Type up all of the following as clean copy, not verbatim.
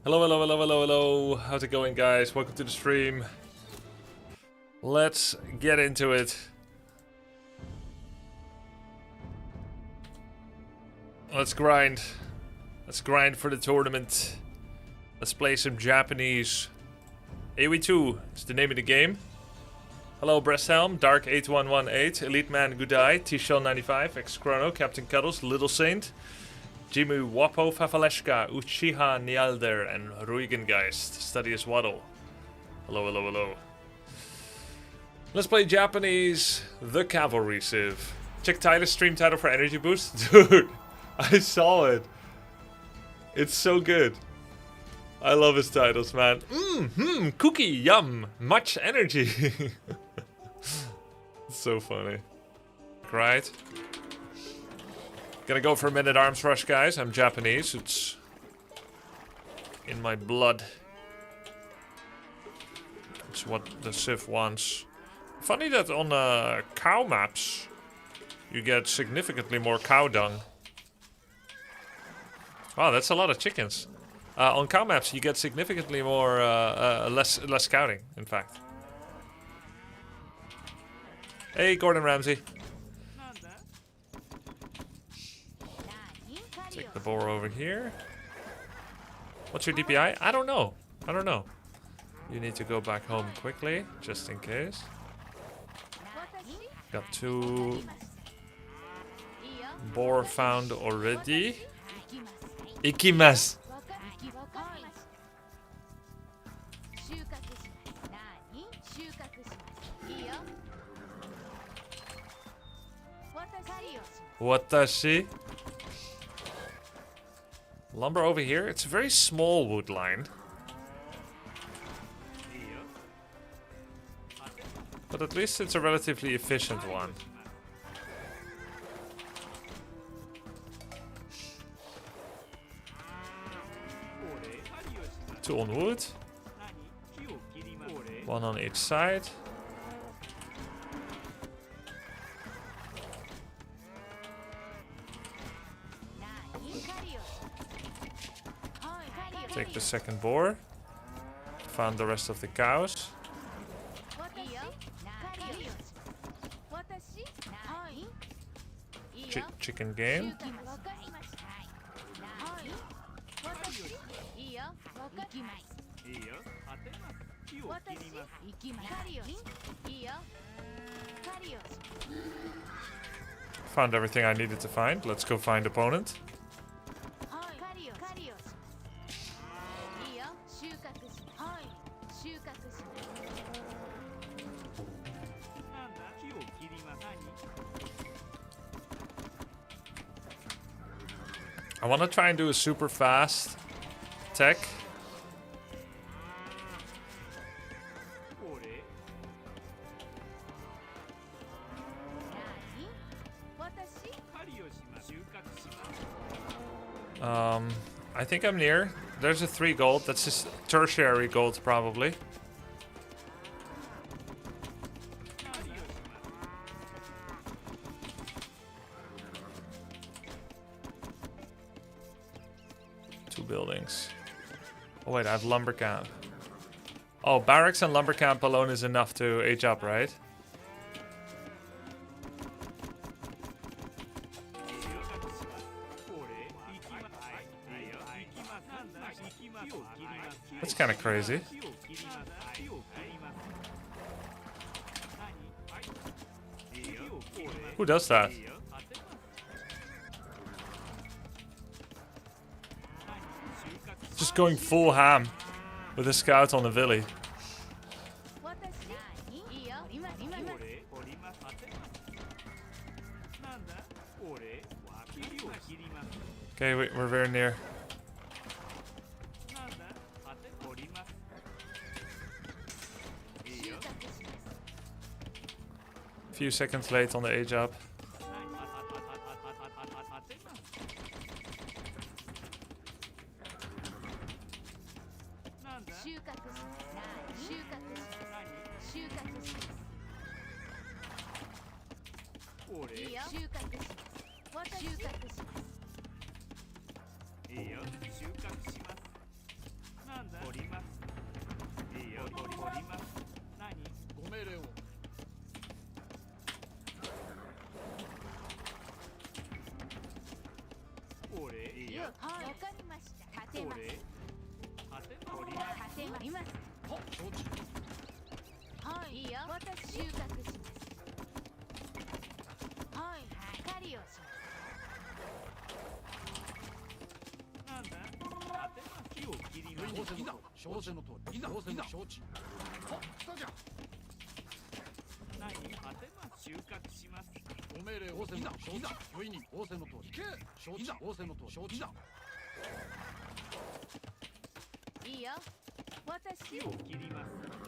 Hello, hello, hello, hello, hello. How's it going, guys? Welcome to the stream. Let's get into it. Let's grind. Let's grind for the tournament. Let's play some Japanese. AoE2 is the name of the game. Hello, Breasthelm, Dark8118, Elite Man Gudai, T-Shell95, X-Chrono, Captain Cuddles, Little Saint, Jimu Wapo Fafaleshka, Uchiha Nialder, and Ruigengeist, Studious Waddle. Hello, hello, hello. Let's play Japanese, The Cavalry Civ. Check Tyler's stream title for energy boost. Dude, I saw it. It's so good. I love his titles, man. Cookie, yum, much energy. It's so funny. Right. Gonna go for a minute arms rush, guys. I'm Japanese. It's in my blood. It's what the Civ wants. Funny that on cow maps you get significantly more cow dung. Wow, that's a lot of chickens. On cow maps you get significantly more less scouting, in fact. Hey, Gordon Ramsay. Take the boar over here. What's your DPI? I don't know. I don't know. You need to go back home quickly, just in case. Got 2 boar found already. Ikimasu. Watashi. Lumber over here. It's a very small wood line. But at least it's a relatively efficient one. 2 on wood. 1 on each side. Take the second boar. Found the rest of the cows. Chicken game. Found everything I needed to find. Let's go find opponent. I want to try and do a super fast tech. I think I'm near. There's a 3 gold. That's just tertiary gold, probably. Buildings. Oh wait, I have lumber camp. Oh, barracks and lumber camp alone is enough to age up, right? That's kind of crazy. Who does that? Just going full ham with a scout on the Villy. Okay, we're very near. A few seconds late on the age up.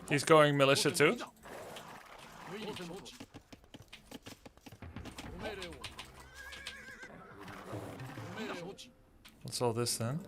He's going militia too. What's all this then?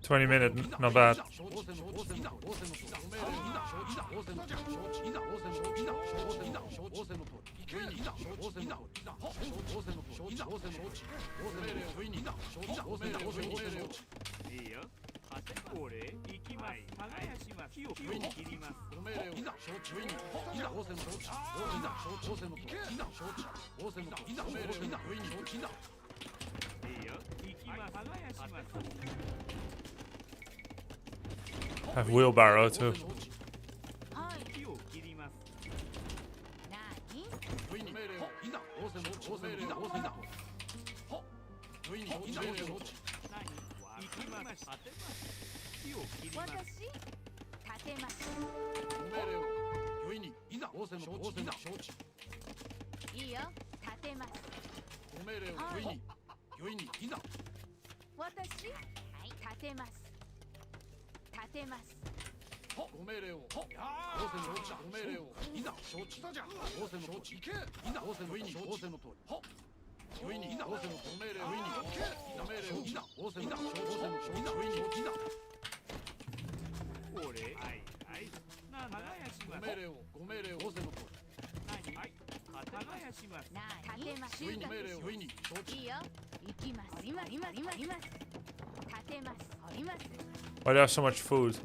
20 minutes, not bad. I have wheelbarrow too. Why do I have so much food?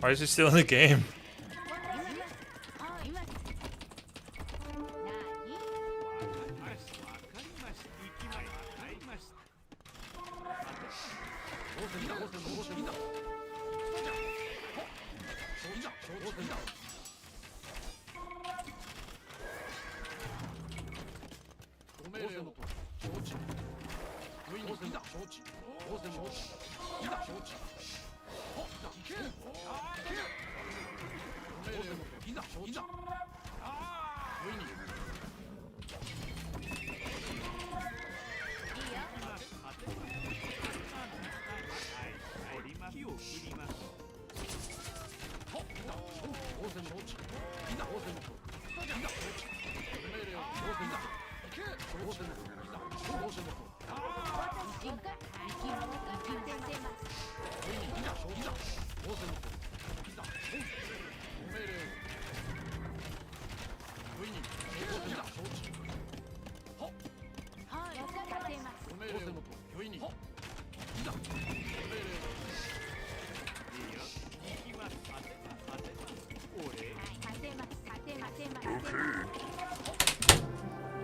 Why is he still in the game?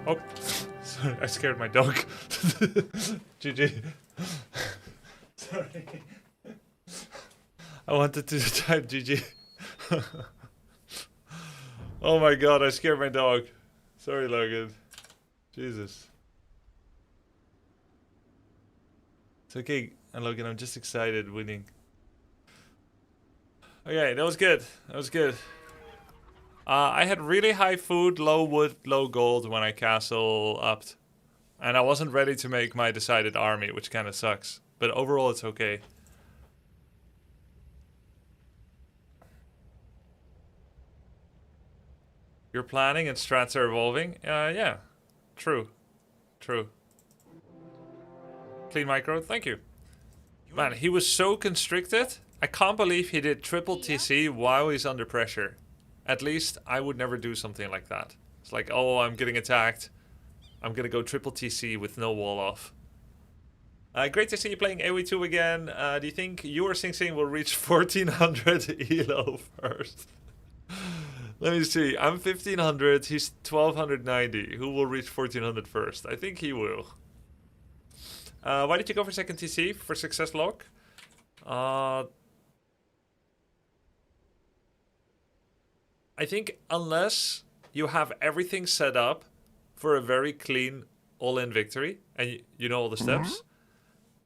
Oh, sorry, I scared my dog. GG. Sorry. I wanted to type GG. Oh my god, I scared my dog. Sorry, Logan. Jesus. It's okay, Logan, I'm just excited winning. Okay, that was good. That was good. I had really high food, low wood, low gold when I castle upped. And I wasn't ready to make my decided army, which kind of sucks. But overall, it's okay. You're planning and strats are evolving? Yeah. True. True. Clean micro, thank you. Man, he was so constricted. I can't believe he did triple TC while he's under pressure. At least I would never do something like that. It's like, oh, I'm getting attacked. I'm gonna go triple TC with no wall off. Great to see you playing AoE2 again. Do you think you or Sing Sing will reach 1400 elo first? Let me see. I'm 1500. He's 1290. Who will reach 1400 first? I think he will. Why did you go for second TC for success log? I think unless you have everything set up for a very clean all-in victory, and you know all the steps,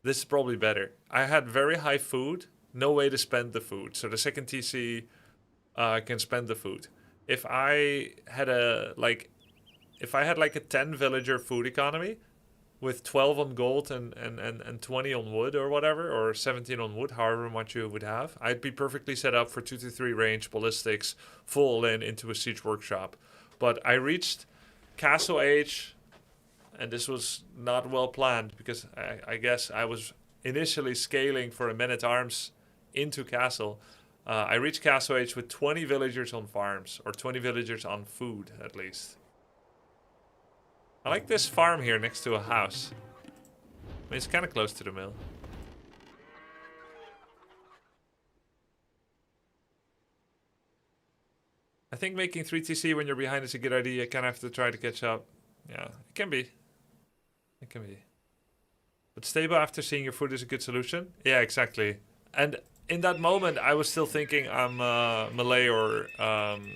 this is probably better. I had very high food, no way to spend the food. So the second TC can spend the food. If I had like a 10 villager food economy with 12 on gold and 20 on wood or whatever, or 17 on wood, however much you would have, I'd be perfectly set up for 2 to 3 range ballistics, full in into a siege workshop. But I reached Castle Age, and this was not well planned because I guess I was initially scaling for a men-at-arms into Castle. I reached Castle Age with 20 villagers on farms, or 20 villagers on food, at least. I like this farm here next to a house. I mean, it's kind of close to the mill. I think making 3 TC when you're behind is a good idea. You kind of have to try to catch up. Yeah, it can be. It can be. But stable after seeing your food is a good solution. Yeah, exactly. And in that moment, I was still thinking I'm Malay or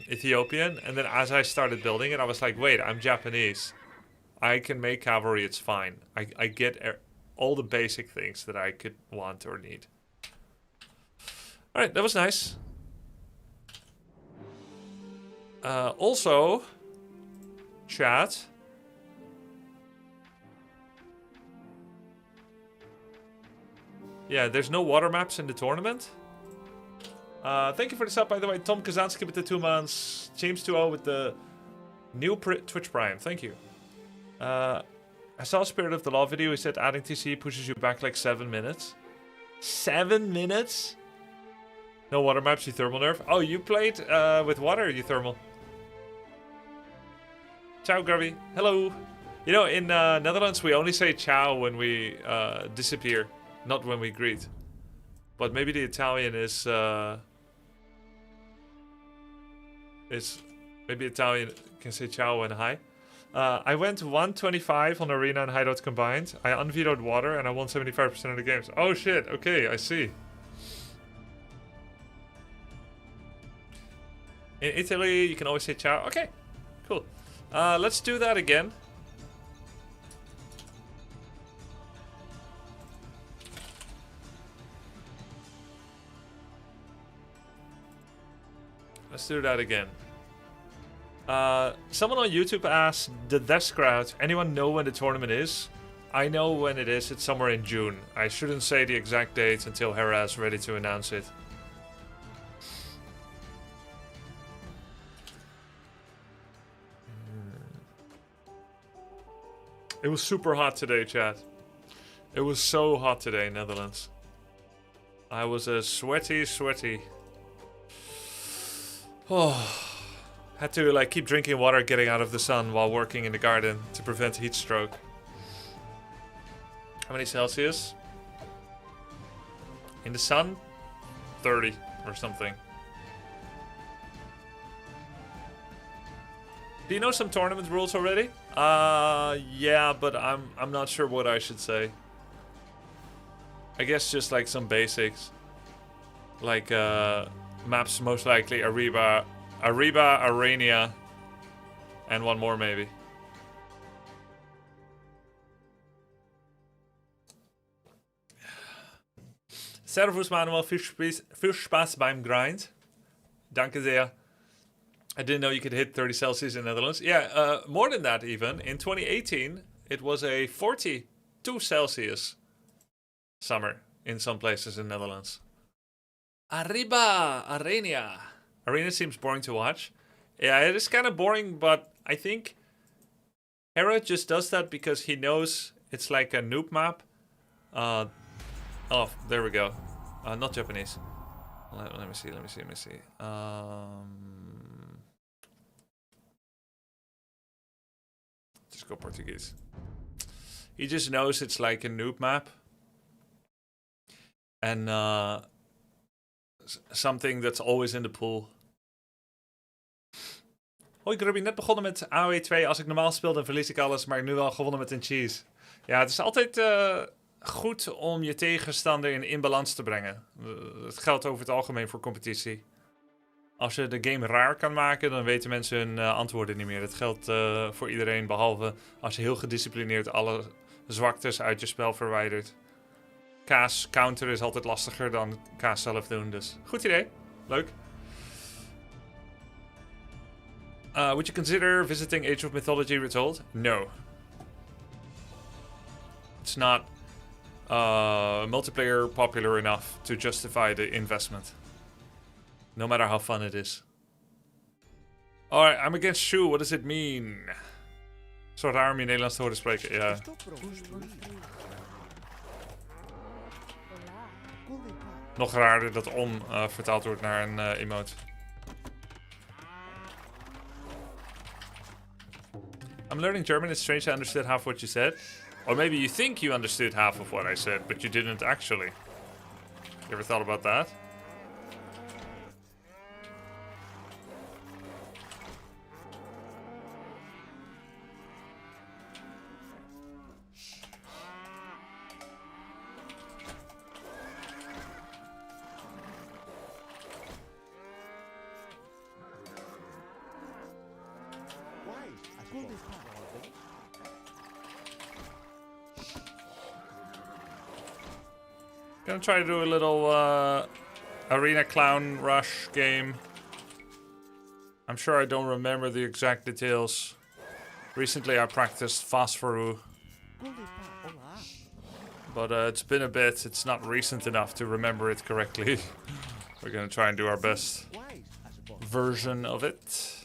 Ethiopian. And then as I started building it, I was like, wait, I'm Japanese. I can make cavalry, it's fine. I get all the basic things that I could want or need. Alright, that was nice. Also, chat. Yeah, there's no water maps in the tournament. Thank you for the sub, by the way. Tom Kazansky with the 2 months. James 2-0 with the new Twitch Prime. Thank you. I saw Spirit of the Law video. He said adding TC pushes you back like 7 minutes. 7 minutes? No water maps, you thermal nerf. Oh, you played with water, you thermal. Ciao, Grubby. Hello. You know, in Netherlands, we only say ciao when we disappear. Not when we greet. But maybe the Italian is maybe Italian can say ciao and hi. I went 125 on Arena and Hideout combined. I unvetoed water and I won 75% of the games. Oh shit, okay, I see. In Italy, you can always say ciao. Okay, cool. Let's do that again. Let's do that again. Someone on YouTube asked the desk crowd, anyone know when the tournament is? I know when it is. It's somewhere in June. I shouldn't say the exact date until Hera is ready to announce it. It was super hot today, chat. It was so hot today in Netherlands. I was sweaty. Oh, had to like keep drinking water getting out of the sun while working in the garden to prevent heat stroke. How many Celsius? In the sun? 30 or something. Do you know some tournament rules already? Yeah, but I'm not sure what I should say. I guess just like some basics. Like maps most likely Ariba, Arania, and one more maybe. Servus Manuel, viel Spaß beim Grind. Danke sehr. I didn't know you could hit 30 Celsius in the Netherlands. Yeah, more than that even. In 2018, it was a 42 Celsius summer in some places in the Netherlands. Arriba, Arena. Arena seems boring to watch. Yeah, it is kind of boring, but I think Hera just does that because he knows it's like a noob map. Oh, there we go. Not Japanese. Let me see. Just go Portuguese. He just knows it's like a noob map. And something that's always in the pool. Hoi Grubby, net begonnen met AoE2. Als ik normaal speel dan verlies ik alles, maar nu wel gewonnen met een cheese. Ja, het is altijd goed om je tegenstander in balans te brengen. Dat geldt over het algemeen voor competitie. Als je de game raar kan maken, dan weten mensen hun antwoorden niet meer. Dat geldt voor iedereen, behalve als je heel gedisciplineerd alle zwaktes uit je spel verwijdert. Kaas counter is altijd lastiger dan kaas zelf doen, dus goed idee. Leuk. Would you consider visiting Age of Mythology Retold? No. It's not multiplayer popular enough to justify the investment. No matter how fun it is. Alright, I'm against Shu. What does it mean? Zo raar om je Nederlands te horen spreken, ja. Nog raarder dat om vertaald wordt naar een emote. I'm learning German. It's strange I understood half what you said. Or maybe you think you understood half of what I said, but you didn't actually. You ever thought about that? Gonna try to do a little arena clown rush game. I'm sure I don't remember the exact details. Recently I practiced Phosphorus. But it's been a bit. It's not recent enough to remember it correctly. We're gonna try and do our best version of it.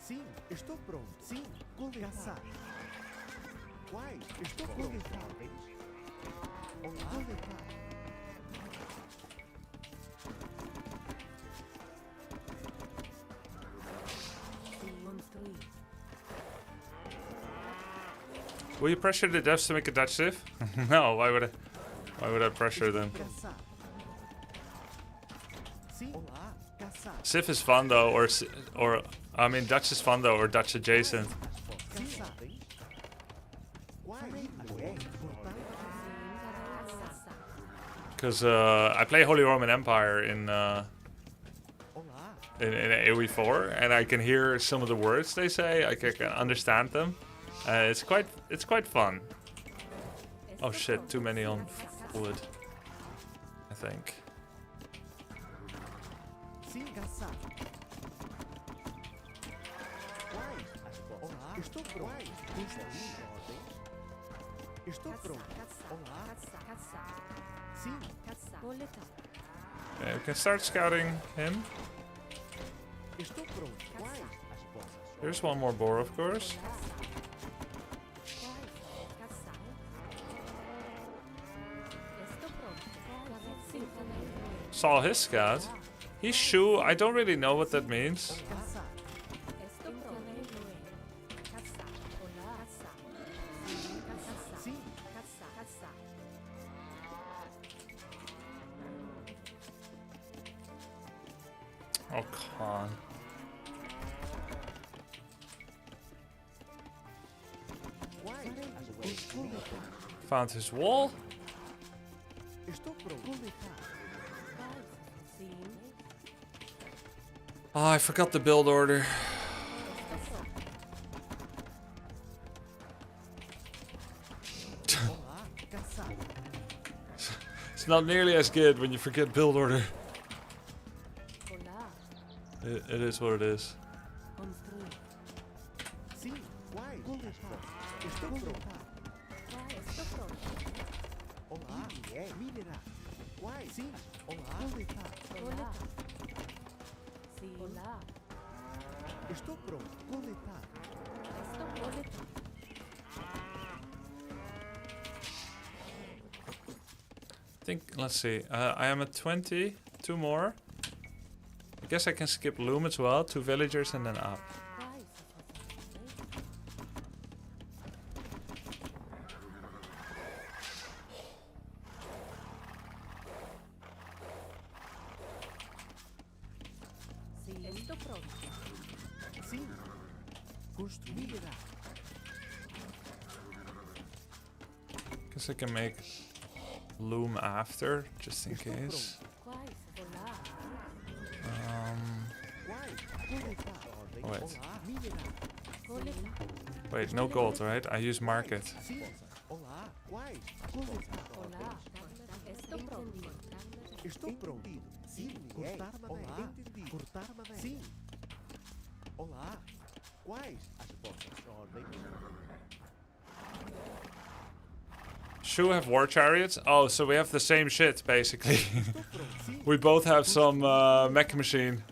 Sim, estou pronto. Sim, caçar. Uai, estou pronto. Olá. Will you pressure the devs to make a Dutch div? No, why would I pressure them? Civ is fun though, or I mean Dutch is fun though, or Dutch adjacent. Because I play Holy Roman Empire in AoE4, and I can hear some of the words they say. I can understand them. It's quite fun. Oh shit! Too many on wood, I think. Yeah, we can start scouting him. Here's one more boar, of course. Saw his scout. He's Shu. I don't really know what that means. Oh, come on. Found his wall. Oh, I forgot the build order. Olá, caçar. It's not nearly as good when you forget build order. It is what it is. Sim, quais? Coletar. Estou pronto. Olá, minerar. Quais? Sim, olá. Coletar. Estou pronto. Coletar. I think, let's see. I am at 20. 2 more. I guess I can skip loom as well. 2 villagers and then up. Sim. Construir. Guess I can make loom after, just in case. Wait. Wait, no gold, right? I use market. Sim. Olá, quais? Coletar. Estou pronto. Sim, cortar madeira. Entendi. Cortar madeira. Sim. Olá. Quais as vossas ordens? Shu have war chariots? Oh, so we have the same shit, basically. We both have some mech machine.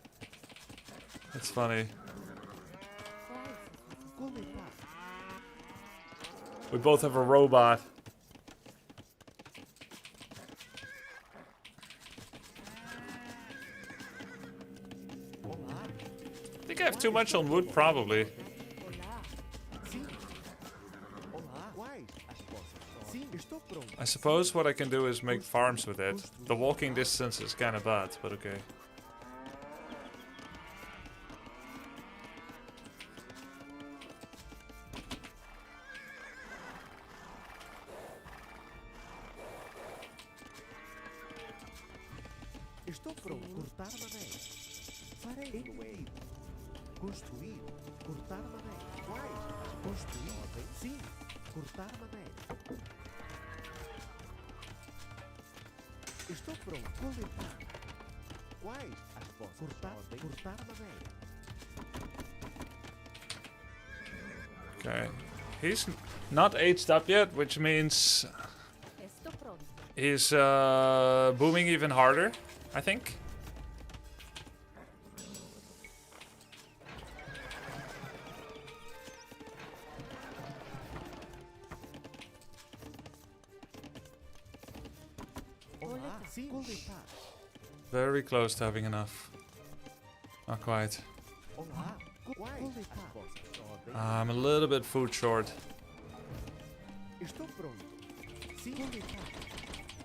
That's funny. We both have a robot. I think I have too much on wood, probably. I suppose what I can do is make farms with it. The walking distance is kinda bad, but okay. Estou pronto. Cortar madeira. Farei. Entendido. Construir. Cortar madeira. Quais? Construir. Sim. Cortar madeira. Estou pronto. Coletar. Quais as vossas? Cortar madeira. Okay. He's not aged up yet, which means he's booming even harder, I think. Very close to having enough. Not quite. I'm a little bit food short.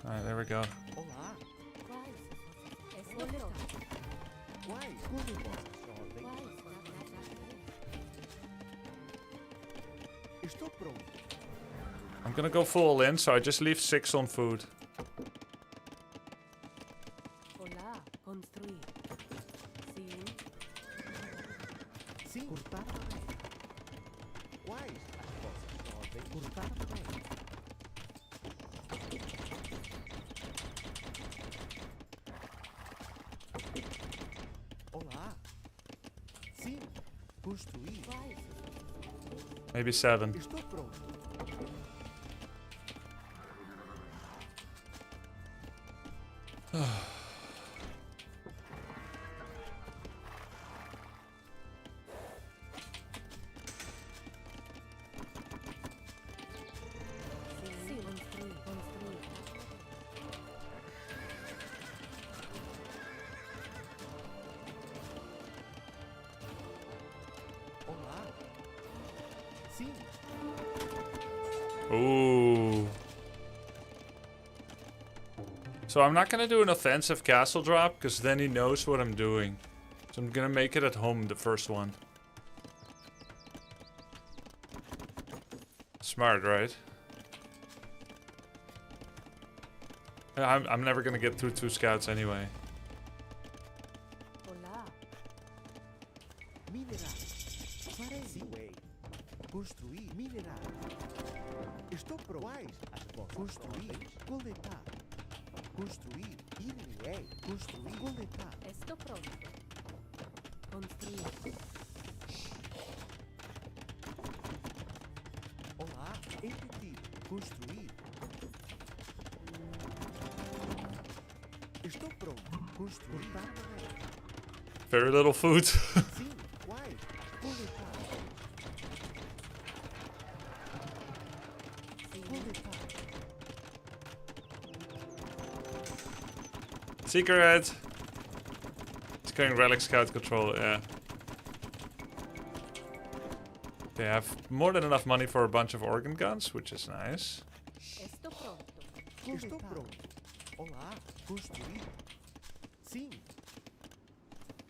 Alright, there we go. I'm gonna go full in, so I just leave 6 on food. Maybe 7. Ooh. So I'm not gonna do an offensive castle drop, because then he knows what I'm doing. So I'm gonna make it at home, the first one. Smart, right? I'm never gonna get through 2 scouts anyway. Sim, construir, minerar. Estou pronto. Quais as vossas construir, coletar. Construir, ir construir, coletar. Estou pronto. Construir. Olá, entendido. Construir. Estou pronto. Construir. Very little food. Sim, quais as coletar. Coletar. Secret! It's going relic scout control, yeah. Okay, I have more than enough money for a bunch of organ guns, which is nice. Estou pronto. Estou pronto. Olá, construir. Sim.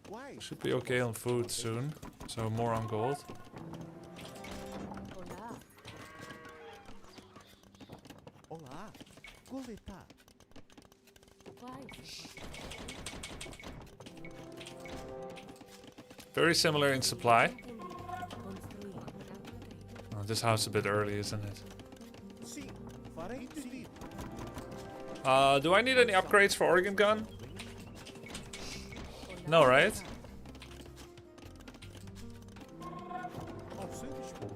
Quais? Should be okay on food soon. So more on gold. Olá. Olá, coletar. Quais? Very similar in supply. Construir. Oh, this house is a bit early, isn't it? Sim, farei entendido. Do I need any upgrades for organ gun? No, right? Ao seu dispor.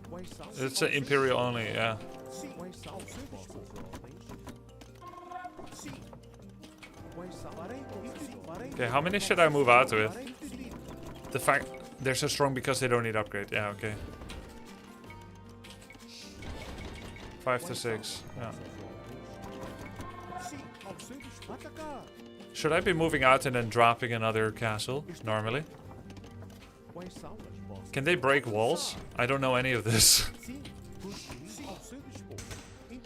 Quais são? It's Imperial only, yeah. Sim, quais são os seus ordens? Sim. Quais são? Farei entendido. Farei Okay, how many should I move out with? farei entendido. The fact they're so strong because they don't need upgrade. Yeah, okay. 5 to 6. Yeah. Sim, ao seu dispor. Atacar. Should I be moving out and then dropping another castle normally? Quais são as vossas? Can they break walls? I don't know any of this. Sim, construir. Sim, ao seu dispor.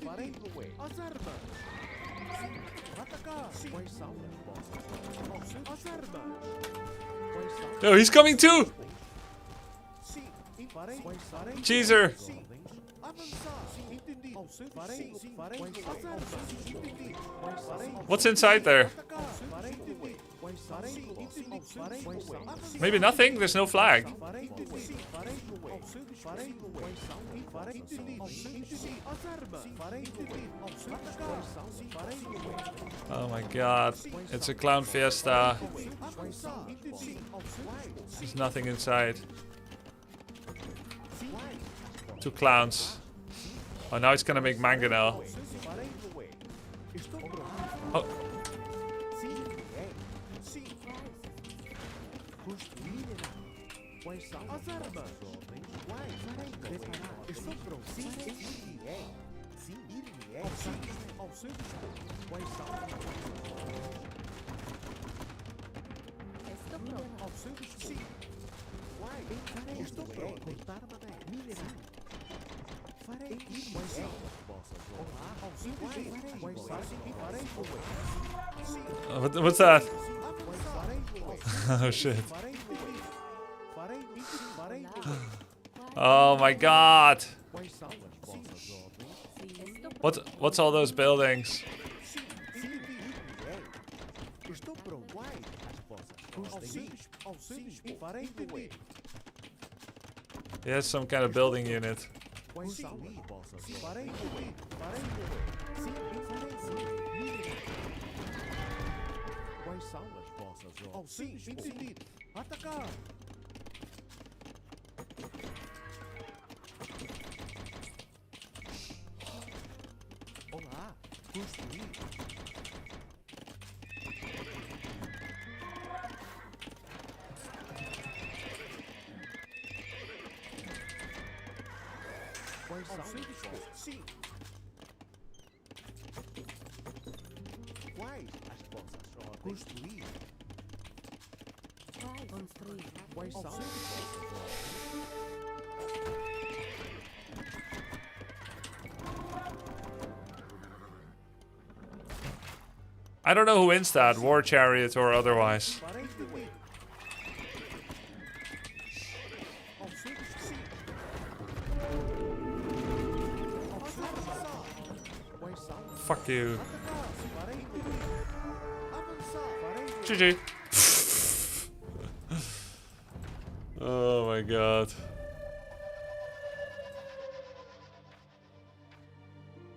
Farei as armas. Sim, atacar. Sim. Quais são as vossas? Ao seu as armas. Quais são? Oh, he's coming too! Sim, farei. Quais farei? Cheeser! Sim, avançar. Sim, entendi. Ao seu farei. Sim, farei. As armas. Entendi. Quais farei? What's inside there? Atacar. Farei. Entendi. Quais farei? Entendi. Farei. Quais são? Avançar. Maybe nothing? There's no flag. Farei. Sim, farei. Ao seu farei. Quais são? Farei. Entendi. Ao seu entendi. As armas. Farei. Entendi. Ao seu atacar. Quais são? Farei. Oh my god. It's a clown fiesta. Avançar. Entendi. Ao seu There's nothing inside. Sim. 2 clowns. Oh, now he's gonna make mangonel. Farei. Estou pronto. Oh, Sim, sim. Construir. Quais são as armas? Quais? Preparar. Estou pronto. Sim, sim. Sim, ao seu dispor. Quais são? Estou pronto. Ao seu dispor. Sim. Quais? Estou pronto. Cortar madeira. Minerar. Farei. Quais são? Olá, ao seu dispor. Quais são? Farei. Sim. what's that? Farei. Oh shit. Farei. Farei. Farei. Oh my god. Quais são as vossas ordens? What's all those buildings? Estou pronto. Quais as vossas? Ao seu dispor. Farei entendi. He has some kind of building unit. Quais são as vossas? Farei entendi. Farei entendi. Sim, farei. Quais são as vossas ordens? Ao seu dispor. Entendido. Atacar. Olá, construir. Quais são? Sim. Quais as vossas ordens? Construir. Construir. Quais são? I don't know who wins that, war chariot or otherwise. Farei entendi. Ao seu sim. Ao seu quais são? Fuck you. Atacar. GG. Oh my god.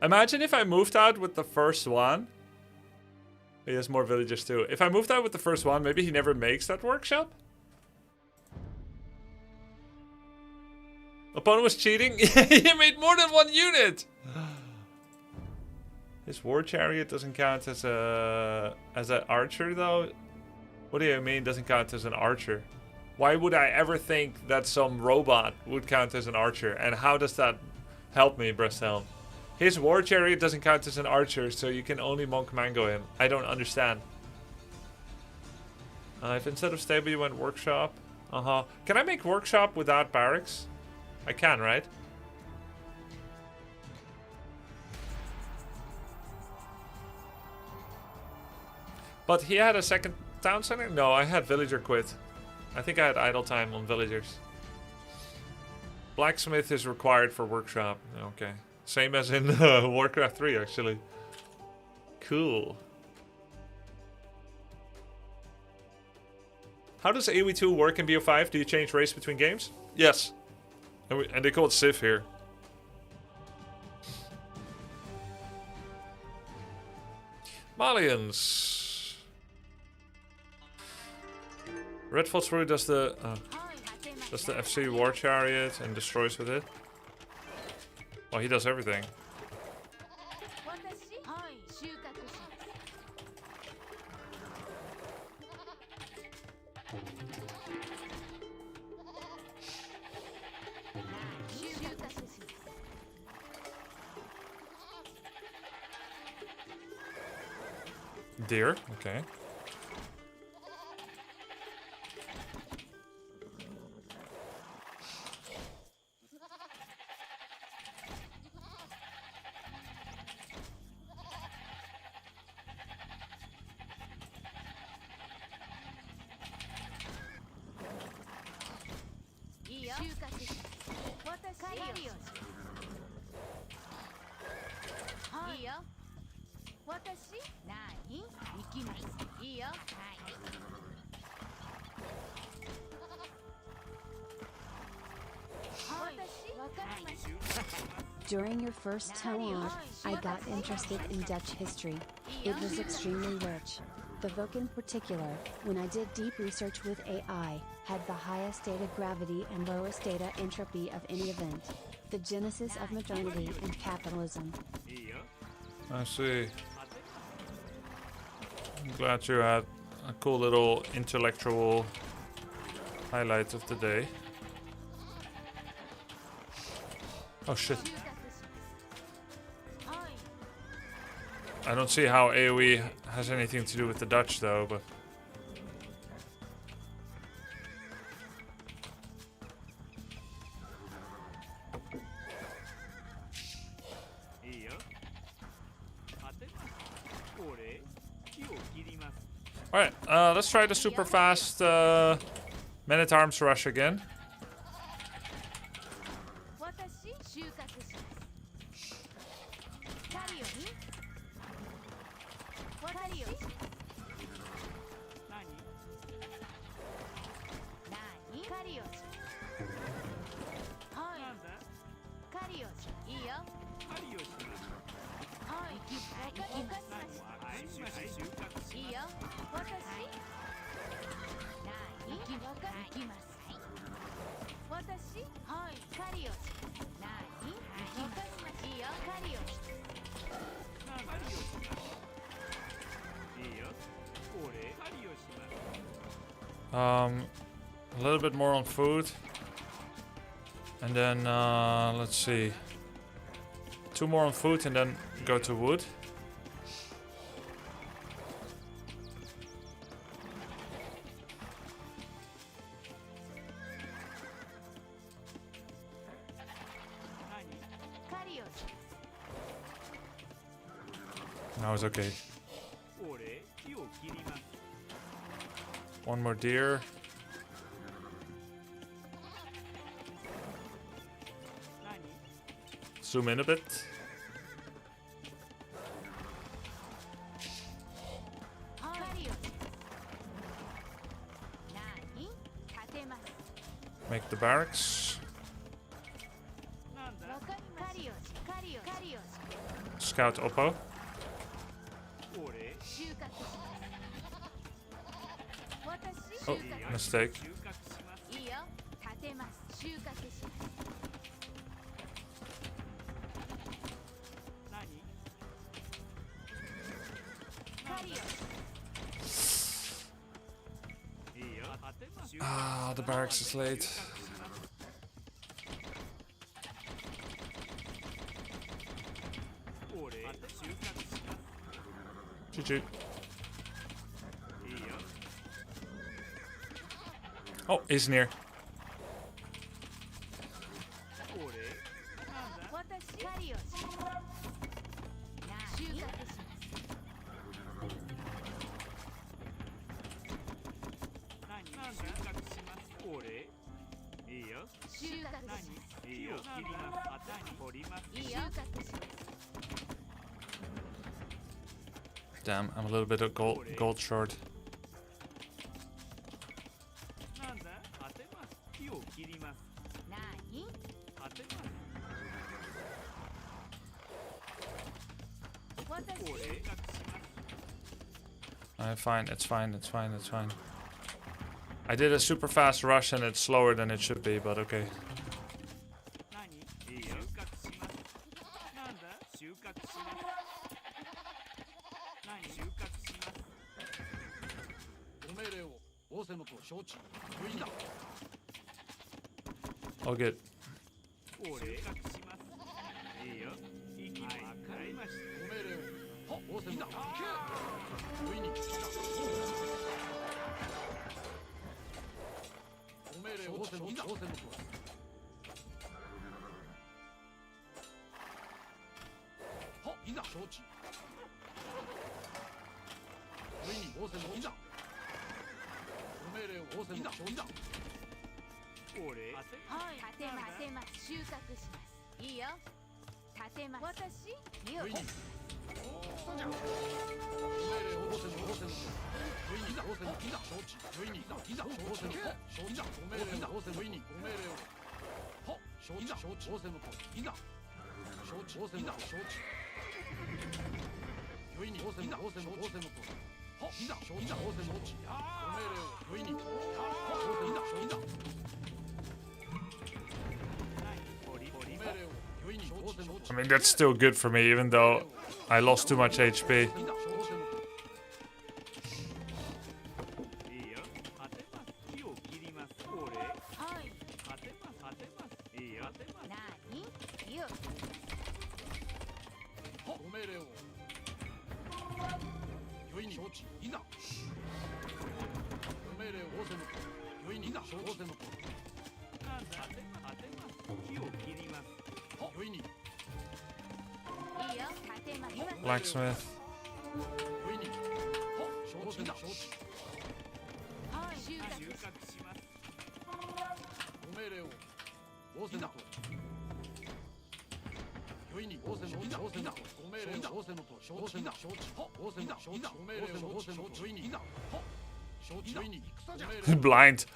Imagine if I moved out with the first one. He has more villagers too. If I moved out with the first one, maybe he never makes that workshop? Opponent was cheating? He made more than one unit! His war chariot doesn't count as an archer though? What do you mean doesn't count as an archer? Why would I ever think that some robot would count as an archer? And how does that help me, Brestel? His war chariot doesn't count as an archer, so you can only monk mango him. I don't understand. If instead of stable you went workshop. Can I make workshop without barracks? I can, right? But he had a second town center? No, I had villager quit. I think I had idle time on villagers. Blacksmith is required for workshop. Okay. Same as in Warcraft 3, actually. Cool. How does AoE2 work in BO5? Do you change race between games? Yes. And they call it Civ here. Malians. Red Phosphor does the FC War Chariot and destroys with it. Well, he does everything. Deer, okay. During your first tour, I got interested in Dutch history. It was extremely rich. The book in particular, when I did deep research with AI, had the highest data gravity and lowest data entropy of any event. The genesis of modernity and capitalism. I see. I'm glad you had a cool little intellectual highlight of the day. Oh shit. I don't see how AoE has anything to do with the Dutch though, but... Alright, let's try the super fast Man-at-Arms rush again. A little bit more on food. And then, let's see. 2 more on food and then go to wood. Now it's okay. 1 more deer. Zoom in a bit. Make the barracks. Scout Oppo. Oh, mistake. Ah, the barracks is late. GG. Oh, he's near. Damn, I'm a little bit of gold short. Fine, it's fine, it's fine, it's fine. I did a super fast rush and it's slower than it should be, but okay. All good. I mean, that's still good for me, even though I lost too much HP. Blacksmith. Blind.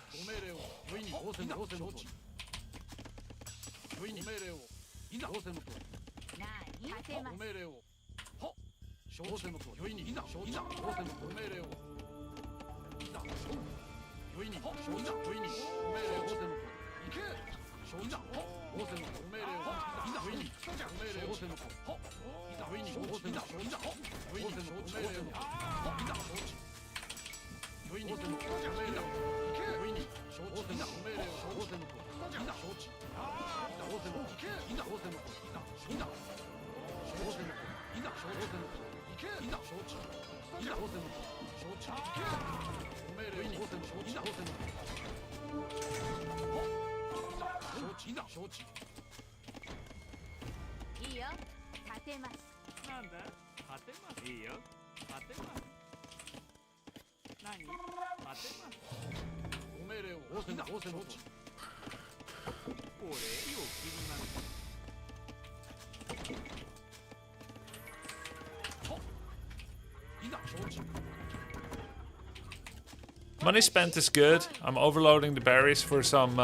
Money spent is good. I'm overloading the berries for some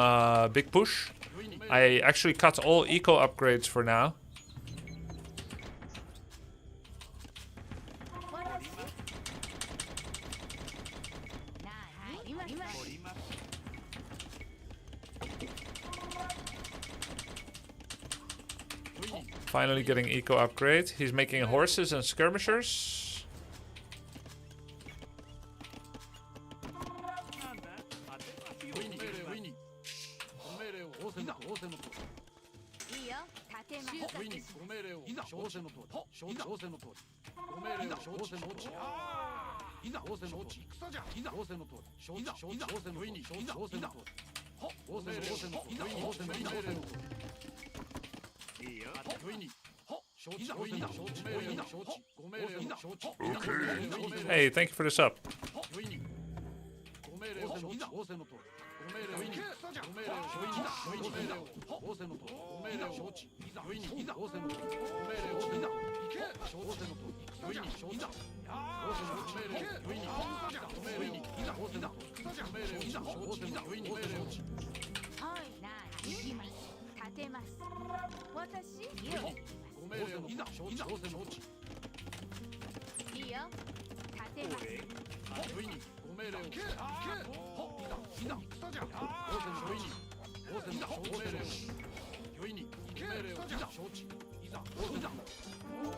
big push. I actually cut all eco upgrades for now. Finally getting eco upgrade. He's making horses and skirmishers. Hey, thank you for the sub.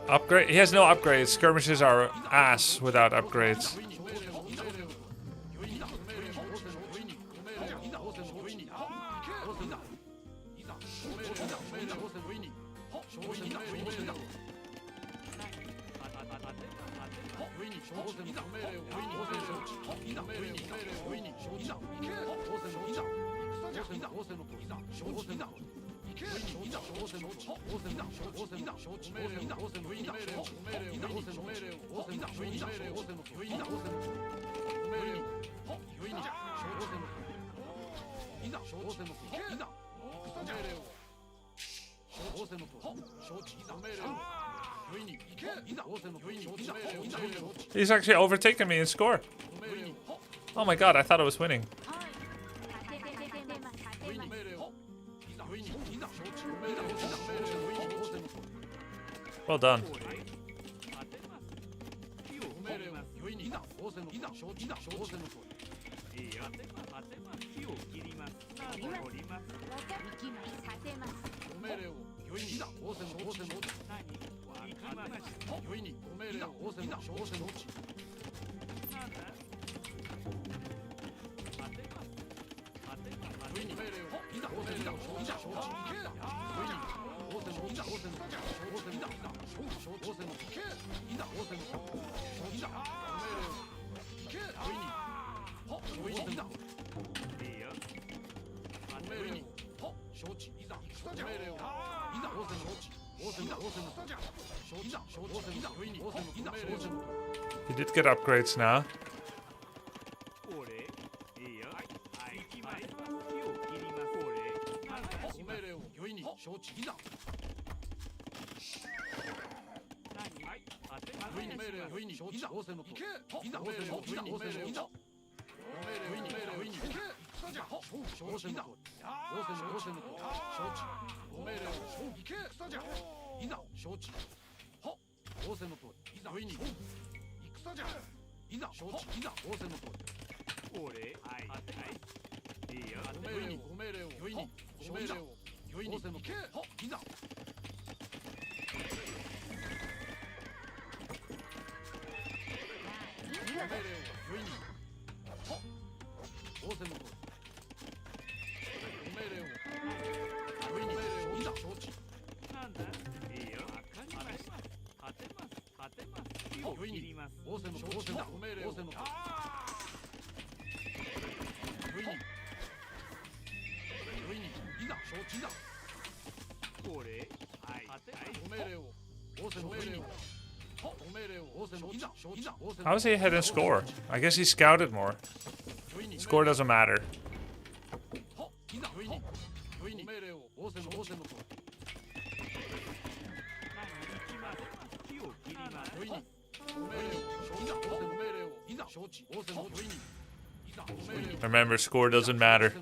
Upgrade? He has no upgrades. Skirmishes are ass without upgrades. He's actually overtaken me in score. Oh my god, I thought I was winning. Well done. He did get upgrades now. How is he ahead in score? I guess he scouted more. Score doesn't matter. Remember, score doesn't matter.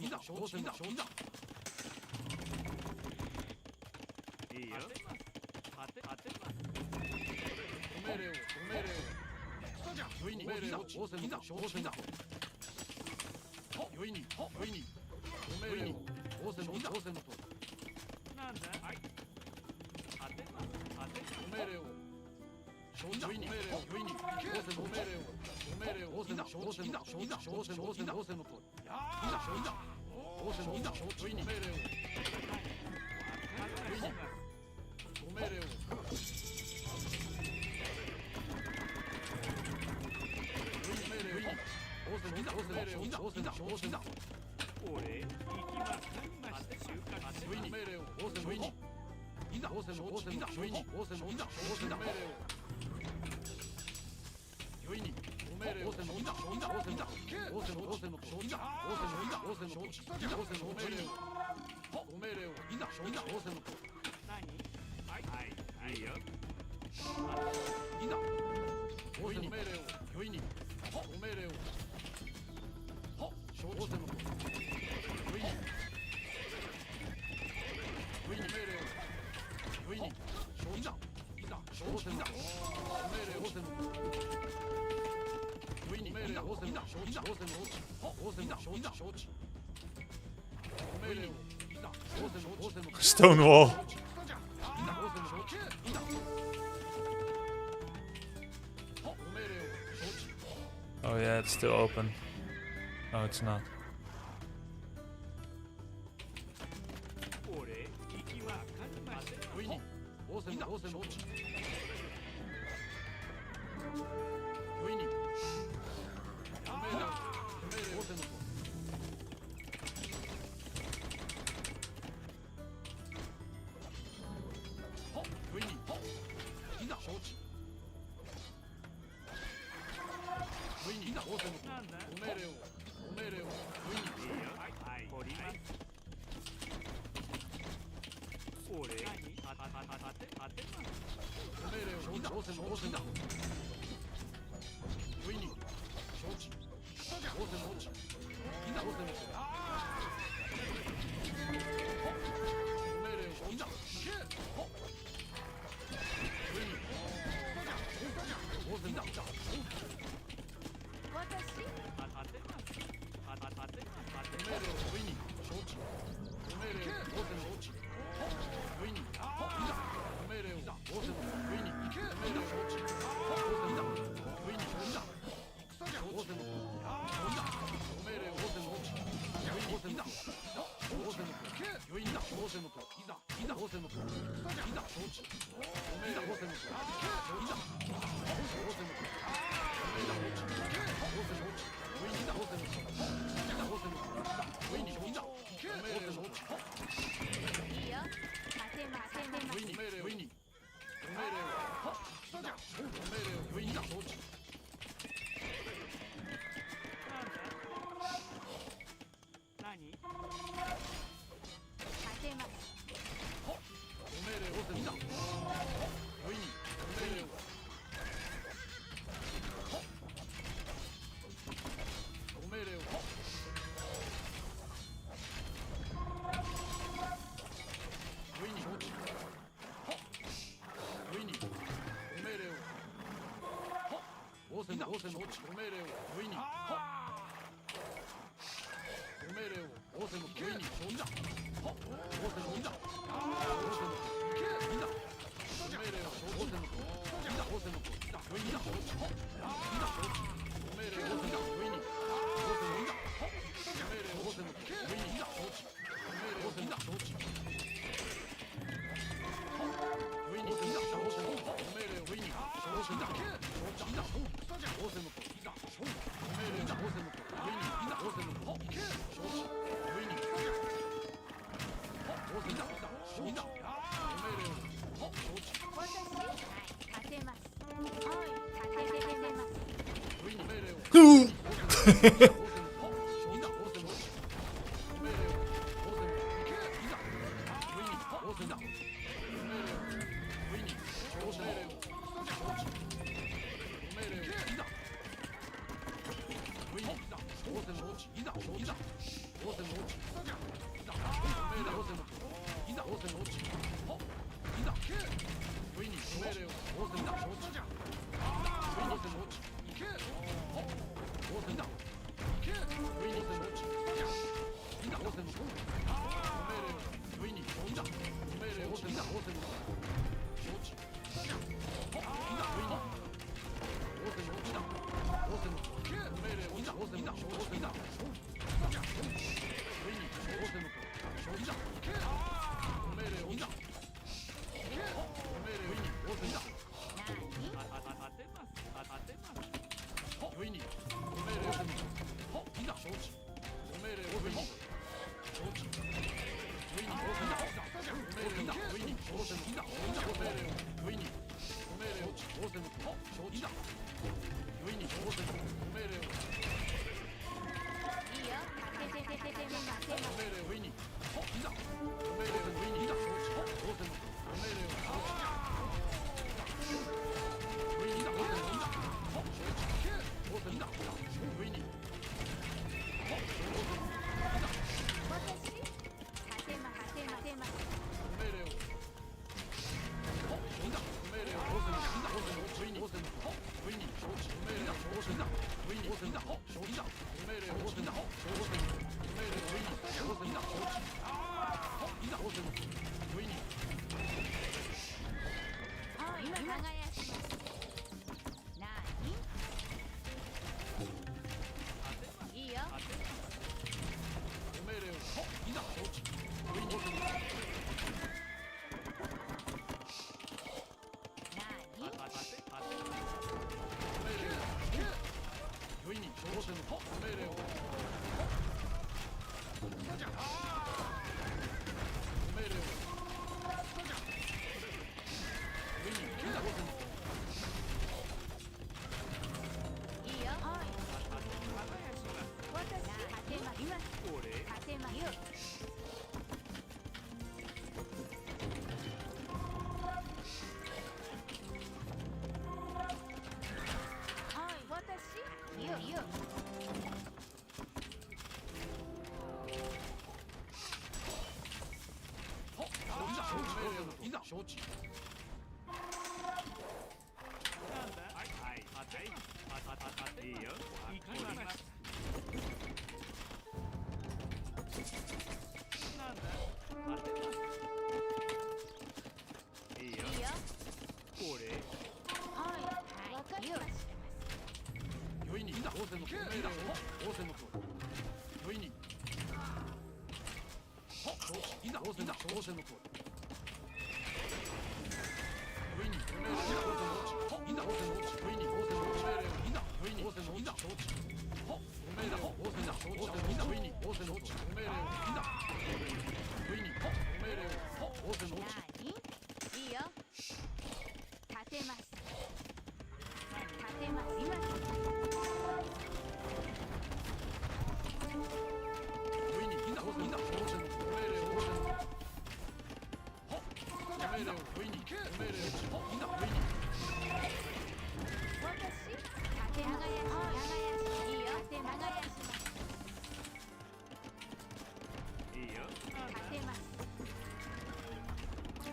Stonewall. Oh yeah, it's still open. No, it's not.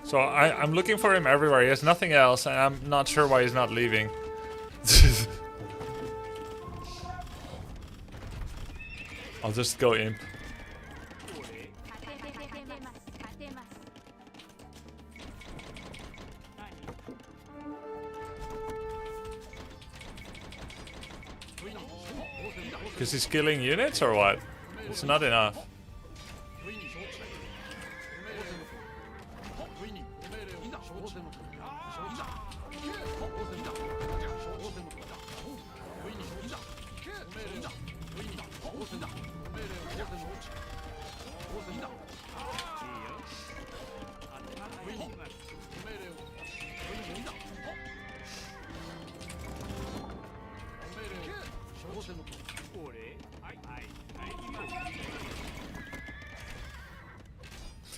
So I'm looking for him everywhere. He has nothing else, and I'm not sure why he's not leaving. I'll just go imp. Because he's killing units or what? It's not enough.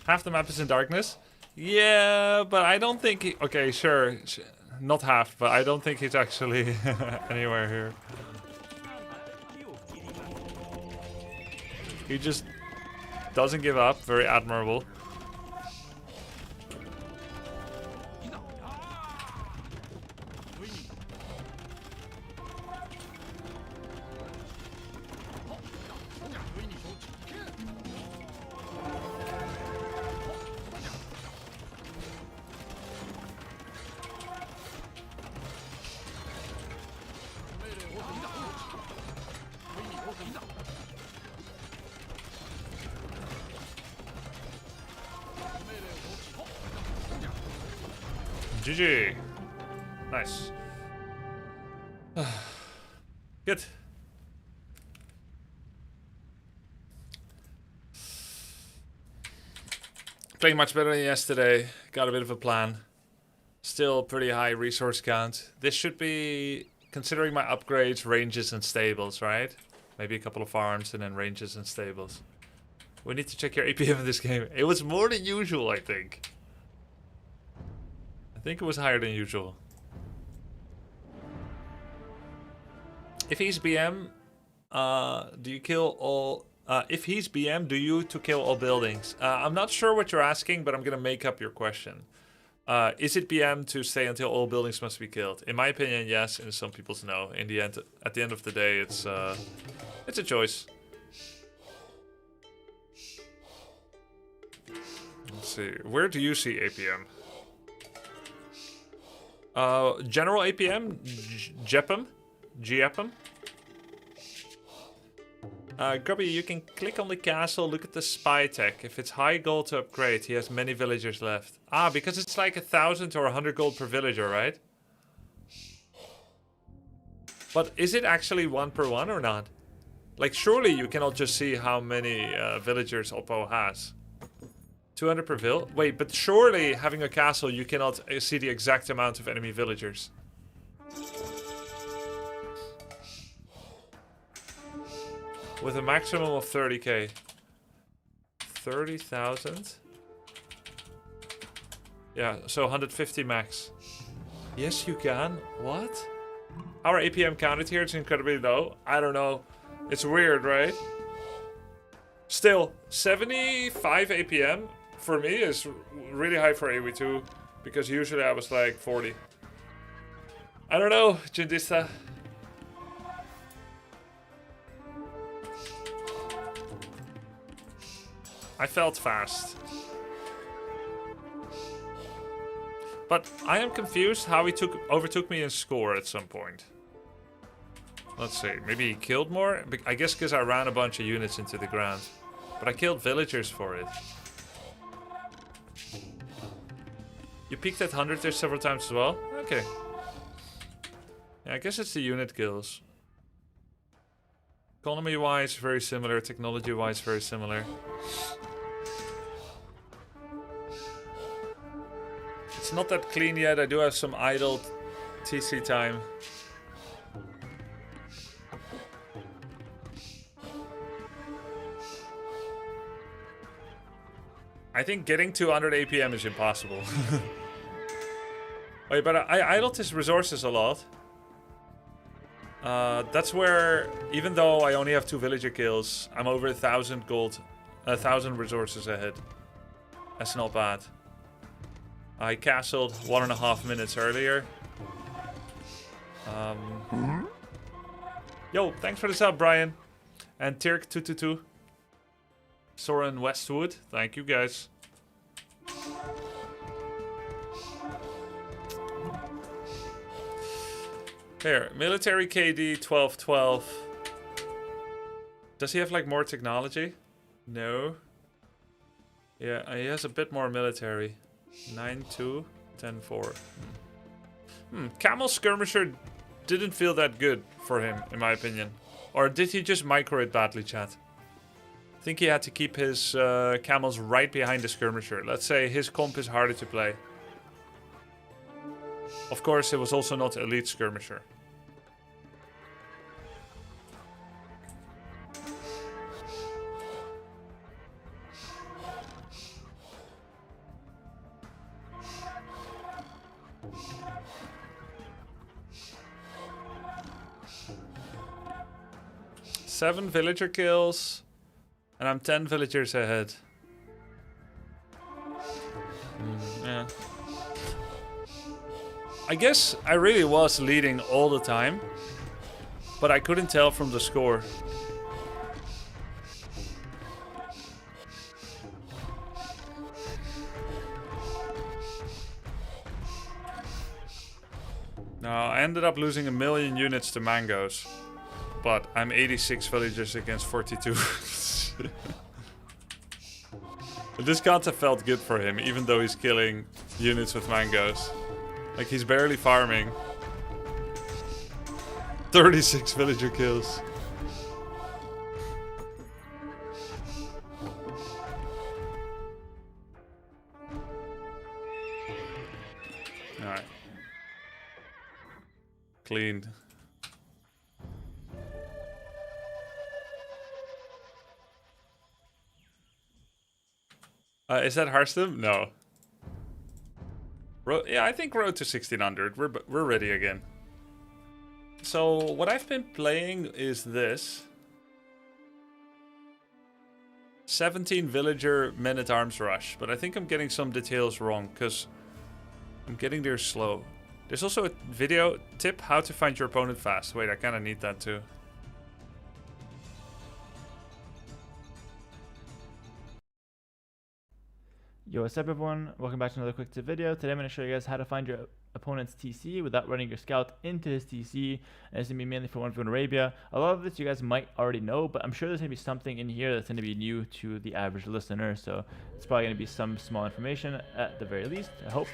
Half the map is in darkness. Yeah, but I don't think he... Okay, sure. Not half, but I don't think he's actually anywhere here. He just doesn't give up. Very admirable. GG. Nice. Good. Playing much better than yesterday. Got a bit of a plan. Still pretty high resource count. This should be, considering my upgrades, ranges and stables, right? Maybe a couple of farms and then ranges and stables. We need to check your APM in this game. It was more than usual, I think. I think it was higher than usual. If he's BM, do you kill all... if he's BM, do you to kill all buildings? I'm not sure what you're asking, but I'm gonna make up your question. Is it BM to stay until all buildings must be killed? In my opinion, yes. In some people's no. In the end, at the end of the day, it's a choice. Let's see. Where do you see APM? General APM, GEPM. Grubby, you can click on the castle, look at the spy tech. If it's high gold to upgrade, he has many villagers left. Ah, because it's like 1,000 or 100 gold per villager, right? But is it actually 1 per 1 or not? Like, surely you cannot just see how many villagers Oppo has. 200 per vill? Wait, but surely having a castle, you cannot see the exact amount of enemy villagers. With a maximum of 30k. 30,000? Yeah, so 150 max. Yes, you can. What? Our APM counted here, it's incredibly low. I don't know. It's weird, right? Still, 75 APM for me is really high for AoE2. Because usually I was like 40. I don't know, Jindista. I felt fast. But I am confused how he overtook me in score at some point. Let's see, maybe he killed more? I guess because I ran a bunch of units into the ground. But I killed villagers for it. You peaked at 100 there several times as well? Okay. Yeah, I guess it's the unit kills. Economy-wise, very similar. Technology-wise, very similar. It's not that clean yet. I do have some idle TC time. I think getting to 100 APM is impossible. Wait, but I idled his resources a lot. That's where, even though I only have 2 villager kills, I'm over 1,000 gold, 1,000 resources ahead. That's not bad. I castled 1.5 minutes earlier. Yo, thanks for the sub, Brian. And Tirk222. Soren Westwood, thank you guys. Here, military KD 1212. Does he have like more technology? No. Yeah, he has a bit more military. 9-2, 10-4. Camel Skirmisher didn't feel that good for him, in my opinion. Or did he just micro it badly, chat? I think he had to keep his camels right behind the skirmisher. Let's say his comp is harder to play. Of course, it was also not elite skirmisher. Seven villager kills. And I'm 10 villagers ahead. Yeah. I guess I really was leading all the time. But I couldn't tell from the score. No, I ended up losing 1 million units to mangoes. But I'm 86 villagers against 42. This can't have felt good for him, even though he's killing units with mangoes. Like, he's barely farming. 36 villager kills. Alright. Cleaned. Is that Hearthstone? No. Yeah, I think road to 1600. We're ready again. So what I've been playing is this. 17 villager men-at-arms rush, but I think I'm getting some details wrong because I'm getting there slow. There's also a video tip how to find your opponent fast. Wait, I kind of need that too. Yo, what's up everyone? Welcome back to another quick tip video. Today I'm going to show you guys how to find your opponent's TC without running your scout into his TC. And it's going to be mainly for 1v1 Arabia. A lot of this you guys might already know, but I'm sure there's going to be something in here that's going to be new to the average listener. So it's probably going to be some small information at the very least, I hope.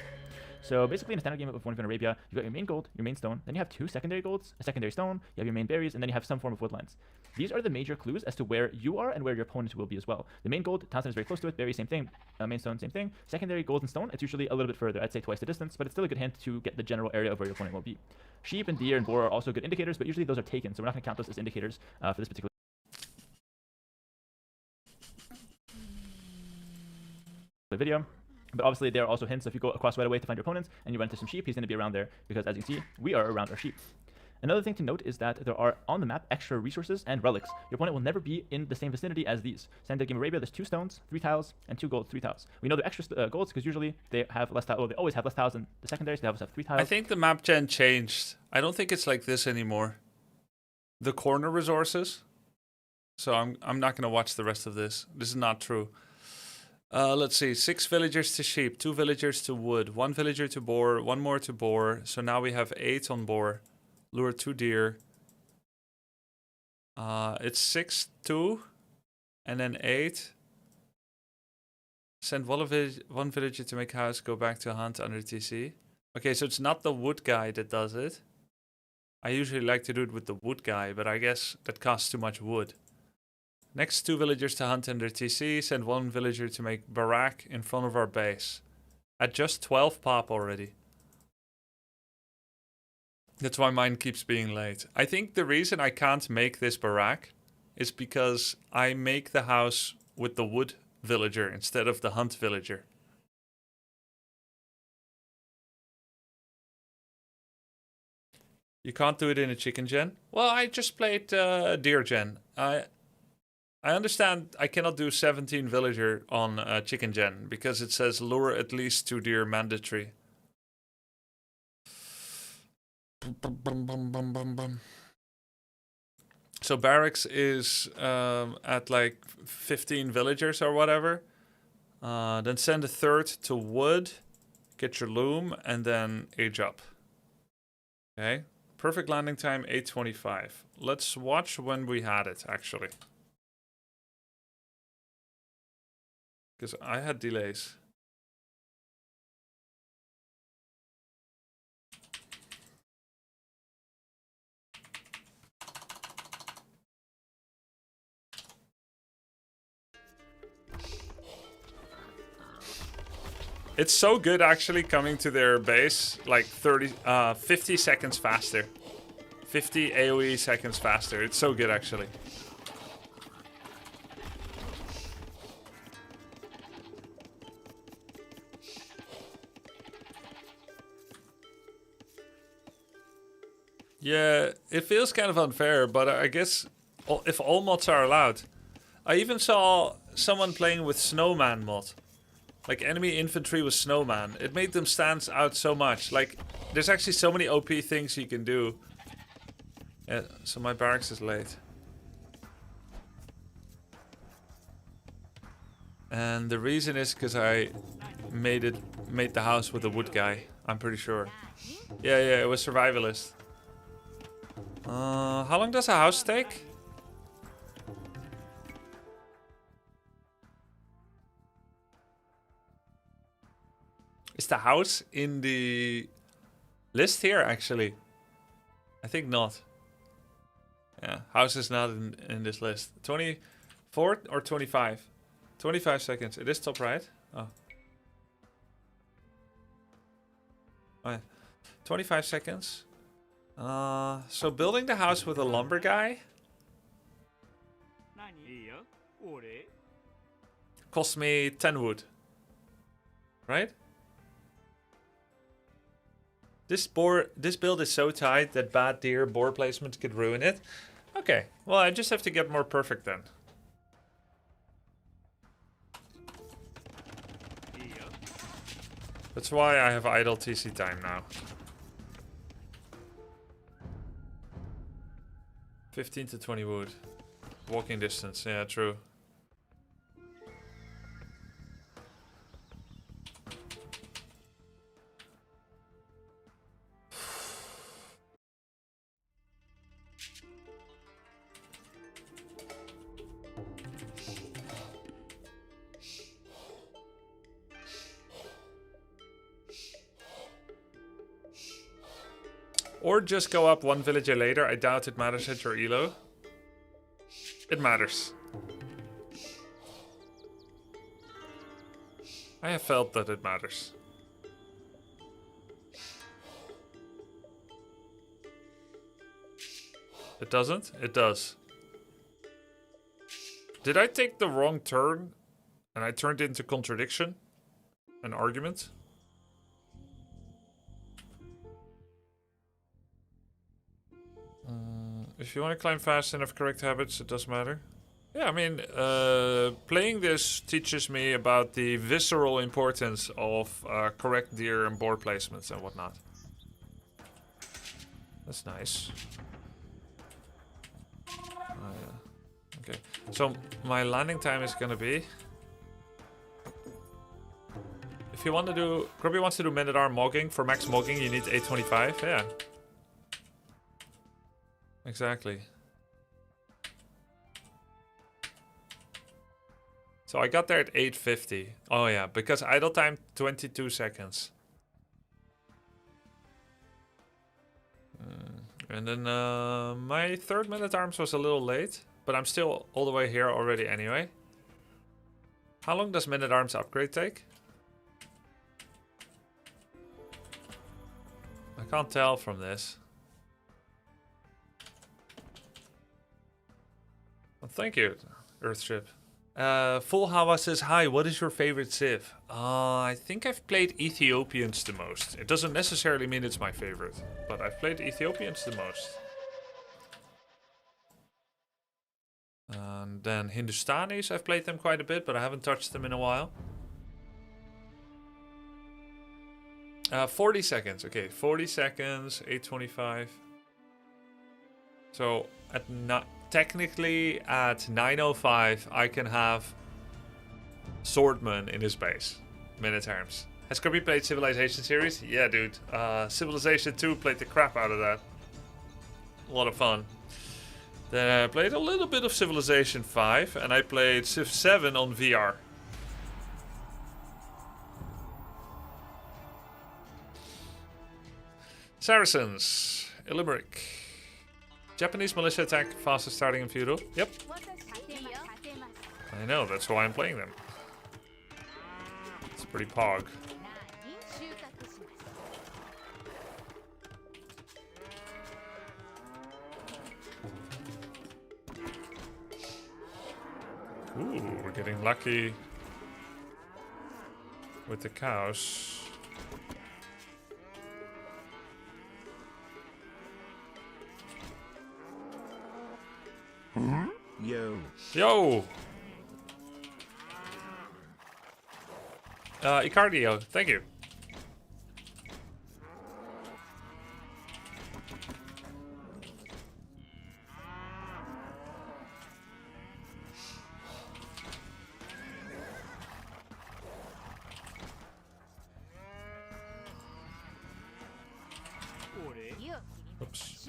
So basically in a standard game of 1v1 Arabia, you've got your main gold, your main stone, then you have 2 secondary golds, a secondary stone, you have your main berries, and then you have some form of woodlands. These are the major clues as to where you are and where your opponent will be as well. The main gold, town center is very close to it, berry, same thing, main stone, same thing. Secondary gold and stone, it's usually a little bit further, I'd say twice the distance, but it's still a good hint to get the general area of where your opponent will be. Sheep and deer and boar are also good indicators, but usually those are taken, so we're not going to count those as indicators for this particular video. But obviously there are also hints. If you go across right away to find your opponents and you run into some sheep, he's going to be around there because as you can see, we are around our sheep. Another thing to note is that there are on the map extra resources and relics. Your opponent will never be in the same vicinity as these. Standard game Arabia, there's 2 stones, 3 tiles, and 2 gold, 3 tiles. We know they're extra golds because usually they have less tiles. Well, they always have less tiles than the secondaries. They always have 3 tiles. I think the map gen changed. I don't think it's like this anymore. The corner resources. So I'm not going to watch the rest of this. This is not true. Let's see, 6 villagers to sheep, 2 villagers to wood, 1 villager to boar, 1 more to boar. So now we have 8 on boar. Lure 2 deer. It's 6, 2, and then 8. Send one villager to make house, go back to hunt under TC. Okay, so it's not the wood guy that does it. I usually like to do it with the wood guy, but I guess that costs too much wood. Next 2 villagers to hunt under TC, send 1 villager to make barrack in front of our base. At just 12 pop already. That's why mine keeps being late. I think the reason I can't make this barrack is because I make the house with the wood villager instead of the hunt villager. You can't do it in a chicken gen? Well, I just played deer gen. I understand I cannot do 17 villager on chicken gen because it says lure at least 2 deer mandatory. So barracks is at like 15 villagers or whatever. Then send a 3rd to wood, get your loom, and then age up. Okay, perfect landing time 8:25. Let's watch when we had it actually. Because I had delays. It's so good actually coming to their base like 50 seconds faster. 50 AoE seconds faster. It's so good actually. Yeah, it feels kind of unfair, but I guess if all mods are allowed. I even saw someone playing with snowman mod. Like enemy infantry with snowman. It made them stand out so much. Like, there's actually so many OP things you can do. Yeah, so my barracks is late. And the reason is because I made the house with a wood guy. I'm pretty sure. Yeah, it was survivalist. How long does a house take? Is the house in the list here, actually? I think not. Yeah, house is not in this list. 24 or 25? 25 seconds. It is top right. Oh. Alright. 25 seconds. So building the house with a lumber guy cost me 10 wood. Right? This build is so tight that bad deer boar placement could ruin it. Okay, well I just have to get more perfect then. That's why I have idle TC time now. 15 to 20 wood. Walking distance, yeah, true. Or just go up one villager later. I doubt it matters at your elo. It matters. I have felt that it matters. It doesn't? It does. Did I take the wrong turn and I turned into contradiction? An argument? If you want to climb fast and have correct habits, it doesn't matter. Yeah, I mean, playing this teaches me about the visceral importance of correct deer and boar placements and whatnot. That's nice. Oh, yeah. Okay, so my landing time is gonna be... If you want to do... Grubby wants to do men-at-arm mogging. For max mogging, you need 825, yeah. Exactly. So I got there at 8:50. Oh yeah, because idle time 22 seconds. And then my third men-at-arms was a little late, but I'm still all the way here already anyway. How long does men-at-arms upgrade take? I can't tell from this. Well, thank you, Earthship. Full Hawa says, hi, what is your favorite civ? I think I've played Ethiopians the most. It doesn't necessarily mean it's my favorite, but I've played Ethiopians the most. And then Hindustanis, I've played them quite a bit, but I haven't touched them in a while. 40 seconds, okay, 40 seconds, 825. So, technically at 9:05 I can have Swordman in his base. Men-at-arms. Has Grubby played Civilization series? Yeah, dude. Civilization 2 played the crap out of that. A lot of fun. Then I played a little bit of Civilization 5 and I played Civ 7 on VR. Saracens. Limerick. Japanese militia attack fastest starting in feudal. Yep. I know, that's why I'm playing them. It's pretty pog. Ooh, we're getting lucky with the cows. Yo. Yo! Icardio, thank you. Oops.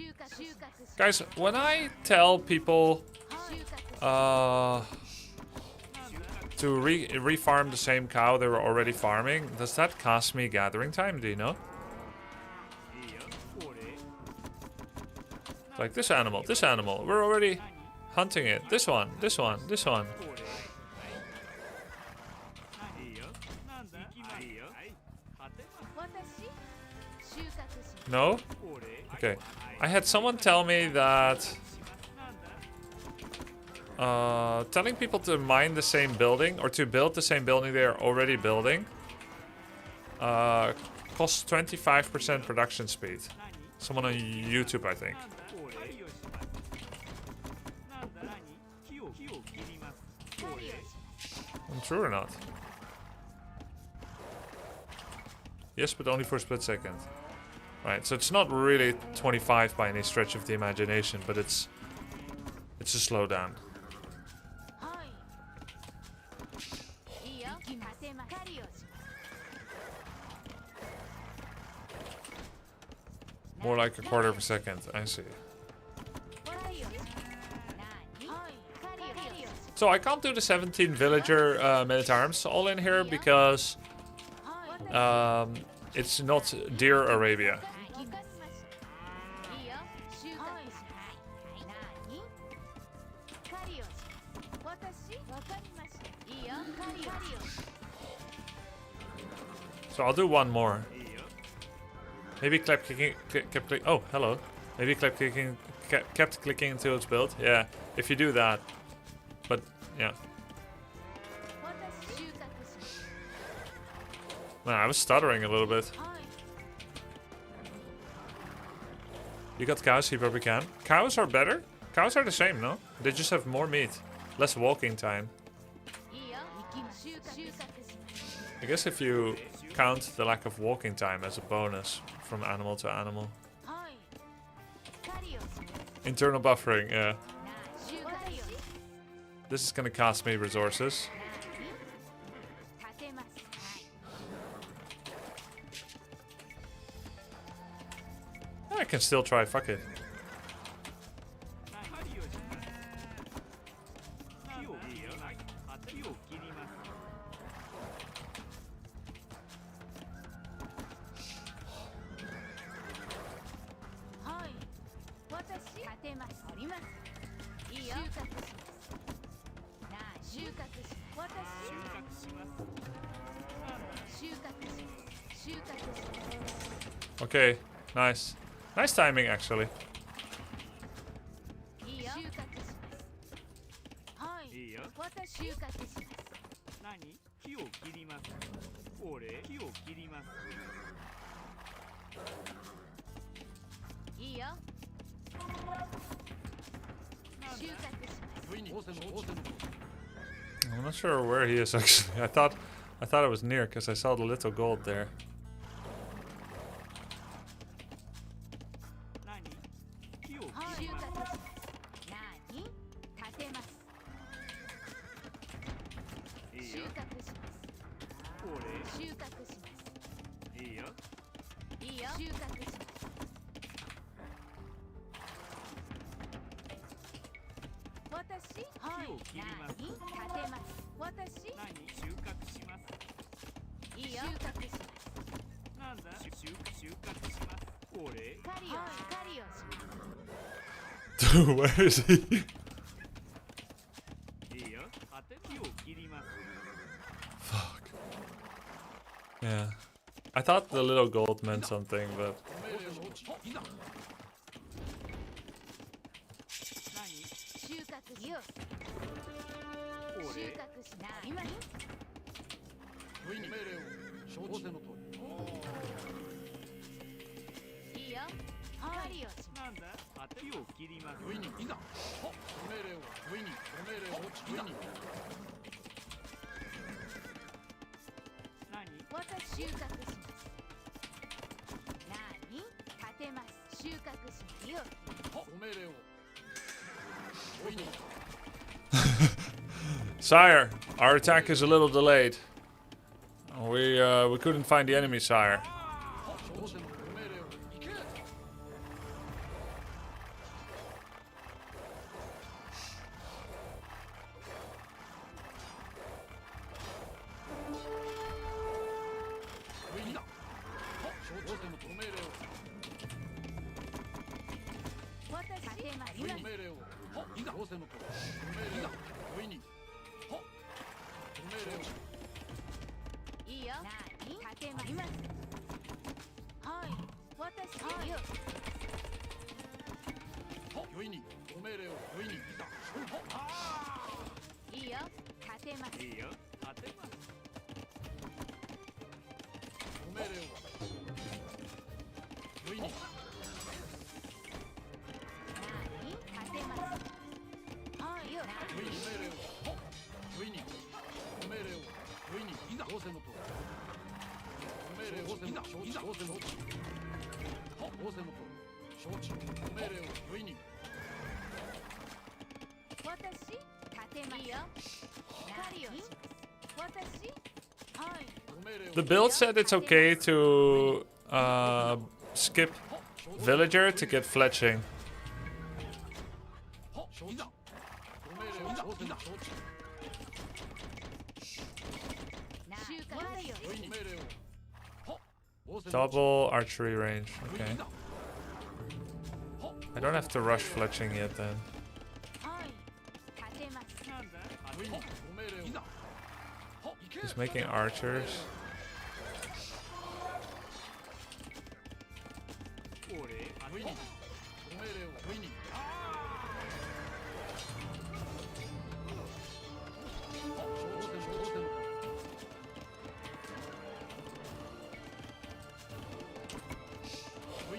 Guys, when I tell people to refarm the same cow they were already farming, does that cost me gathering time? Do you know? Like this animal, we're already hunting it. This one. No? Okay. I had someone tell me that telling people to mine the same building or to build the same building they are already building costs 25% production speed. Someone on YouTube, I think. True or not? Yes, but only for a split second. Right, so it's not really 25 by any stretch of the imagination, but it's a slowdown. More like a quarter of a second, I see. So I can't do the 17 villager men-at-arms all in here because it's not Deer Arabia. So I'll do one more. Maybe kept clicking. Oh, hello. Maybe kept clicking until it's built. Yeah, if you do that. But yeah. Man, I was stuttering a little bit. You got cows, you probably can. Cows are better? Cows are the same, no? They just have more meat. Less walking time. I guess if you count the lack of walking time as a bonus from animal to animal. Internal buffering, yeah. This is gonna cost me resources. I can still try, fuck it. Okay, nice. Nice timing, actually. I'm not sure where he is actually. I thought it was near because I saw the little gold there. Where is he? Fuck. Yeah. I thought the little gold meant something, but... Sire, our attack is a little delayed. We couldn't find the enemy, sire. The build said it's okay to skip villager to get fletching. Double archery range, okay. I don't have to rush fletching yet then. He's making archers.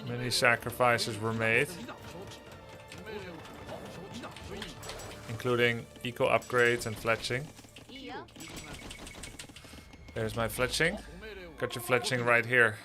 Many sacrifices were made, including eco upgrades and fletching. There's my fletching. Got your fletching right here.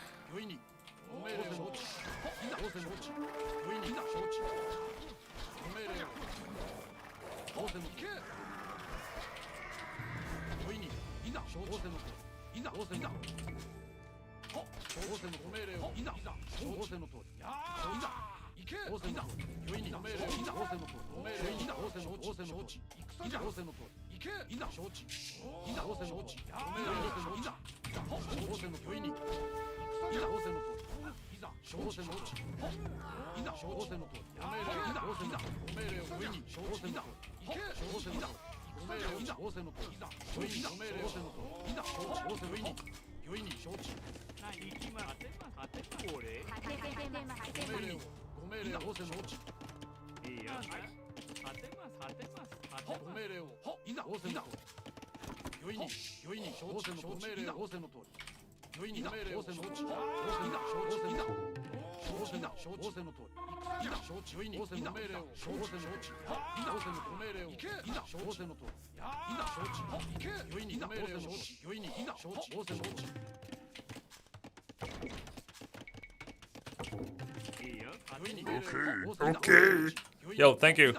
Okay. Yo, thank you.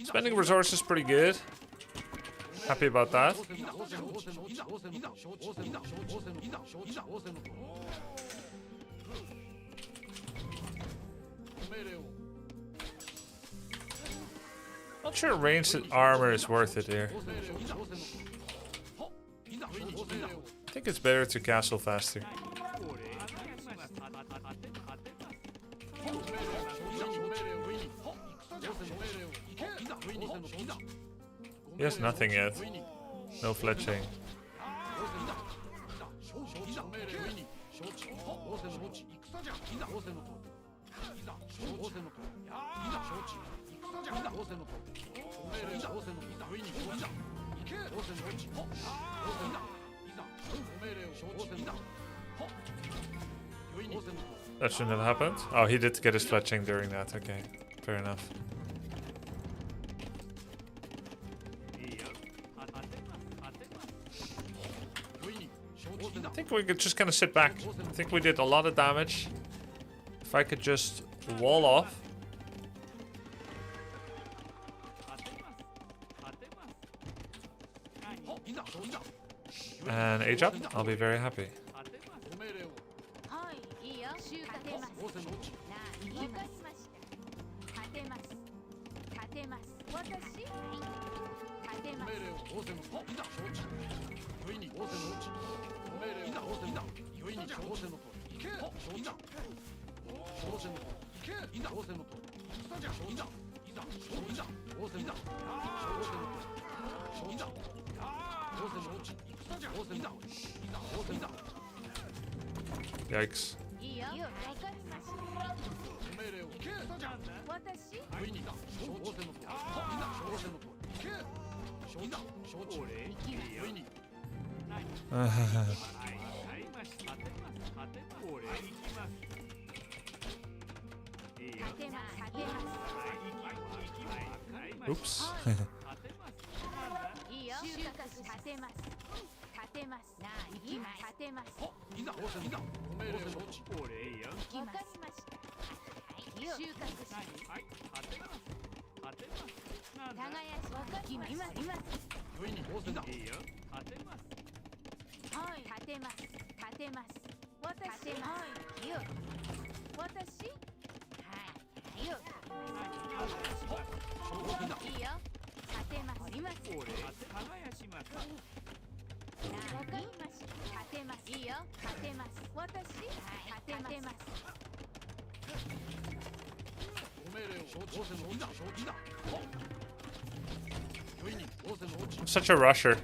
Spending resources pretty good. Happy about that. Not sure ranged armor is worth it here. I think it's better to castle faster. He has nothing yet. No fletching. That shouldn't have happened. Oh, he did get his fletching during that. Okay, fair enough. I think we could just kind of sit back. I think we did a lot of damage. If I could just wall off and age up, I'll be very happy. はいいいよ収穫てますなあ行きます勝てます勝てます私勝てますYikes. いいよわかりました私 Oops. いいよ収穫勝てます勝てますなあ行きます勝てます行きました収穫し耕しわかりますはい勝てます勝てます私勝てますよ私はいよいいよ勝てますいますわかりました勝てますいいよ勝てます私勝てます I'm such a rusher.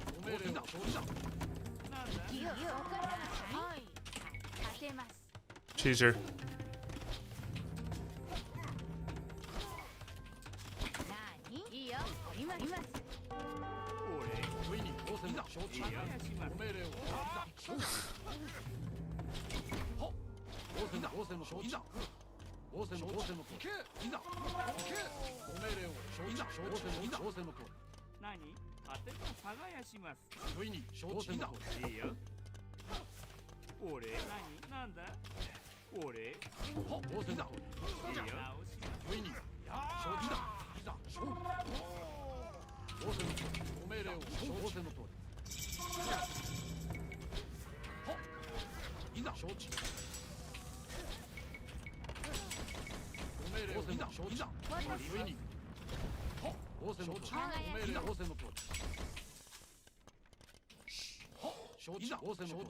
いいよわかりましたはい勝てます Cheeser. 何いいよいます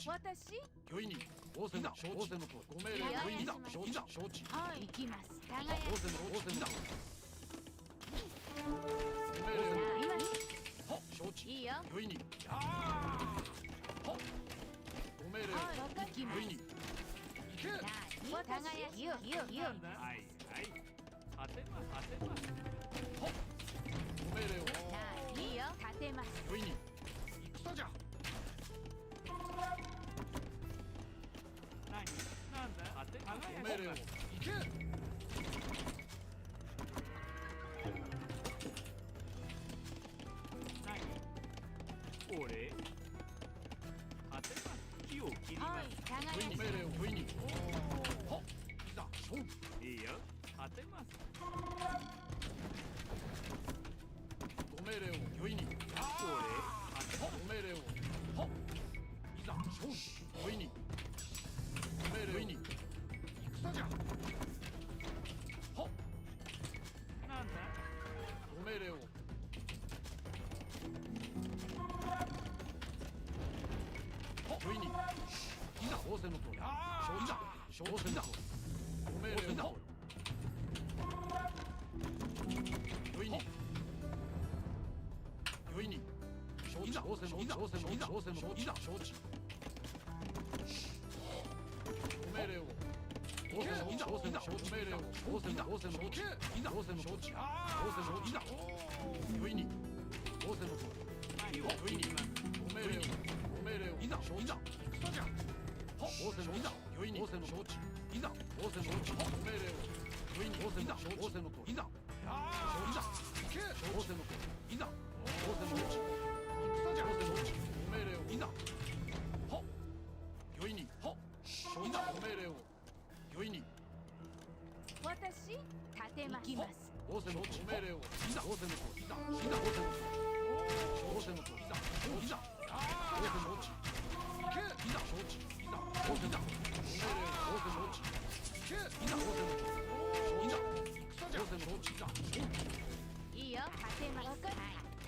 私はい行きますいいよはいわかります私よいいよ勝てます私立てます行きますいいよ。立てます。はい。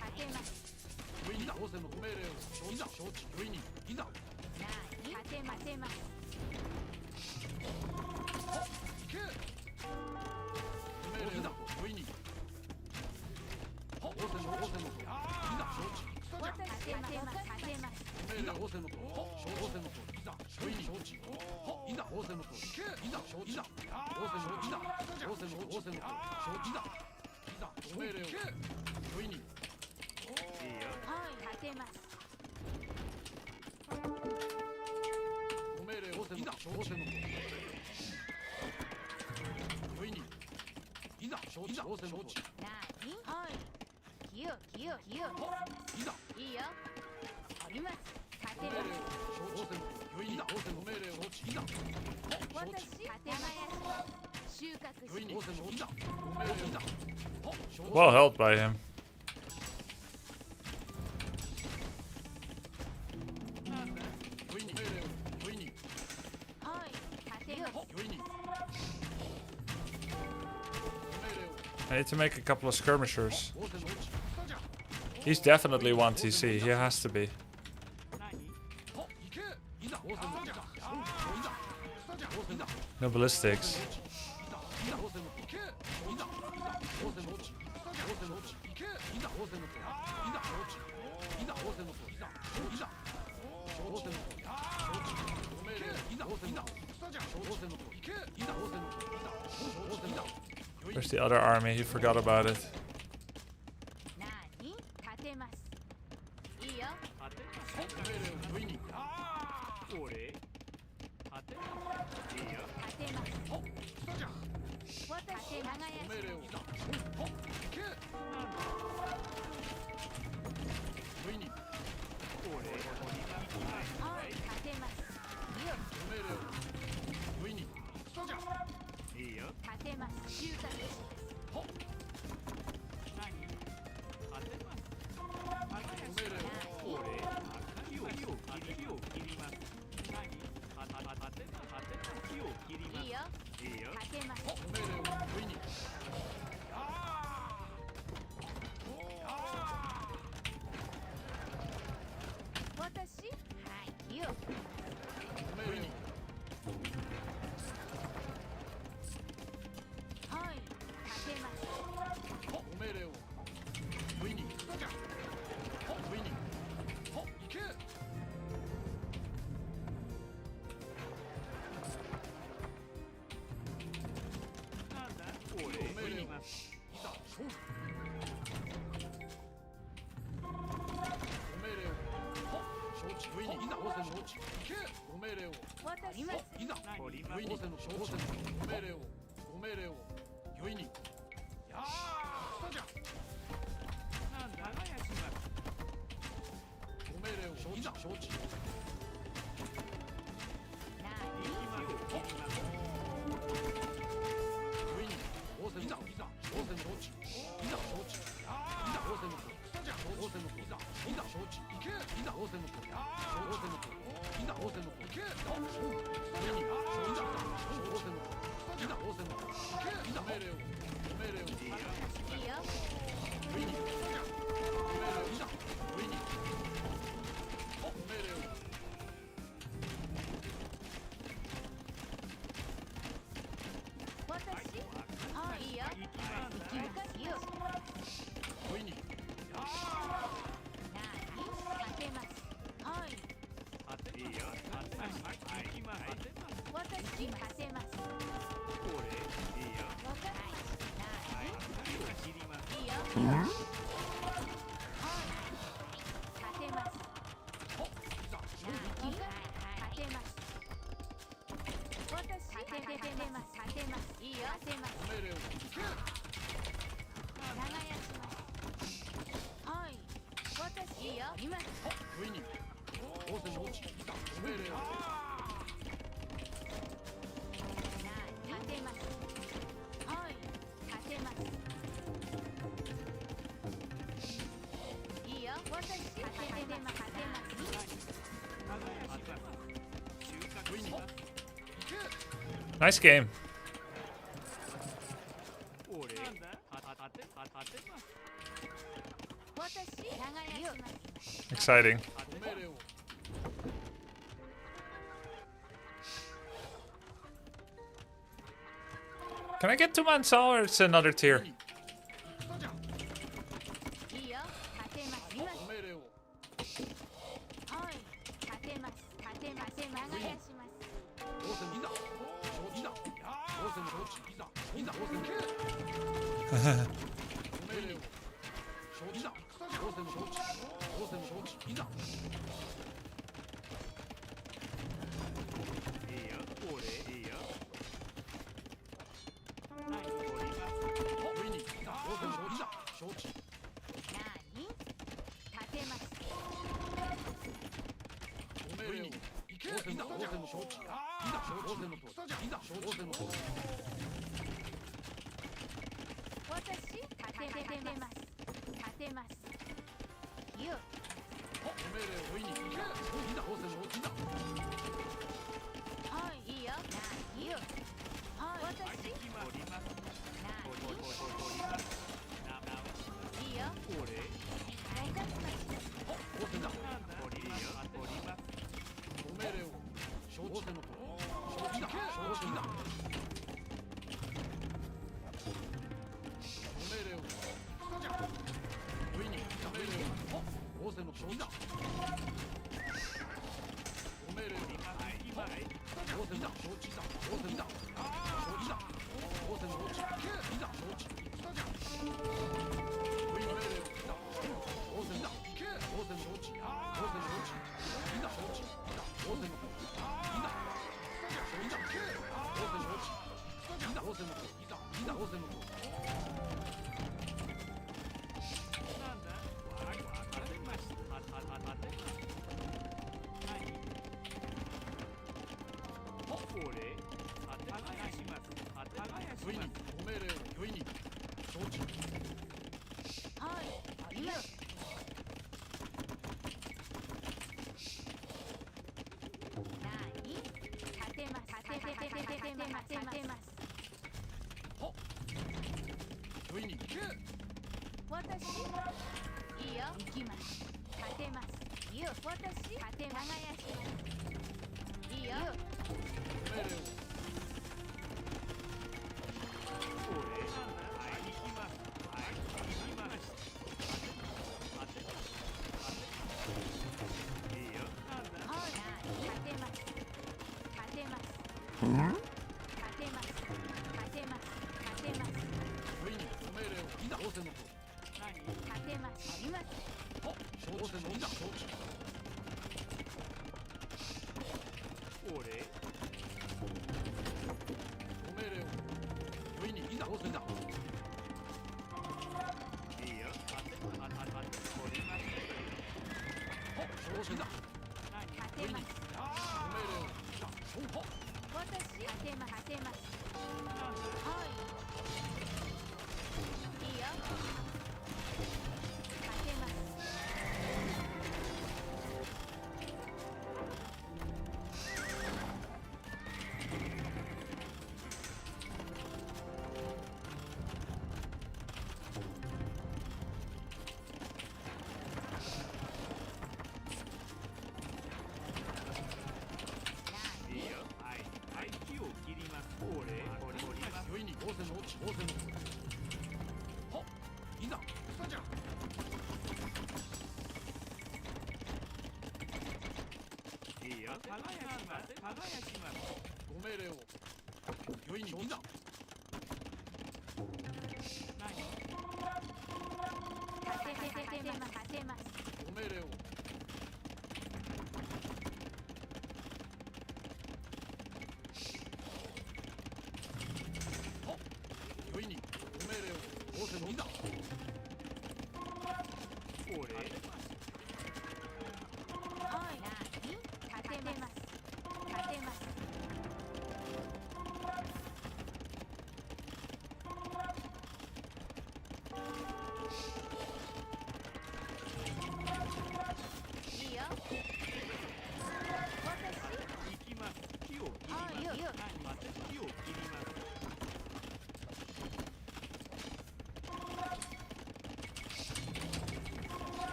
立てます。なあ、立てます。Well held by him. I need to make a couple of skirmishers. He's definitely 1 TC. He has to be. No ballistics. Where's the other army? He forgot about it. Nice game. Exciting. Can I get to Mansa or it's another tier?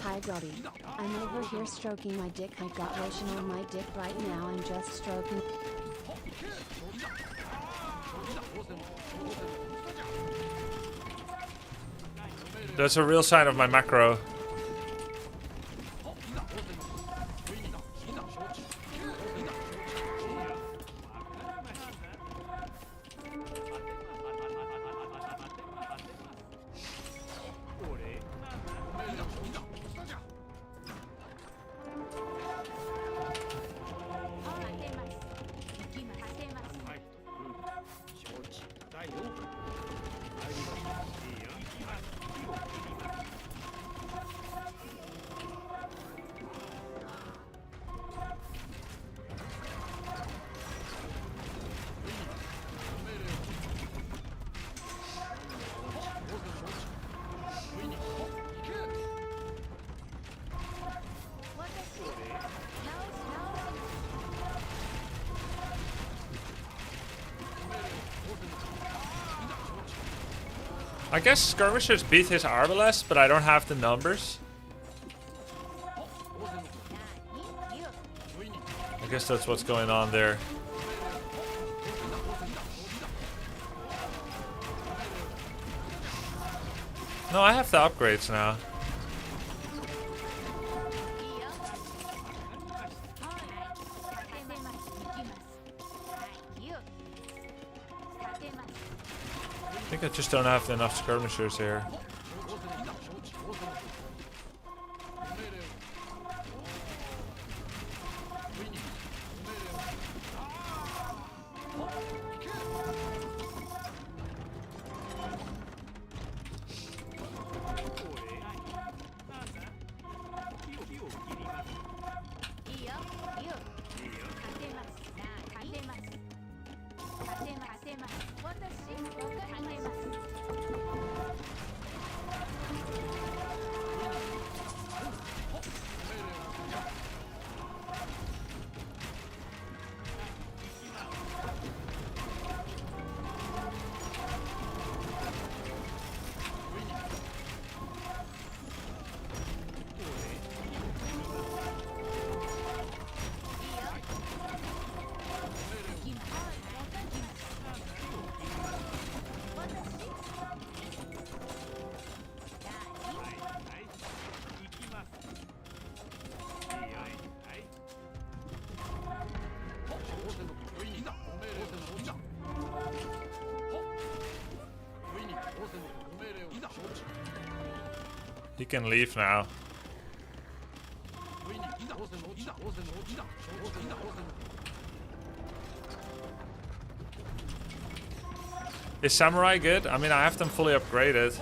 Hi Grubby. I'm over here stroking my dick. I got lotion on my dick right now. I'm just stroking. That's a real sign of my macro. I guess skirmishes beat his arbalest, but I don't have the numbers. I guess that's what's going on there. No, I have the upgrades now. I think I just don't have enough skirmishers here. He can leave now. Is samurai good? I mean, I have them fully upgraded.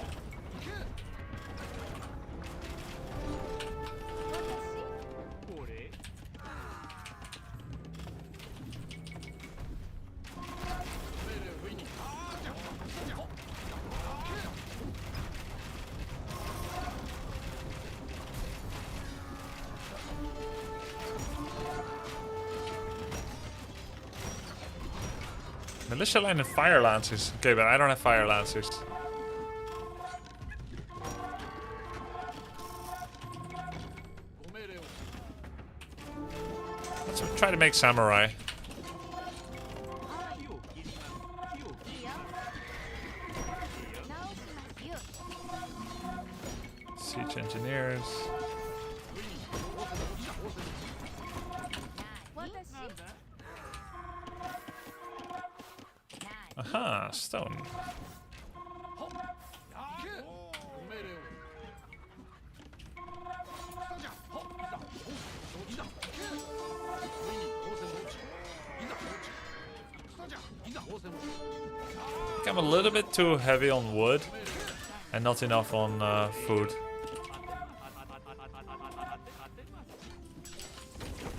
Militia line and fire lancers. Okay, but I don't have fire lancers. Let's try to make samurai. Siege engineers. Aha, stone. I think I'm a little bit too heavy on wood and not enough on food.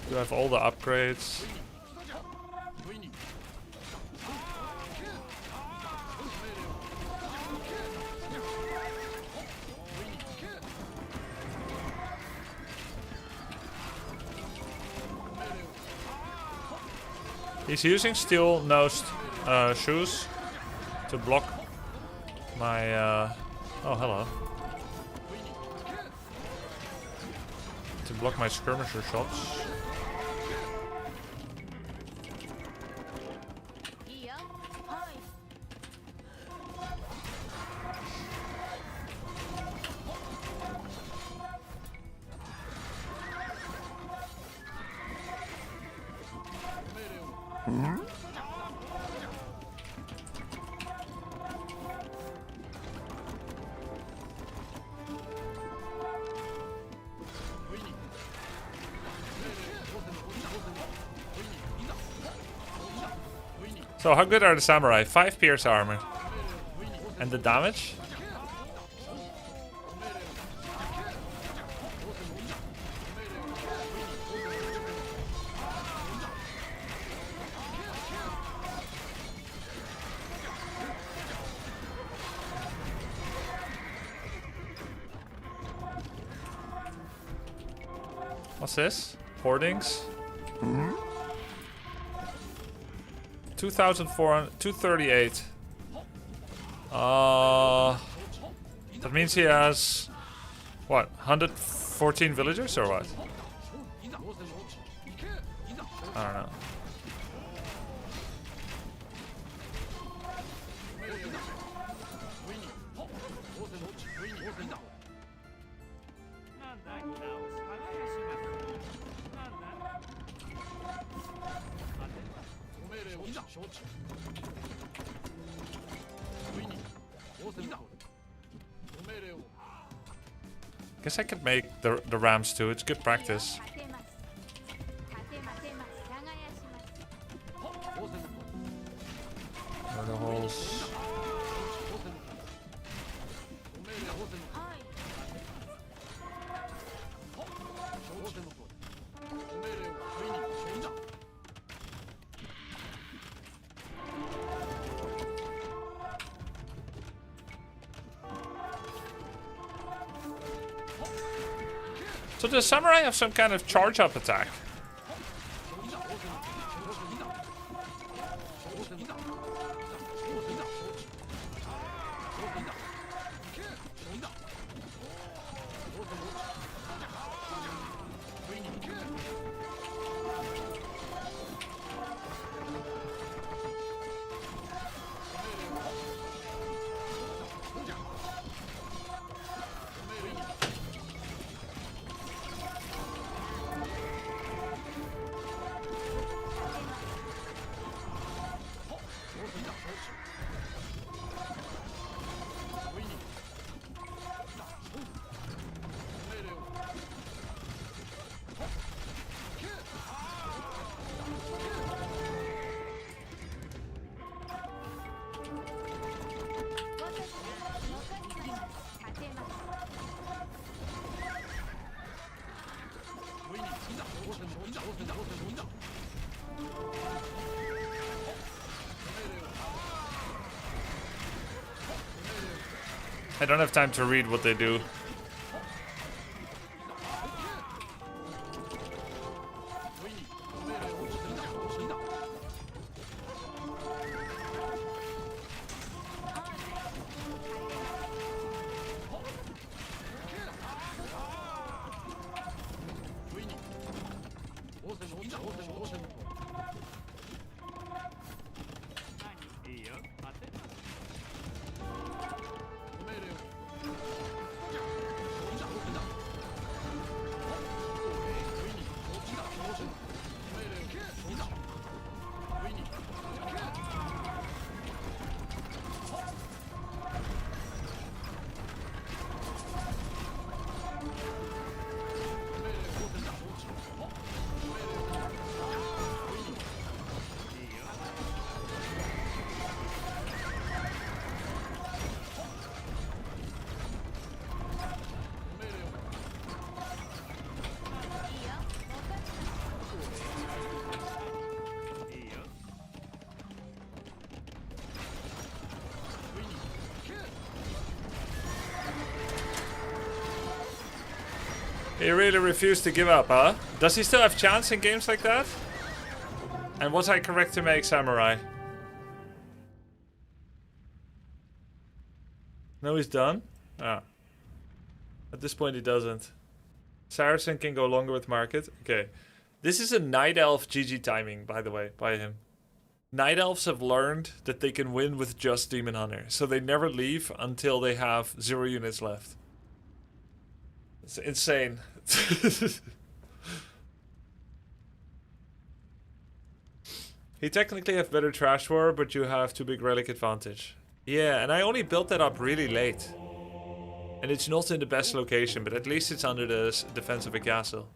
Do I have all the upgrades? He's using steel-nosed shoes to block my... oh, hello. To block my skirmisher shots. So how good are the samurai? 5 pierce armor. And the damage? What's this? Hoardings? 238. That means he has what? 114 villagers or what? I don't know. Guess I could make the rams too. It's good practice. Murder holes. So does samurai have some kind of charge up attack? I don't have time to read what they do. He really refused to give up, huh? Does he still have chance in games like that? And was I correct to make Samurai? No, he's done? Ah. At this point he doesn't. Saracen can go longer with market. Okay. This is a Night Elf GG timing, by the way, by him. Night Elves have learned that they can win with just Demon Hunter. So they never leave until they have 0 units left. It's insane. He technically have better Trash War, but you have 2 big relic advantage. Yeah, and I only built that up really late. And it's not in the best location, but at least it's under the defense of a castle.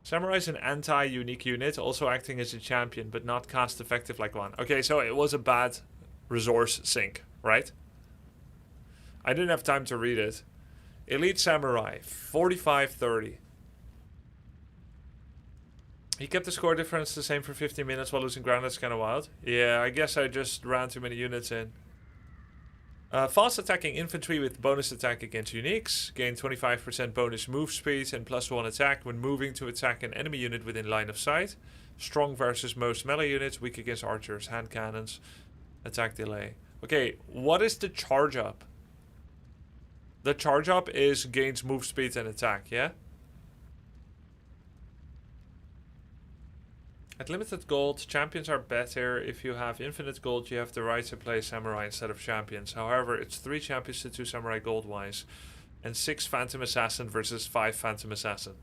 Samurai is an anti-unique unit, also acting as a champion, but not cast effective like one. Okay, so it was a bad resource sink, right? I didn't have time to read it. Elite Samurai, 45-30. He kept the score difference the same for 15 minutes while losing ground. That's kind of wild. Yeah, I guess I just ran too many units in. Fast attacking infantry with bonus attack against uniques. Gain 25% bonus move speed and +1 attack when moving to attack an enemy unit within line of sight. Strong versus most melee units. Weak against archers, hand cannons. Attack delay. Okay, what is the charge up? The charge up is gains move speed and attack, yeah? At limited gold, champions are better. If you have infinite gold, you have the right to play samurai instead of champions. However, it's 3 champions to 2 samurai gold-wise. And 6 phantom assassin versus 5 phantom assassin.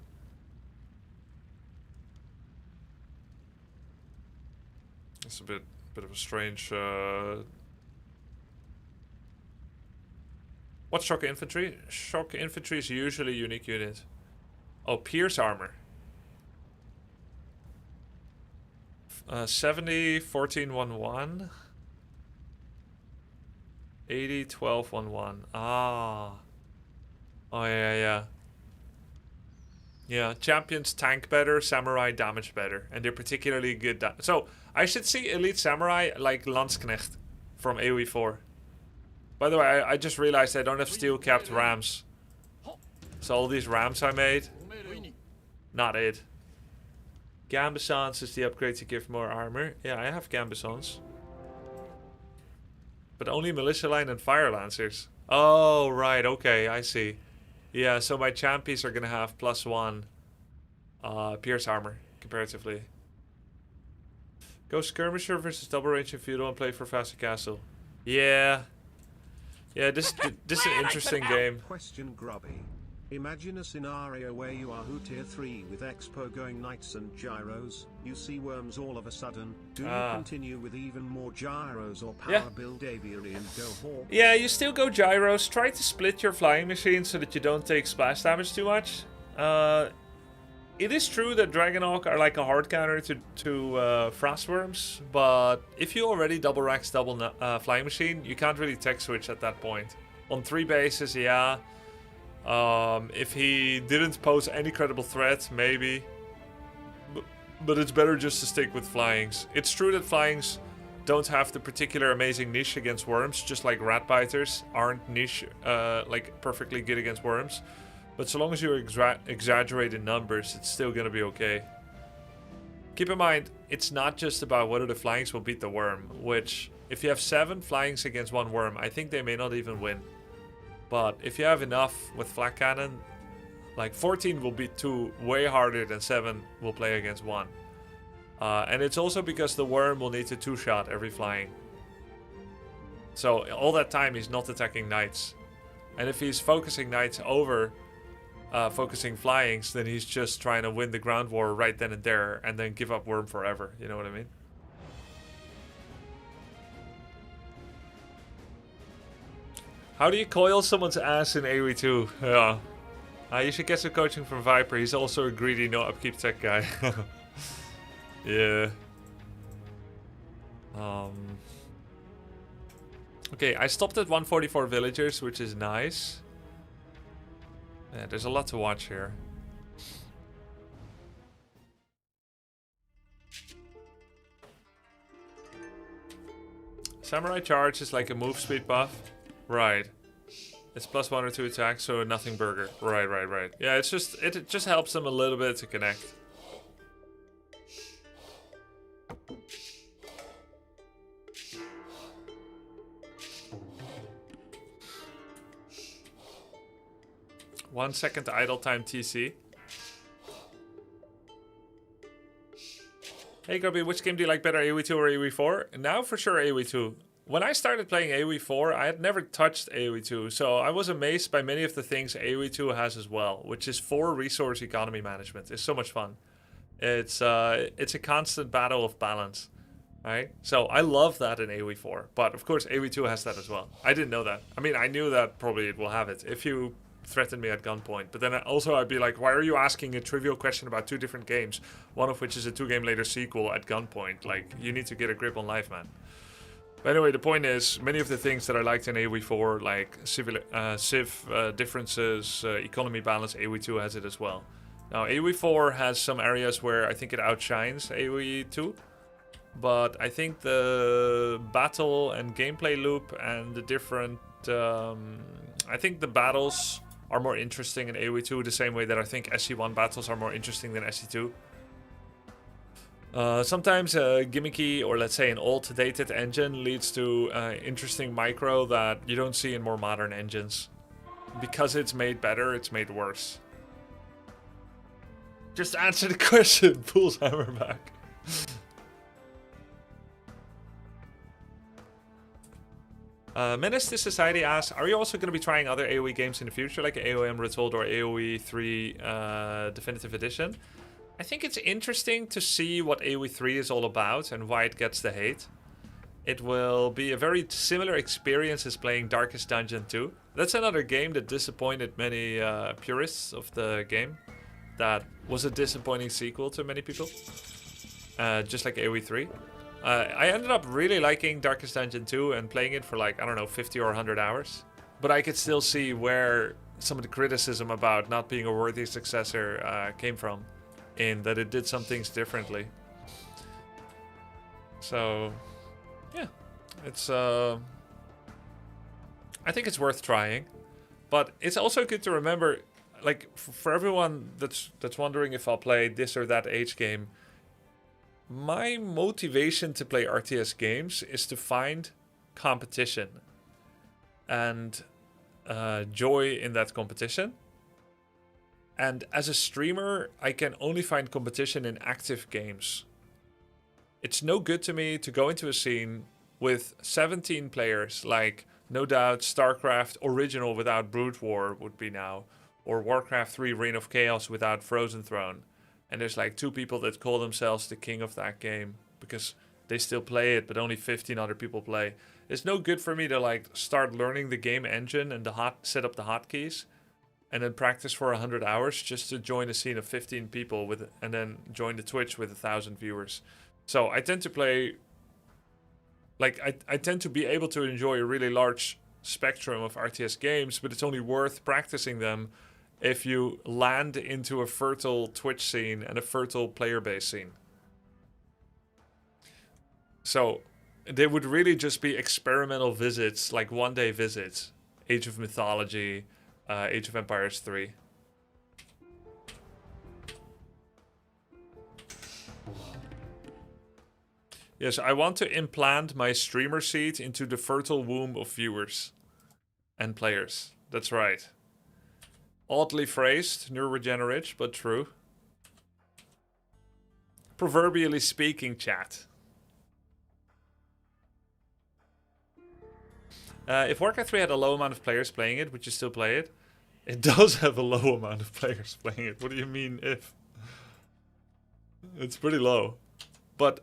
It's a bit of a strange... What's shock infantry? Shock infantry is usually a unique unit. Oh, pierce armor. 70, 14, 1, 1. 80, 12, 1, 1. Ah. Oh, yeah. Yeah, champions tank better, samurai damage better. And they're particularly good. So, I should see Elite Samurai like Landsknecht from AoE4. By the way, I just realized I don't have steel-capped rams. So all these rams I made, not it. Gambesons is the upgrade to give more armor. Yeah, I have Gambesons. But only Militia Line and Fire Lancers. Oh, right, okay, I see. Yeah, so my champions are gonna have +1 pierce armor, comparatively. Go Skirmisher versus double range and feudal and play for faster castle. Yeah. Yeah, this is an interesting game. Question Grubby. Imagine a scenario where you are who tier 3 with Expo going knights and gyros, you see worms all of a sudden, do you continue with even more gyros or power build aviary and go hawk? Yeah, you still go gyros, try to split your flying machine so that you don't take splash damage too much. It is true that Dragonhawk are like a hard counter to Frostworms, but if you already double racks Flying Machine, you can't really tech switch at that point. On 3 bases, yeah. If he didn't pose any credible threat, maybe. But it's better just to stick with Flyings. It's true that Flyings don't have the particular amazing niche against worms, just like Rat Biters aren't niche, like perfectly good against worms. But so long as you exaggerate in numbers, it's still gonna be okay. Keep in mind, it's not just about whether the Flyings will beat the worm, which, if you have 7 Flyings against 1 worm, I think they may not even win. But if you have enough with Flak Cannon, like 14 will beat 2 way harder than 7 will play against 1. And it's also because the worm will need to 2-shot every flying. So all that time he's not attacking knights. And if he's focusing knights over focusing flyings, then he's just trying to win the ground war right then and there and then give up worm forever. You know what I mean? How do you coil someone's ass in AoE2? Yeah. You should get some coaching from Viper. He's also a greedy, no upkeep tech guy. Yeah. Okay, I stopped at 144 villagers, which is nice. Yeah, there's a lot to watch here. Samurai Charge is like a move speed buff. Right. It's plus 1 or 2 attacks, so nothing burger. Right. Yeah, it just helps them a little bit to connect. One second idle time TC. Hey Grubby, which game do you like better, AoE2 or AoE4? Now for sure AoE2. When I started playing AoE4, I had never touched AoE2, so I was amazed by many of the things AoE2 has as well, which is 4 resource economy management. It's so much fun. It's a constant battle of balance, right? So I love that in AoE4, but of course AoE2 has that as well. I didn't know that. I mean, I knew that probably it will have it if you threaten me at gunpoint, but then also I'd be like, why are you asking a trivial question about 2 different games, one of which is a 2-game later sequel at gunpoint? Like, you need to get a grip on life, man. But anyway, the point is, many of the things that I liked in AoE4, like civ differences, economy balance, AoE2 has it as well. Now, AoE4 has some areas where I think it outshines AoE2, but I think the battle and gameplay loop and the different... I think the battles are more interesting in AoE2 the same way that I think SC1 battles are more interesting than SC2. Sometimes a gimmicky, or let's say an old-dated engine leads to interesting micro that you don't see in more modern engines. Because it's made better, it's made worse. Just answer the question, Fool's Hammerback. Menace to Society asks, are you also going to be trying other AoE games in the future, like AOM Retold or AoE 3 Definitive Edition? I think it's interesting to see what AoE 3 is all about and why it gets the hate. It will be a very similar experience as playing Darkest Dungeon 2. That's another game that disappointed many purists of the game. That was a disappointing sequel to many people. Just like AoE 3. I ended up really liking Darkest Dungeon 2 and playing it for like, I don't know, 50 or 100 hours. But I could still see where some of the criticism about not being a worthy successor came from. In that it did some things differently. So, yeah. It's, I think it's worth trying. But it's also good to remember, like, for everyone that's wondering if I'll play this or that age game, my motivation to play RTS games is to find competition and joy in that competition. And as a streamer, I can only find competition in active games. It's no good to me to go into a scene with 17 players, like no doubt StarCraft Original without Brood War would be now, or Warcraft 3 Reign of Chaos without Frozen Throne. And there's like 2 people that call themselves the king of that game because they still play it, but only 15 other people play. It's no good for me to like start learning the game engine and set up the hotkeys and then practice for 100 hours just to join a scene of 15 people with, and then join the Twitch with 1,000 viewers. So I tend to play, like I tend to be able to enjoy a really large spectrum of RTS games, but it's only worth practicing them if you land into a fertile Twitch scene and a fertile player base scene. So they would really just be experimental visits, like one-day visits. Age of Mythology, Age of Empires 3. Yes, I want to implant my streamer seed into the fertile womb of viewers and players. That's right. Oddly phrased, neuroregenerate, but true. Proverbially speaking, chat. If Warcraft 3 had a low amount of players playing it, would you still play it? It does have a low amount of players playing it. What do you mean if? It's pretty low. But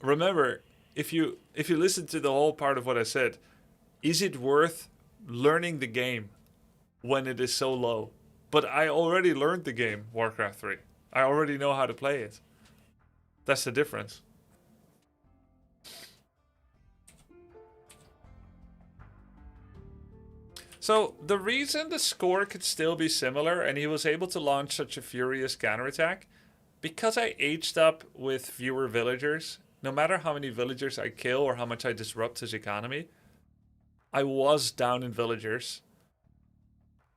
remember, if you listen to the whole part of what I said, is it worth learning the game when it is so low? But I already learned the game, Warcraft 3. I already know how to play it. That's the difference. So the reason the score could still be similar and he was able to launch such a furious counterattack, because I aged up with fewer villagers. No matter how many villagers I kill or how much I disrupt his economy, I was down in villagers.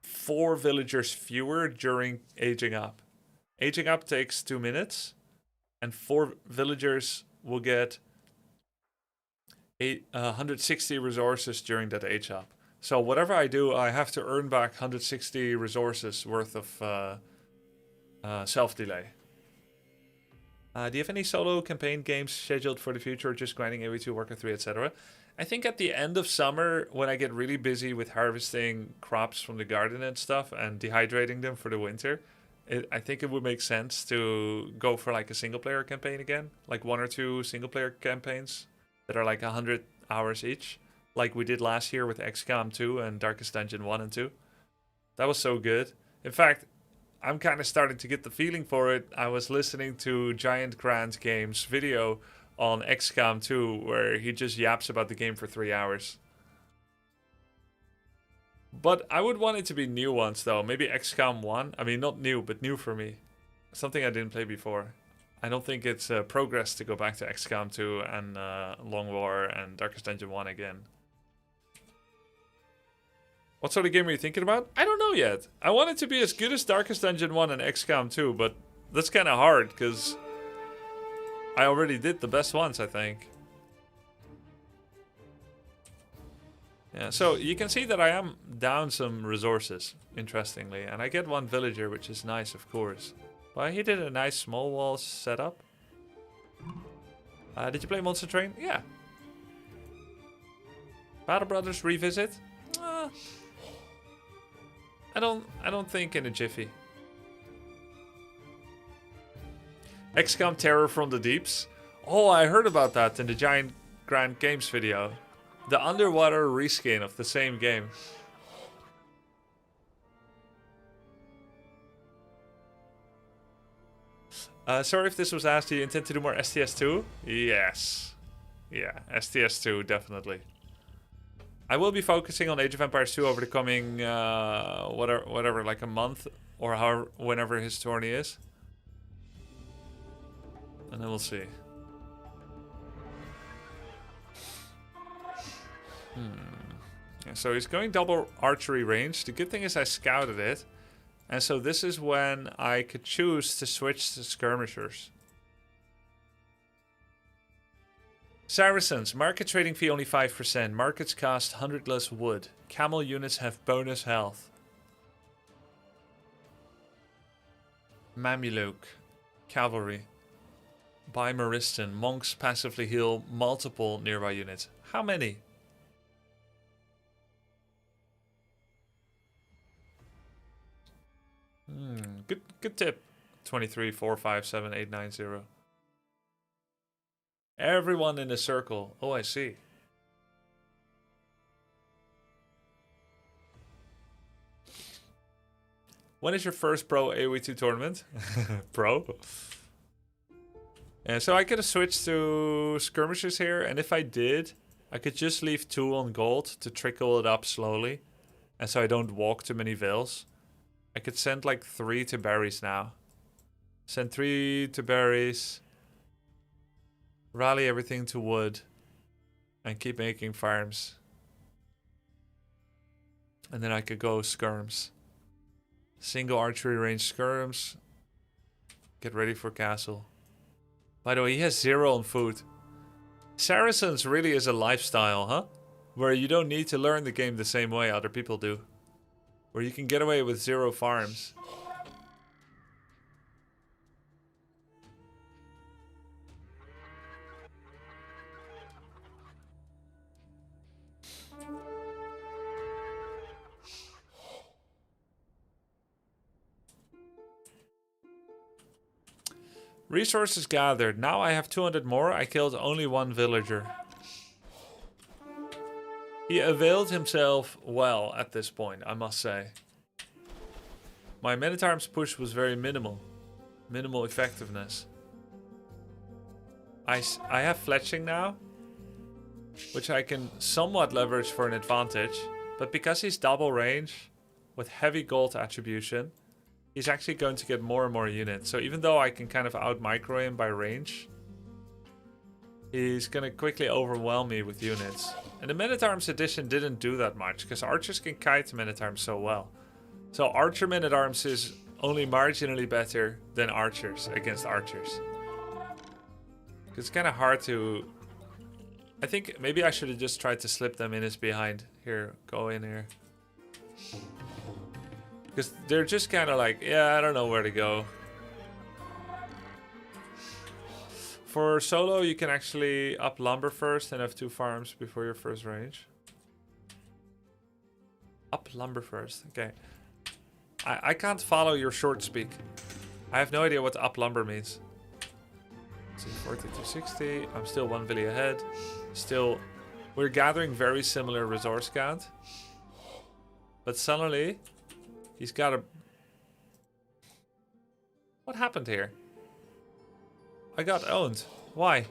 4 villagers fewer during aging up. Aging up takes 2 minutes, and 4 villagers will get 160 resources during that age up. So whatever I do, I have to earn back 160 resources worth of self-delay. Do you have any solo campaign games scheduled for the future, or just grinding AoE2, Warcraft 3, etc.? I think at the end of summer, when I get really busy with harvesting crops from the garden and stuff and dehydrating them for the winter, I think it would make sense to go for like a single-player campaign again. Like 1 or 2 single-player campaigns that are like 100 hours each. Like we did last year with XCOM 2 and Darkest Dungeon 1 and 2. That was so good. In fact, I'm kind of starting to get the feeling for it. I was listening to Giant Grant Games video on XCOM 2 where he just yaps about the game for 3 hours. But I would want it to be new ones though. Maybe XCOM 1. I mean, not new, but new for me. Something I didn't play before. I don't think it's progress to go back to XCOM 2 and Long War and Darkest Dungeon 1 again. What sort of game are you thinking about? I don't know yet. I want it to be as good as Darkest Dungeon 1 and XCOM 2, but that's kind of hard, because I already did the best ones, I think. Yeah, so you can see that I am down some resources, interestingly. And I get 1 villager, which is nice, of course. But he did a nice small wall setup. Did you play Monster Train? Yeah. Battle Brothers Revisit? I don't think in a jiffy. XCOM Terror from the Deeps. Oh, I heard about that in the Giant Grant Games video. The underwater reskin of the same game. Sorry if this was asked. Do you intend to do more STS2? Yes. Yeah, STS2 definitely. I will be focusing on Age of Empires 2 over the coming, whatever, like a month or however, whenever his tourney is. And then we'll see. Yeah, so he's going double archery range. The good thing is I scouted it. And so this is when I could choose to switch to skirmishers. Saracens, market trading fee only 5%. Markets cost 100 less wood. Camel units have bonus health. Mamluk, cavalry. By Maristan, monks passively heal multiple nearby units. How many? Good tip. 23, 4, 5, 7, 8, 9, 0. Everyone in a circle. Oh, I see. When is your first pro AoE2 tournament? Pro? And so I could have switched to skirmishes here, and if I did, I could just leave 2 on gold to trickle it up slowly. And so I don't walk too many veils. I could send like 3 to berries now. Send 3 to berries. Rally everything to wood. And keep making farms. And then I could go skirms. Single archery range skirms. Get ready for castle. By the way, he has 0 on food. Saracens really is a lifestyle, huh? Where you don't need to learn the game the same way other people do. Where you can get away with 0 farms. Resources gathered. Now I have 200 more. I killed only 1 villager. He availed himself well at this point, I must say. My men-at-arms push was very minimal. Minimal effectiveness. I have fletching now, which I can somewhat leverage for an advantage. But because he's double range with heavy gold attribution, he's actually going to get more and more units. So even though I can kind of out-micro him by range, he's going to quickly overwhelm me with units. And the Men-at-Arms edition didn't do that much, because archers can kite Men-at-Arms so well. So Archer Men-at-Arms is only marginally better than archers against archers. It's kind of hard to... I think maybe I should have just tried to slip them in his behind. Here, go in here. Because they're just kind of like, yeah, I don't know where to go. For solo, you can actually up lumber first and have 2 farms before your first range. Up lumber first, okay. I can't follow your short speak. I have no idea what up lumber means. Let's see, 40 to 60. I'm still 1 villi ahead. Still, we're gathering very similar resource count. But suddenly, he's got a... What happened here? I got owned. Why?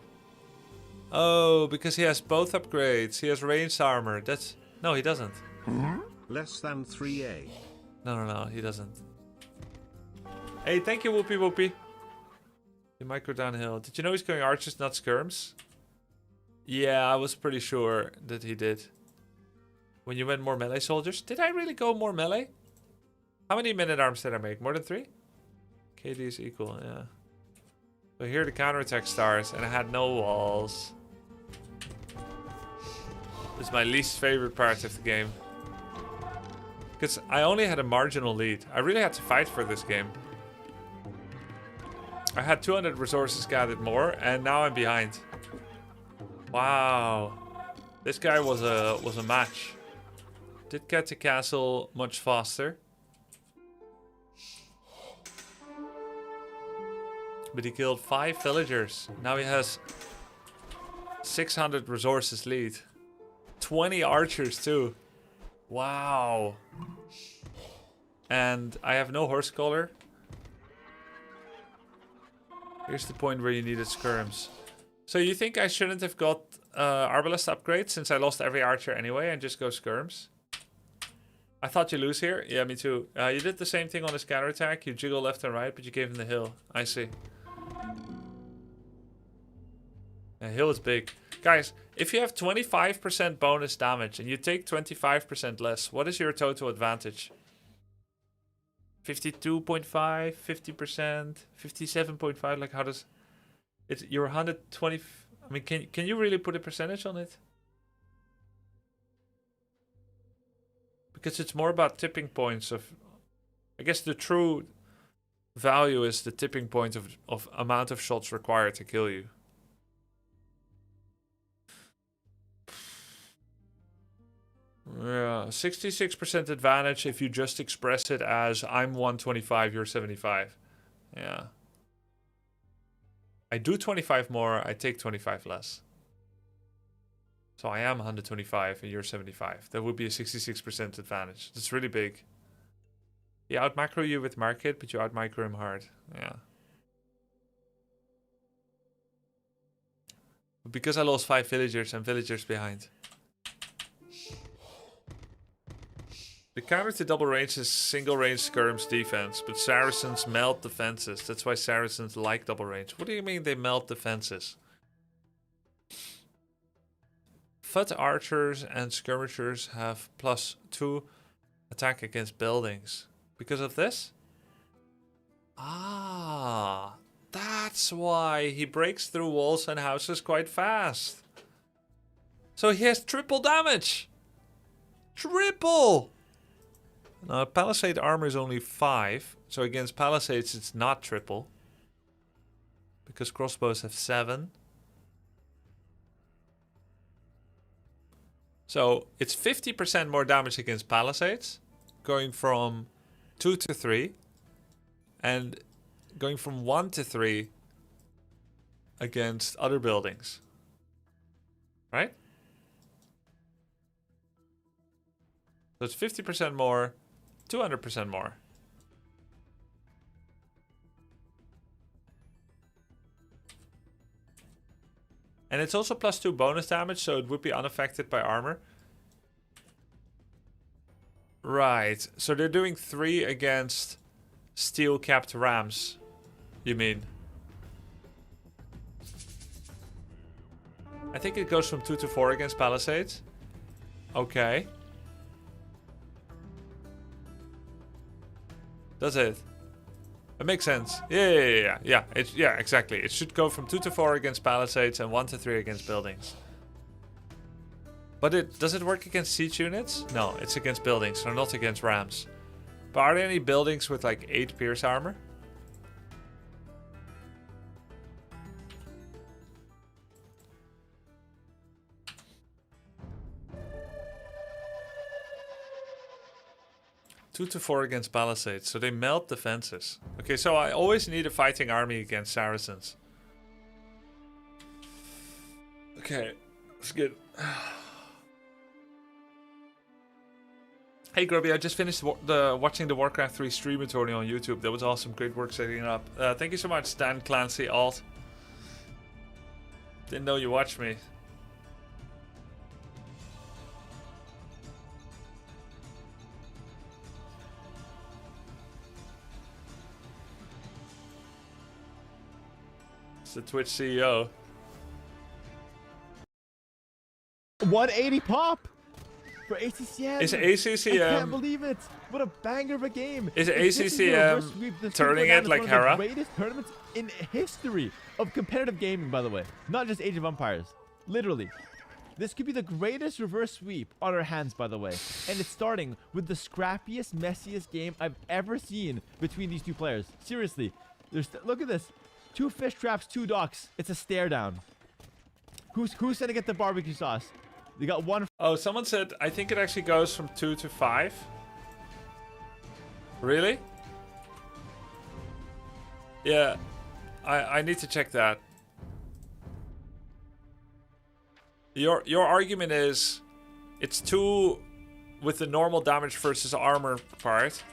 Oh, because he has both upgrades. He has ranged armor. That's... No, he doesn't. Less than 3A. No, he doesn't. Hey, thank you, Whoopie Whoopie. You might go downhill. Did you know he's going archers, not skirms? Yeah, I was pretty sure that he did. When you went more melee soldiers. Did I really go more melee? How many men-at-arms did I make? More than 3? KD is equal, yeah. So here the counterattack starts, and I had no walls. This is my least favorite part of the game. Because I only had a marginal lead. I really had to fight for this game. I had 200 resources gathered more, and now I'm behind. Wow. This guy was a match. Did get to castle much faster. But he killed 5 villagers. Now he has 600 resources lead. 20 archers too. Wow. And I have no horse collar. Here's the point where you needed skirms. So you think I shouldn't have got Arbalest upgrade since I lost every archer anyway and just go skirms? I thought you lose here. Yeah, me too. You did the same thing on his counterattack. You jiggle left and right, but you gave him the hill. I see. The hill is big. Guys, if you have 25% bonus damage and you take 25% less, what is your total advantage? 52.5, 50%, 57.5, like how does... You're 120... I mean, can you really put a percentage on it? Because it's more about tipping points of... I guess the true value is the tipping point of amount of shots required to kill you. Yeah, 66% advantage if you just express it as I'm 125, you're 75. Yeah. I do 25 more, I take 25 less. So I am 125 and you're 75. That would be a 66% advantage. That's really big. He out macro you with market, but you out micro him hard. Yeah. Because I lost 5 villagers and villagers behind. The counter to double range is single range skirms defense, but Saracens melt defenses. That's why Saracens like double range. What do you mean they melt defenses? Foot archers and skirmishers have +2 attack against buildings. Because of this? Ah, that's why he breaks through walls and houses quite fast. So he has triple damage. Triple! Now, palisade armor is only 5. So against palisades it's not triple. Because crossbows have 7. So it's 50% more damage against palisades. Going from 2 to 3. And going from 1 to 3 against other buildings. Right? So it's 50% more, 200% more. And it's also +2 bonus damage, so it would be unaffected by armor. Right, so they're doing 3 against steel-capped rams, you mean? I think it goes from 2 to 4 against palisades. Okay. Does it? It makes sense. Yeah, exactly. It should go from 2 to 4 against palisades and 1 to 3 against buildings. But does it work against siege units? No, it's against buildings, so not against rams. But are there any buildings with like 8 pierce armor? Two to 4 against palisades, so they melt defenses. Okay, so I always need a fighting army against Saracens. Okay, that's good. Hey Grubby, I just finished watching the Warcraft 3 streamer tourney on YouTube. That was awesome, great work setting it up. Thank you so much, Dan Clancy Alt. Didn't know you watched me. It's the Twitch CEO. 180 pop for ACCM. Is ACCM? I can't believe it. What a banger of a game. Is ACCM turning it like Hera? One of the greatest tournaments in history of competitive gaming, by the way. Not just Age of Empires. Literally. This could be the greatest reverse sweep on our hands, by the way. And it's starting with the scrappiest, messiest game I've ever seen between these two players. Seriously. Look at this. 2 fish traps, 2 docks. It's a stare down. Who's gonna get the barbecue sauce? They got 1. Oh, someone said, I think it actually goes from 2 to 5. Really? Yeah, I need to check that. Your argument is, it's 2 with the normal damage versus armor part,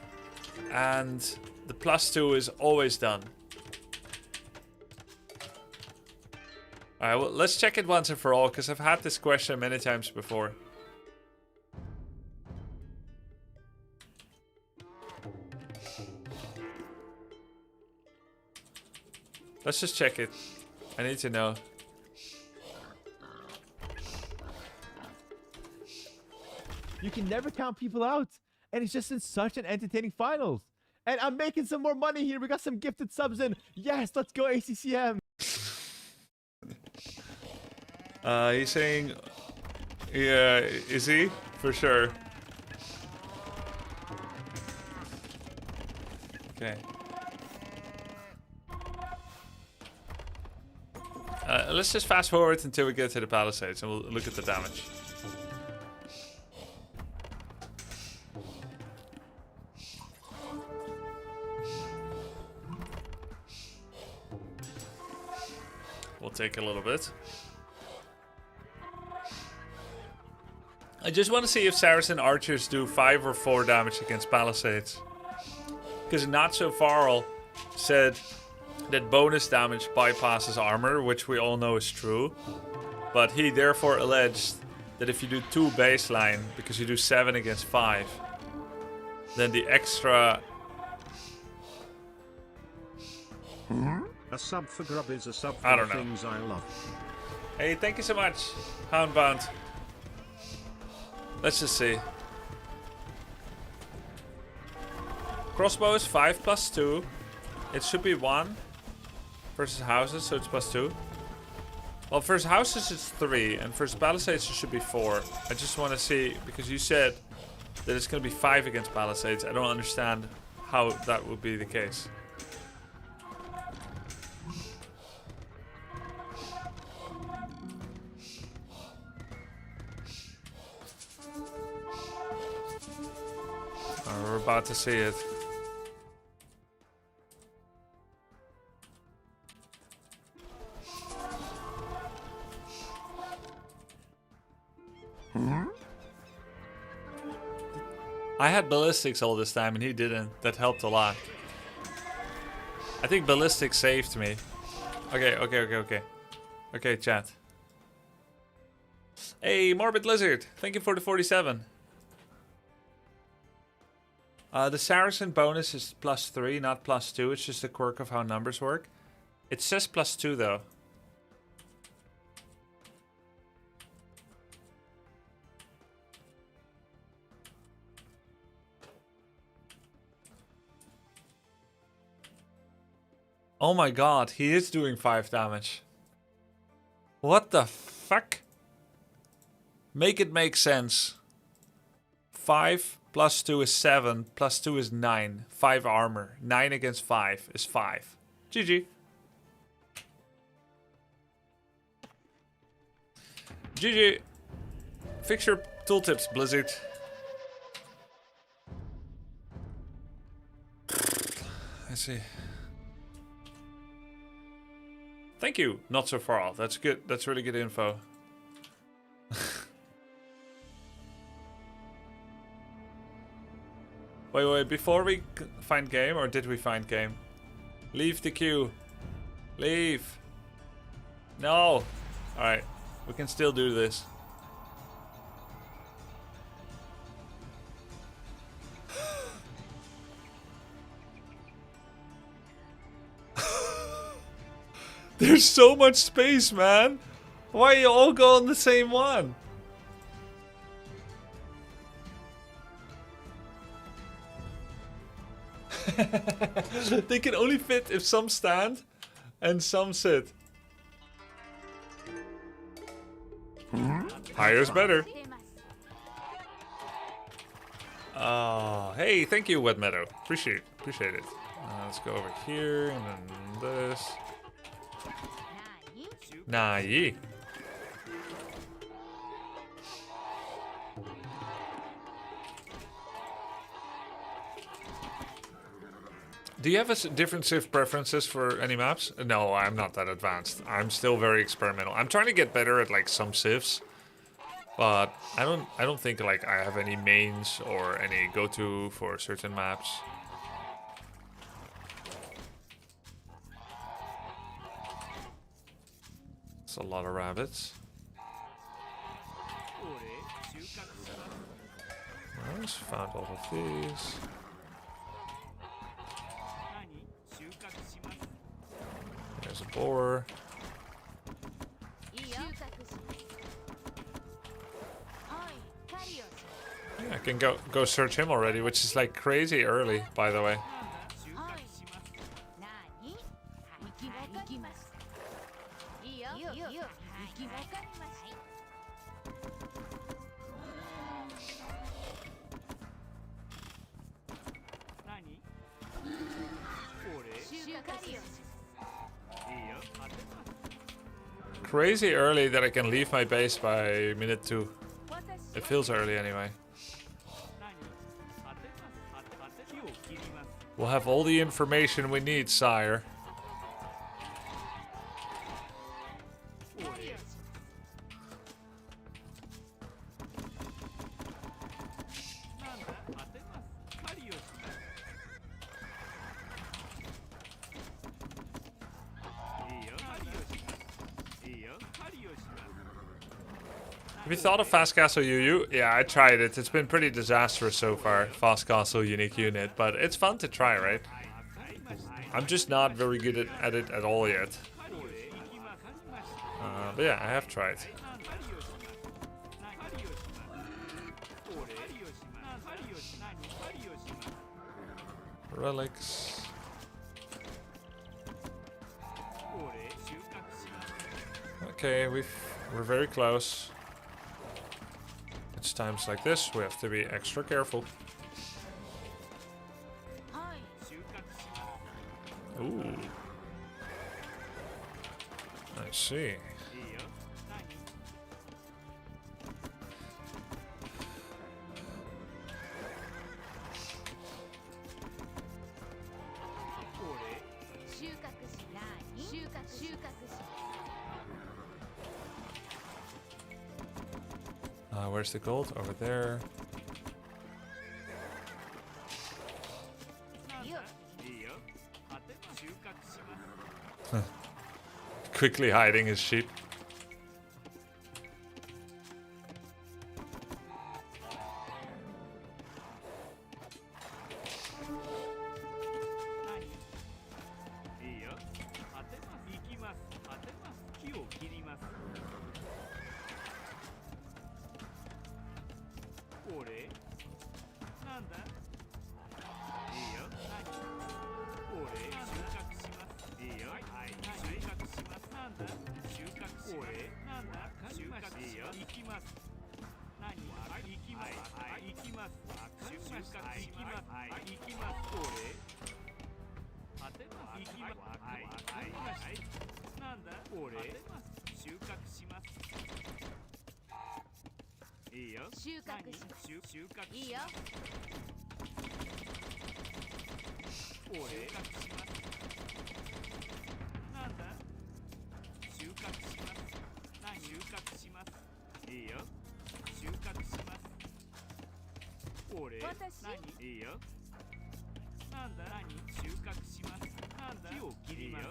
and the +2 is always done. Alright, well, let's check it once and for all, because I've had this question many times before. Let's just check it. I need to know. You can never count people out. And it's just in such an entertaining finals. And I'm making some more money here. We got some gifted subs in. Yes, let's go ACCM. He's saying, yeah, is he? For sure. Okay. Let's just fast forward until we get to the palisades and we'll look at the damage. We'll take a little bit. I just want to see if Saracen archers do 5 or 4 damage against palisades. Because Not So Farl said that bonus damage bypasses armor, which we all know is true. But he therefore alleged that if you do 2 baseline, because you do 7 against 5, then the extra... A sub for Grub is a sub for I the don't know. things I love. Hey, thank you so much, Houndbound. Let's just see. Crossbow is 5 plus 2. It should be 1 versus houses, so it's plus 2. Well, versus houses it's 3, and versus palisades it should be 4. I just want to see, because you said that it's going to be 5 against palisades. I don't understand how that would be the case. We're about to see it. I had ballistics all this time and he didn't. That helped a lot. I think ballistics saved me. Okay. Okay, chat. Hey, Morbid Lizard. Thank you for the 47. The Saracen bonus is plus 3, not plus 2. It's just a quirk of how numbers work. It says plus 2 though. Oh my god, he is doing 5 damage. What the fuck? Make it make sense. 5 plus 2 is 7, plus 2 is 9. 5 armor. 9 against 5 is 5. GG. GG. Fix your tooltips, Blizzard. I see. Thank you, Not So Far Off. That's good. That's really good info. Wait, before we find game, or did we find game? Leave the queue. Leave. No. Alright, we can still do this. There's so much space, man. Why you all go on the same one? They can only fit if some stand and some sit. Higher is better. Oh, hey, thank you, Wet Meadow. Appreciate it. Let's go over here and then this. Nah, ye. Do you have a different Civ preferences for any maps? No, I'm not that advanced. I'm still very experimental. I'm trying to get better at like some Civs, but I don't think like I have any mains or any go-to for certain maps. It's a lot of rabbits. Nice, found all of these. There's a boar. Yeah, I can go search him already, which is like crazy early, by the way. Crazy early that I can leave my base by minute 2. It feels early anyway. We'll have all the information we need, sire. Have you thought of Fast Castle UU? Yeah, I tried it. It's been pretty disastrous so far. Fast Castle unique unit, but it's fun to try, right? I'm just not very good at it at all yet. But yeah, I have tried. Relics. Okay, we're very close. It's times like this we have to be extra careful. Ooh. I see. Where's the gold? Over there. Quickly hiding his sheep.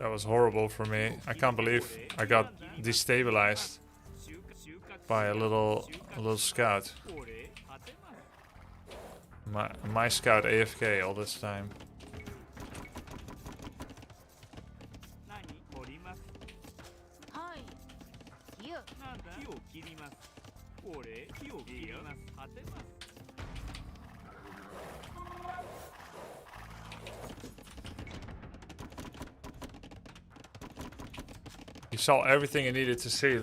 That was horrible for me. I can't believe I got destabilized by a little scout. My scout AFK all this time. You saw everything you needed to see.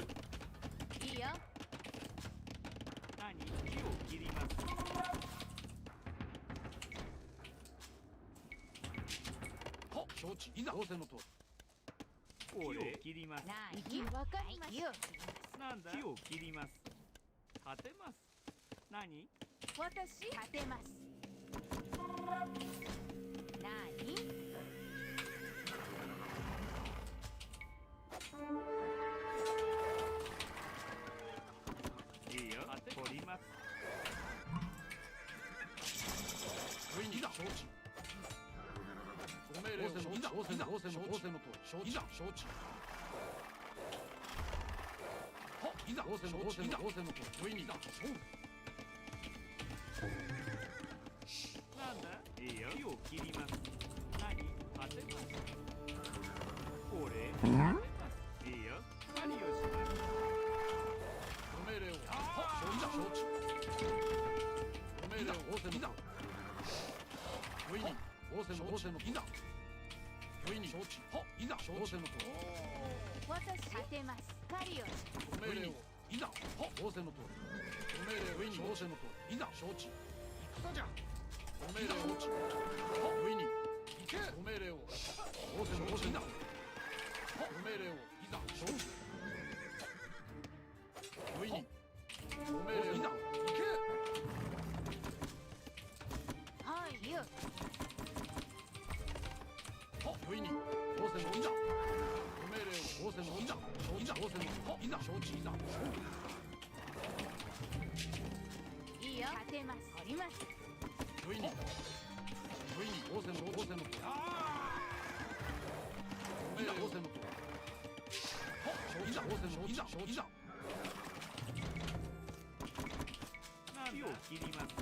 切ります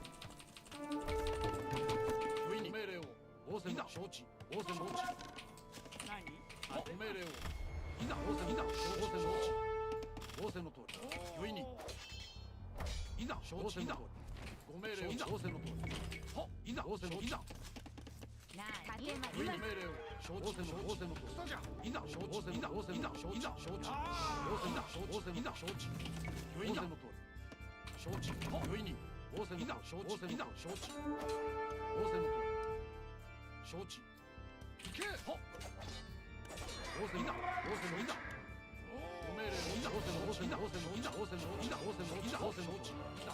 不意に命令を応戦だ承知応戦のうち何ご命令をいざ応戦いざ応戦のうち応戦の通り不意にいざ応戦の通りご命令をいざ応戦の通りいざ応戦のいざ勝てます不意に命令を承知の応戦の通りいざ承知いざ応戦いざ承知いざ承知応戦だ応戦いざ承知不意にの通り承知不意に応戦いざ承知いざ承知応戦の通り承知行け応戦いざ応戦のいざご命令のいざ応戦の応戦だ応戦のいざ応戦のいざ応戦のいざ応戦のうちいざ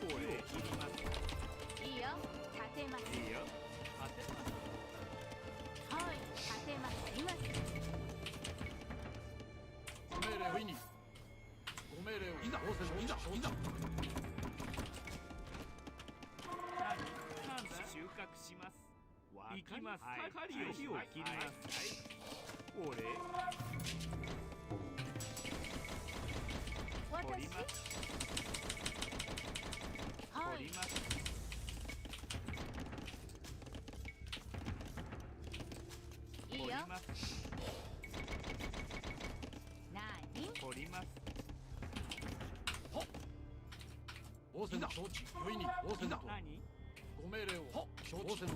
これ切りますいいよ勝てますいいよ勝てますはい勝てますいますご命令をいにご命令をいざ応戦のいざいざなんだ収穫します行きます狩りを切りますこれ取り私ますはい取りますいいよ取ります何取ります応戦だ承知不意に応戦だ何ご命令を承知応戦の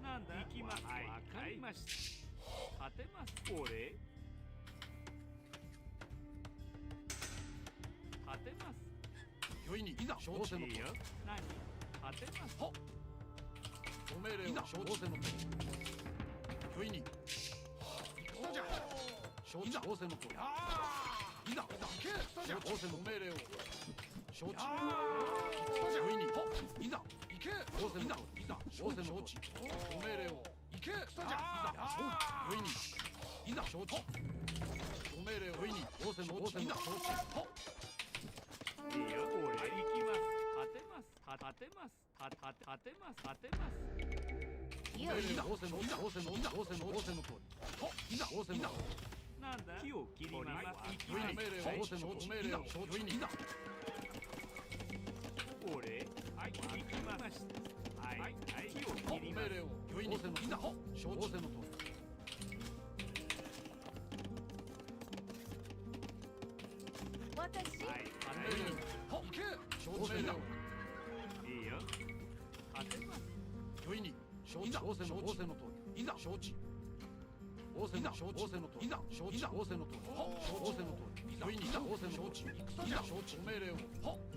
なんだ行きますわかりました勝てますこれ勝てます不意にいざ承知のいいよ何勝てますご命令を承知の不意に戦じゃ承知応戦のといざいざ承知応戦の命令を承知不意にいざ行け応戦だいざ承知のご命令を行け戦じゃいざ不意にいざ承知ご命令を不意に応戦のいざ承知いいよこれ行きます勝てます勝てます勝てます勝てますいいよいざ応戦のいざ応戦のいざ応戦の応戦のといざ応戦だなんだ木を切ります行き不意にます命令を応戦のご命令を承知不意にいざこれはい行きましたはい木を切ります命令を不意に応戦のいざ承知応戦のと私はい命令を行け承知だいいよ勝てます不意に承知応戦の応戦のといざ承知応戦だ応戦のといざ承知応戦のと応戦のと不意にいざ応戦の承知いざ承知命令を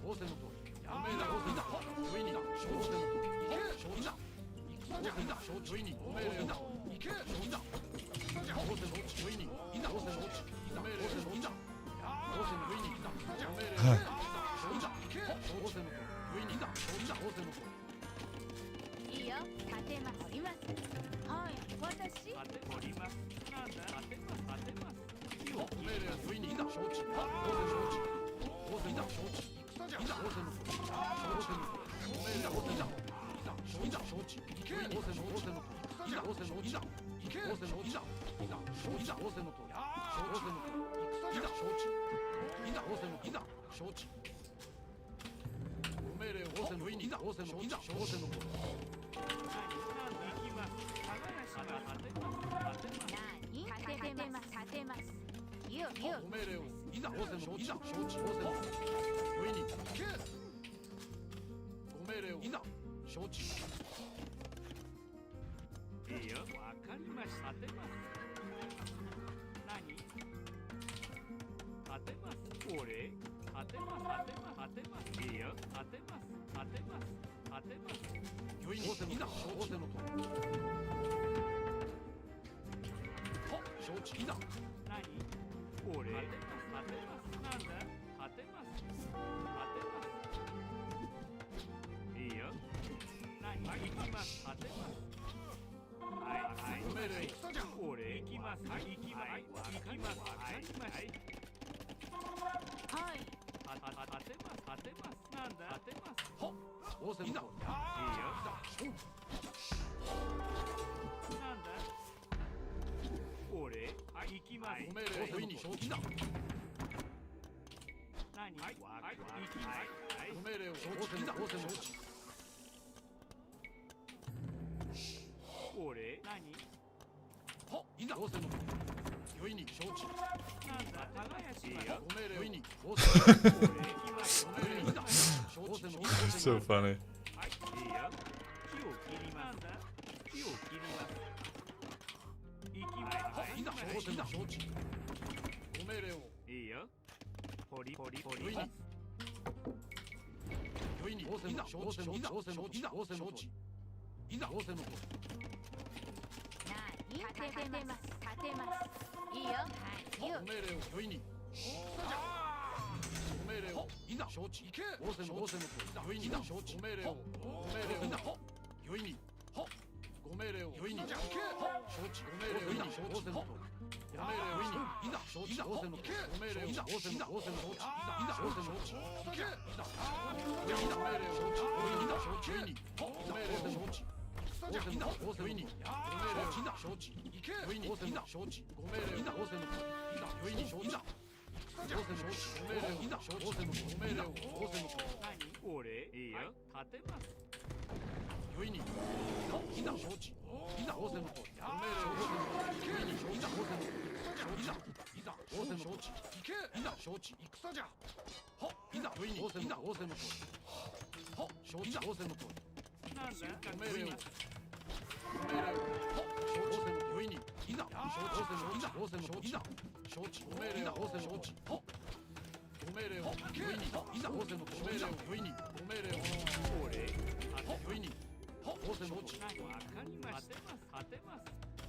応戦のと命令応戦だ不意にだ承知のと行け承知だ応戦だ承知不意に命令だ行け承知だ応戦の不意にいざ応戦のいざ命令応戦のいざ応戦の不意にいざ命令承知だ行け応戦のと不意にいざ承知だ応戦のといいよ勝てますいますはい私勝て取りますなんだ勝てます勝てます木を切命令ります不意にいざ承知応戦承知応戦だ承知いざ応戦のと応戦のと命令応戦だいざ承知行け応戦の応戦のといざ応戦のいざ行け応戦のいざいざ承知応戦のと応戦のといざ承知いざ応戦のいざ承知命令応戦のいざ応戦のいざ応戦のと行きます勝てます勝てます何勝てます勝てますいいよいいよご命令をいざ応戦のいざ承知応戦の不意に行けご命令をいざ承知いいよわかりました勝てます何勝てますこれ勝てます勝てます勝てますいいよ勝てます勝てます勝てます不意に応戦のいざ応戦のと承知いざ何これ勝てます勝てますなんだ勝てます勝てますいいよ何行きます勝てますはいはいご命令これ行きます行きます行きますわかりましたはい勝てます勝てますなんだ勝てます応戦だいいよなんだこれは行きます。ご命令をに承知だ。何はいはい行きます。はいご命令を承知だ。承知。これ何は、いざ。仰せの。よいに承知。なんだ耕します。ご命令をに仰せの。これ行きます。ご命令をいざ。承知の。 So funny. はいいいよ。木を切ります。木を切ります。行きます。はいいざ。承知だ。承知。ご命令を。いいよ。ポリポリポよいに。リます。よいに。仰せの。承知の。仰せの。いざ。仰せの。いざ。仰せの。立てます立てますいいよはいよご命令を。よいに。ご命令を。いざ。承知。行け。仰せの。仰せの。よいに。承知。ご命令を。ご命令を。よいに。ご命令を。よいに。行け。承知。ご命令を。いざ。承知。ご命令を。いざ。承知。仰せの。ご命令を。仰せの。仰せの。承知。いざ。仰せの。承知。行け。いざ。ご命令を。承知。いざ。承知。よいに。ご命令を。承知。仰せの。仰せの。よいに。ご命令を。いざ。承知。行け。よいに。仰せの。承知。ご命令を。いざ。仰せの。いざ。よいに。承知。仰せの。ご命令を。いざ。承知。仰せの。ご命令を。仰せの。何これいいよ。立てます。よいに。いざ。承知。いざ。仰せの。ご命令を。仰せの。よいに。承知。仰せの。いざ。いざ。仰せの。承知。行け。いざ。承知。戦じゃ。いざ。よいに。仰せの。仰せの。承知。仰せの。なんだご命令を。ご命令を。承知。よいに。いざ。承知。いざ。仰せの。いざ。承知。ご命令を。仰せの。承知。ご命令を。よいに。いざ。仰せの。ご命令を。よいに。ご命令を。これよいに。仰せの。何わかりました。立てます。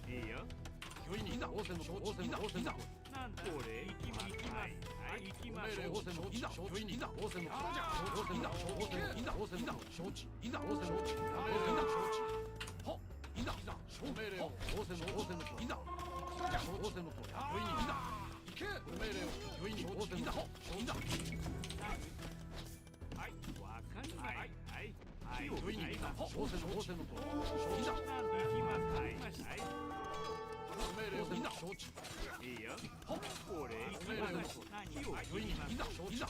いいよ。よいに。いざ。仰せの。仰せの。仰せの。なんだこれ行きます。はい行きます。命令を。いざ。よいに。いざ。仰せの。いざ。いざ。仰せの。承知。いざ。仰せの。命令を。承知。いざ。いざ。命令を。仰せの。仰せの。いざ。仰せの。よいに。いざ。行け。命令を。よいに。仰せの。いざ。承知。はいわかりました。はいはいよいに。いざ。仰せの。仰せの。いざ。なんで行きます。はい命令を。いざ。承知。いいよ。これ行き命令を。ます。何をよいに。いざ。承知。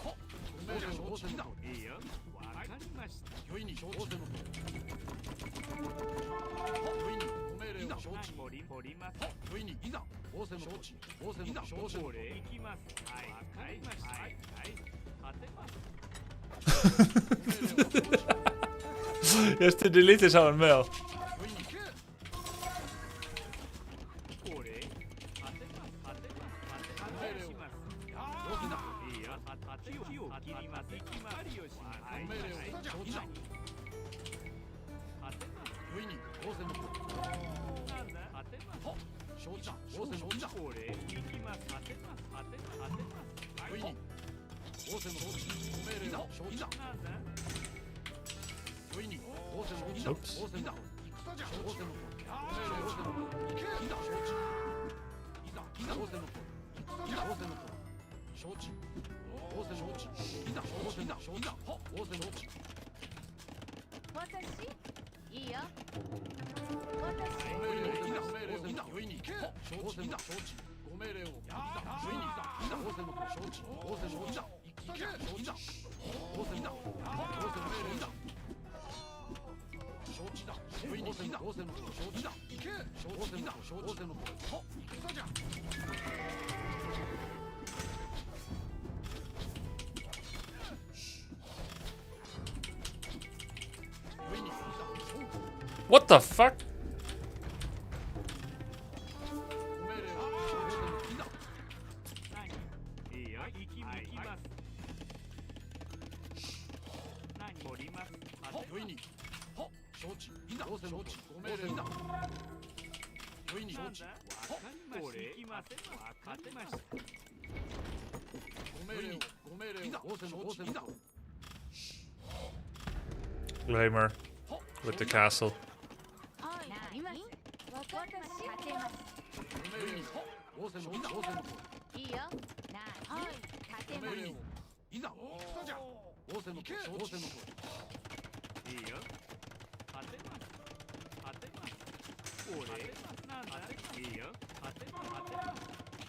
命令を。仰せの。いいよ。わかりました。よいに。承知。仰せの。よいに。ご命令を。承知。ポリポリます。よいに。いざ。仰せの。承知。仰せの。承知。これ行きます。はいわかりました。はい立てます。 Just to delete his own mail. これ立てます。立てます。します。いいよ。木を切ります。行きます。針をします。はい命令を。承知。立てます。よいに。仰せの。なんだ立てます。承知。仰せの。いざ。これ行きます。立てます。立てます。立てます。よいに。仰せの。ご命令を。承知。なんだよいに。仰せの。いざ。仰せの。戦じゃ。仰せの。ご命令を。行け。いざ。承知。いざ。いざ。仰せの。いざ。仰せの。承知。仰せの。いざ。仰せの。承知。仰せの。私いいよご命令を。いざ。仰せの。よいに。承知。いざ。承知。ご命令を。いざ。よいに。いざ。仰せの。承知。仰せの。いざ。行け。承知。仰せの。いざ。仰せの。命令。いざ。承知だ。よいに。いざ。仰せの。承知だ。行け。承知だ。仰せの。戦じゃ。 What the fuck? いいよ。行きます。何取ります。よいに。承知。いざ。仰せの。ご命令だ。よいに。承知。これ行きます。わかりました。ご命令を。ご命令を。いざ。仰せの。仰せの。 Glamour with the castle. います私立てますご命令を。仰せの。いざ。仰せの。いいよはい立てますいざ。戦じゃ。仰せの。仰せの。いいよ。立てます。立てます。これなんだ。いいよ。立てます。立てます。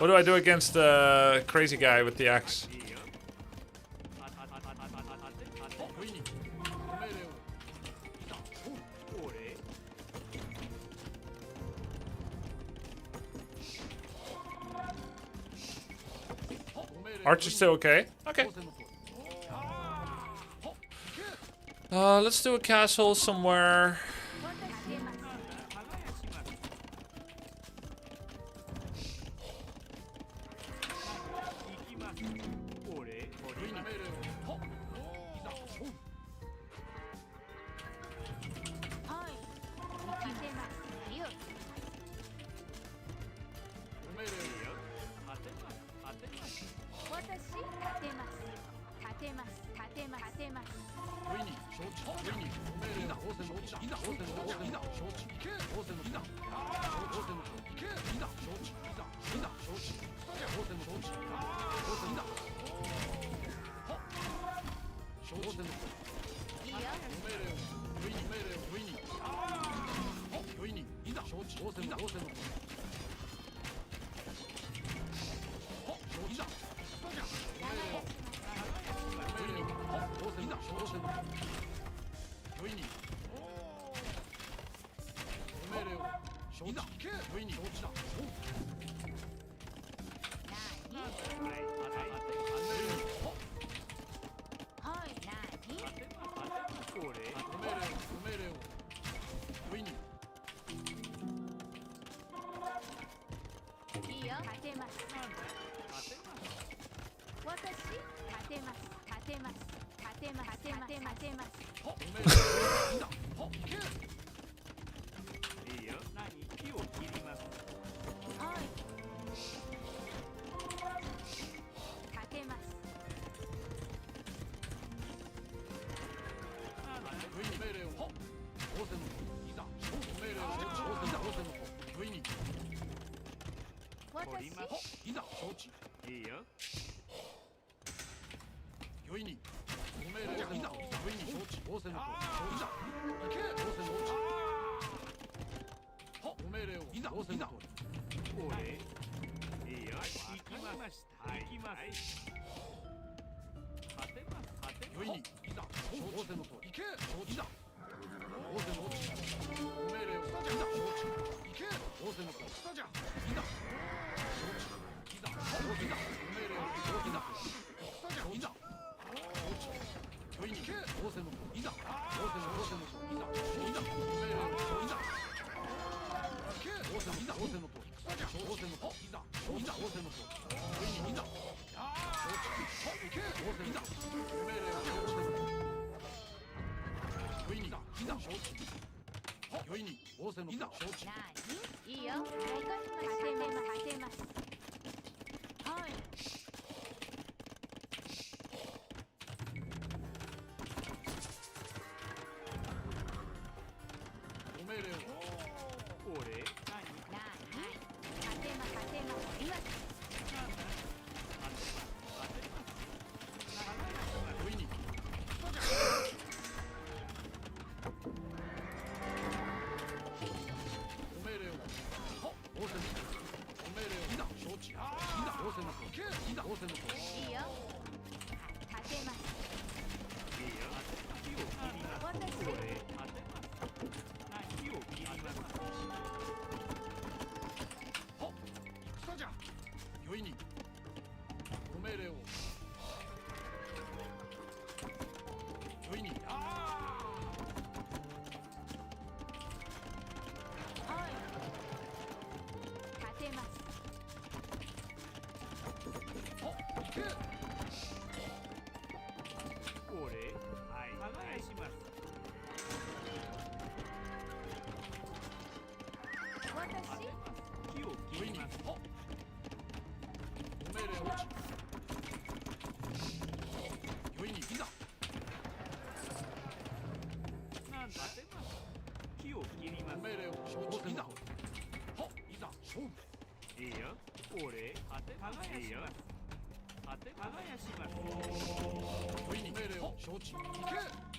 What do I do against the crazy guy with the axe? Archer's still okay. Okay. Let's do a castle somewhere. 立てます。これはい耕します。私木を切ります。なんだ木を切ります。いいよ。俺耕します。耕します。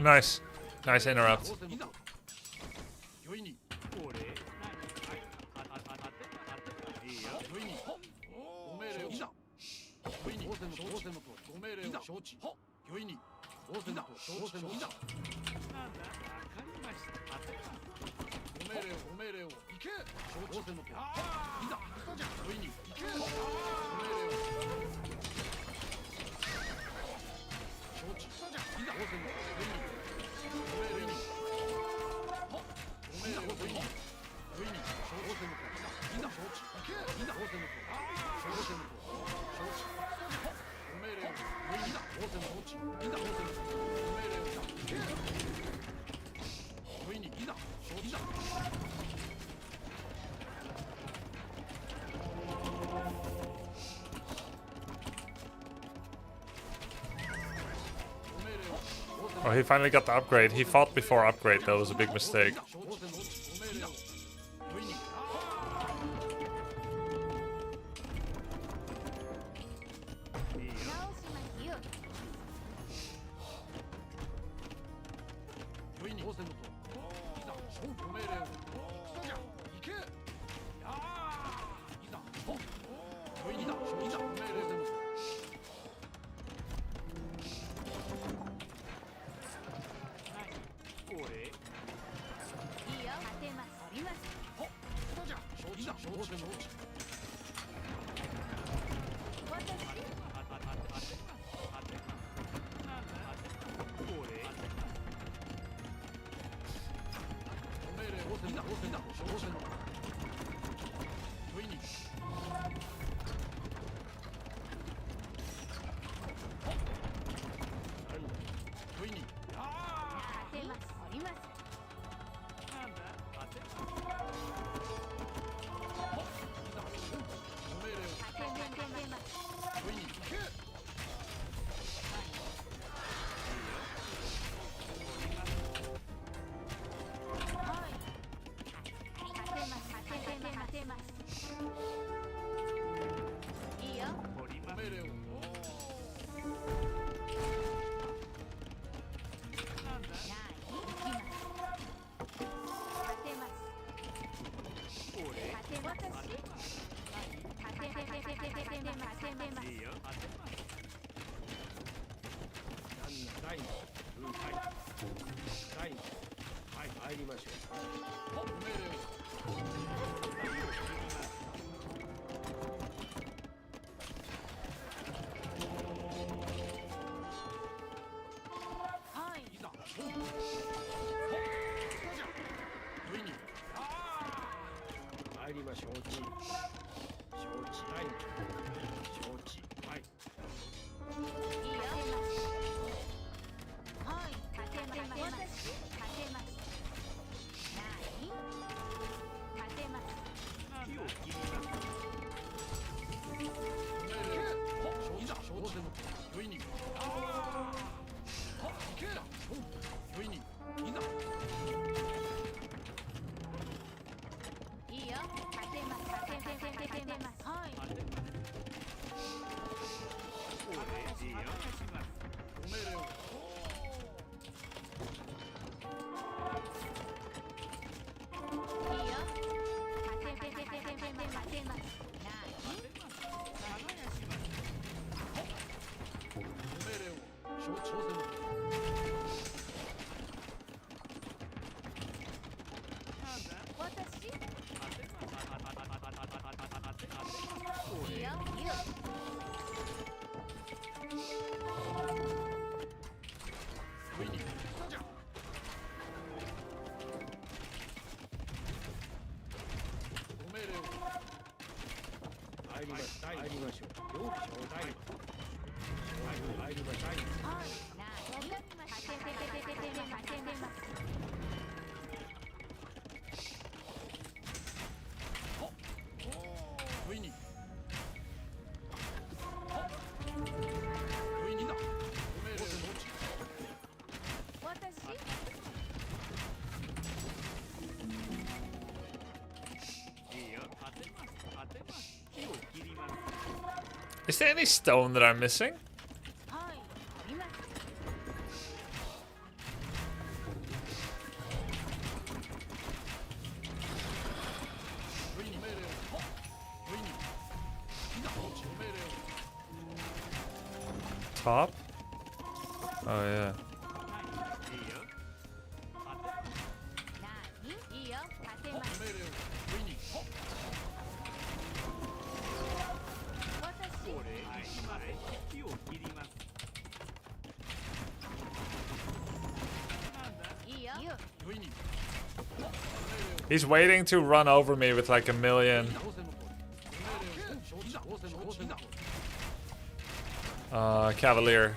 Nice. Nice interrupt. Oh, he finally got the upgrade. He fought before upgrade. That was a big mistake. Is there any stone that I'm missing? Top? Oh yeah. He's waiting to run over me with like a million. Cavalier.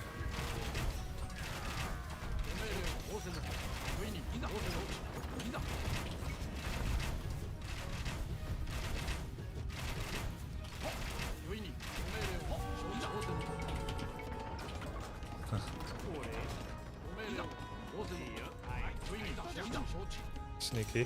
Sneaky.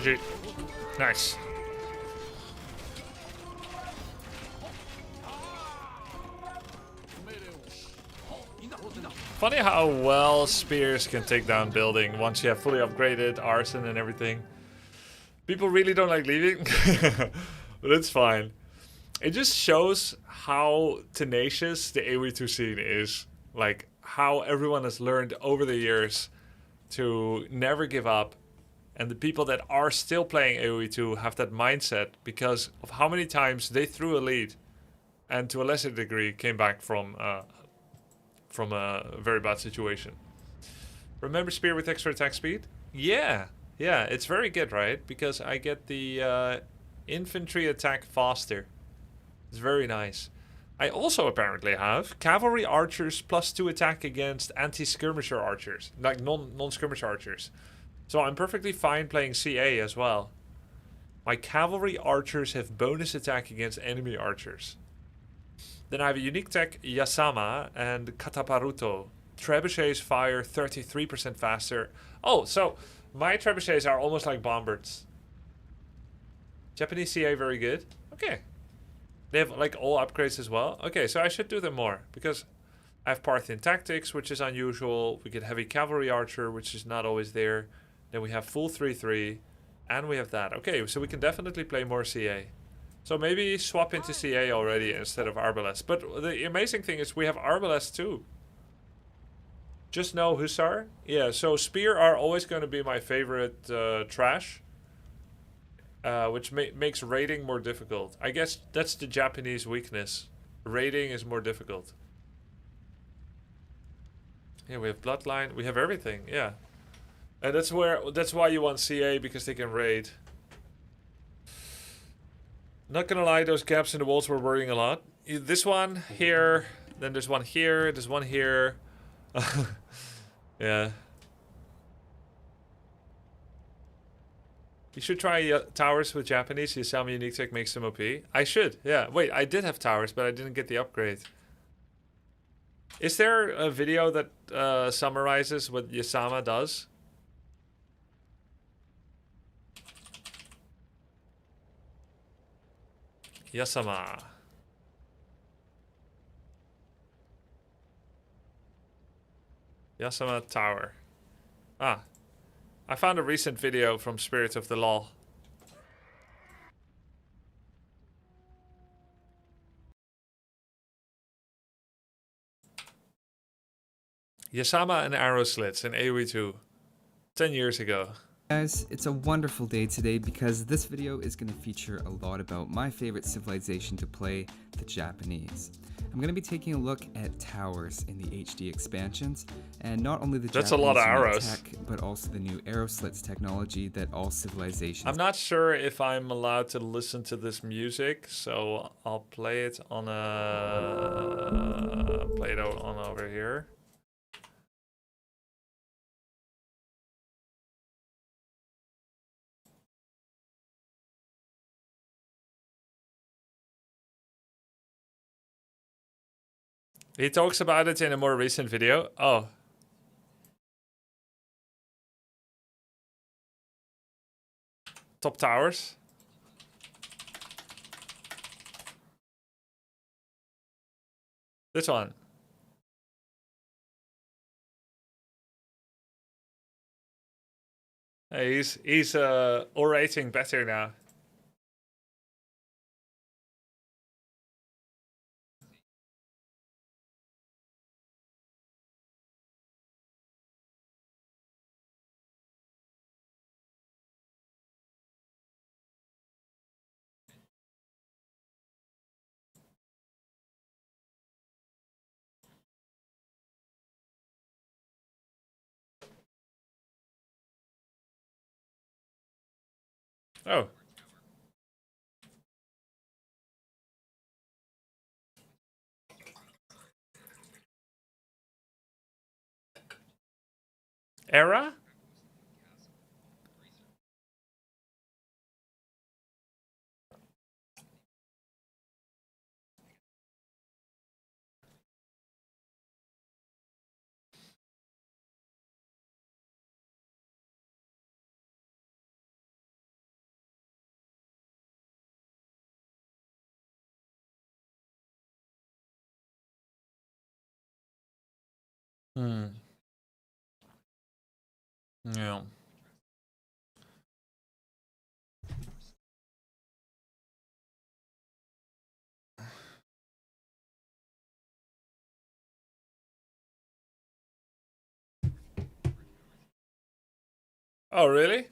GG. Nice. Funny how well spears can take down building once you have fully upgraded arson and everything. People really don't like leaving, but it's fine. It just shows how tenacious the AoE2 scene is. Like, how everyone has learned over the years to never give up. And the people that are still playing AoE2 have that mindset because of how many times they threw a lead and to a lesser degree came back from a very bad situation. Remember spear with extra attack speed? Yeah, it's very good, right? Because I get the infantry attack faster. It's very nice. I also apparently have cavalry archers +2 attack against anti-skirmisher archers, like non-skirmish archers. So I'm perfectly fine playing CA as well. My cavalry archers have bonus attack against enemy archers. Then I have a unique tech Yasama and Kataparuto. Trebuchets fire 33% faster. Oh, so my trebuchets are almost like bombers. Japanese CA very good. Okay. They have like all upgrades as well. Okay, so I should do them more because I have Parthian tactics, which is unusual. We get heavy cavalry archer, which is not always there. Then we have full 3-3, and we have that. Okay, so we can definitely play more CA. So maybe swap into CA already instead of Arbalest. But the amazing thing is we have Arbalest too. Just no Hussar. Yeah, so Spear are always going to be my favorite trash. Which makes raiding more difficult. I guess that's the Japanese weakness. Raiding is more difficult. Yeah, we have Bloodline. We have everything, yeah. And that's why you want CA, because they can raid. Not gonna lie, those gaps in the walls were worrying a lot. This one here, then there's one here, there's one here. Yeah. You should try towers with Japanese. Yasama unique tech makes them OP. I should, yeah. Wait, I did have towers, but I didn't get the upgrade. Is there a video that summarizes what Yasama does? Yasama. Yasama Tower. Ah. I found a recent video from Spirit of the Law. Yasama and arrow slits in AoE2. 10 years ago. Guys, it's a wonderful day today because this video is going to feature a lot about my favorite civilization to play, the Japanese. I'm going to be taking a look at towers in the HD expansions, and not only the That's Japanese a lot of arrows. tech, but also the new arrow slits technology that all civilizations. I'm not sure if I'm allowed to listen to this music, so I'll play it on over here. He talks about it in a more recent video. Oh. top towers. This one. Hey, he's orating better now. Oh. Era? Hmm. Yeah. Oh, really?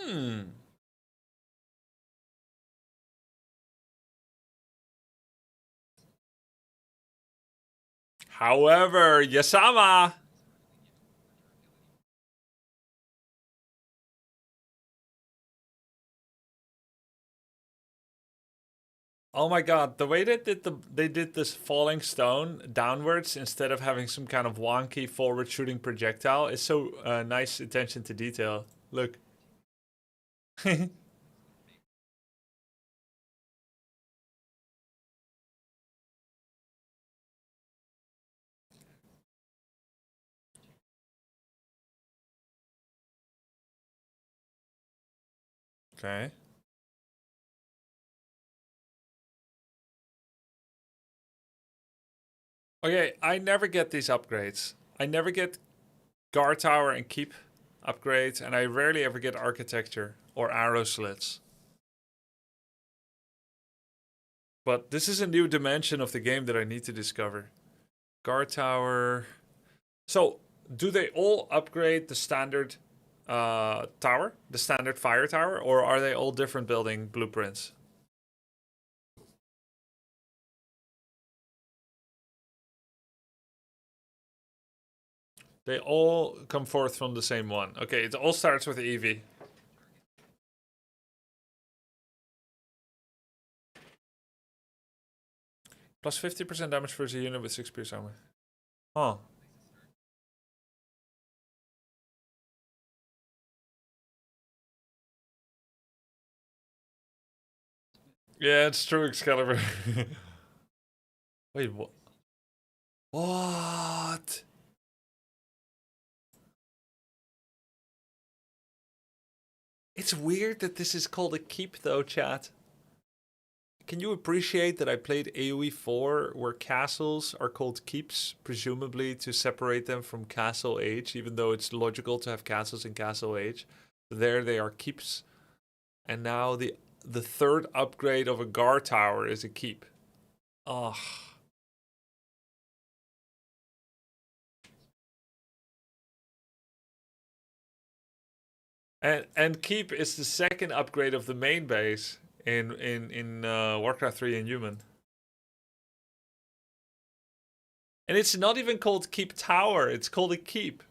Hmm. However, Yasama. Oh my god, the way they did this falling stone downwards instead of having some kind of wonky forward shooting projectile is so nice attention to detail. Look. Okay. Okay, I never get these upgrades. I never get guard tower and keep upgrades, and I rarely ever get architecture or arrow slits. But this is a new dimension of the game that I need to discover. Guard tower. So, do they all upgrade the standard tower, the standard fire tower, or are they all different building blueprints? They all come forth from the same one. Okay, it all starts with Eevee. Plus 50% damage versus a unit with 6 pierce armor. Huh. Yeah, it's true, Excalibur. Wait, what? What? It's weird that this is called a keep, though, chat. Can you appreciate that I played AoE4 where castles are called keeps, presumably to separate them from Castle Age, even though it's logical to have castles in Castle Age. There they are keeps. And now the third upgrade of a guard tower is a keep. Ugh. And keep is the second upgrade of the main base in Warcraft 3 and Human. And it's not even called Keep Tower, it's called a keep.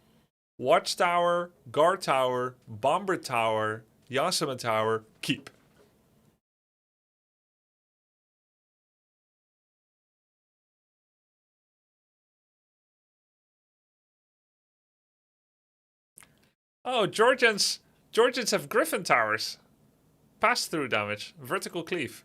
Watchtower, guard tower, bomber tower, Yasuma tower, keep. Oh, Georgians have griffin towers. Pass through damage, vertical cleave.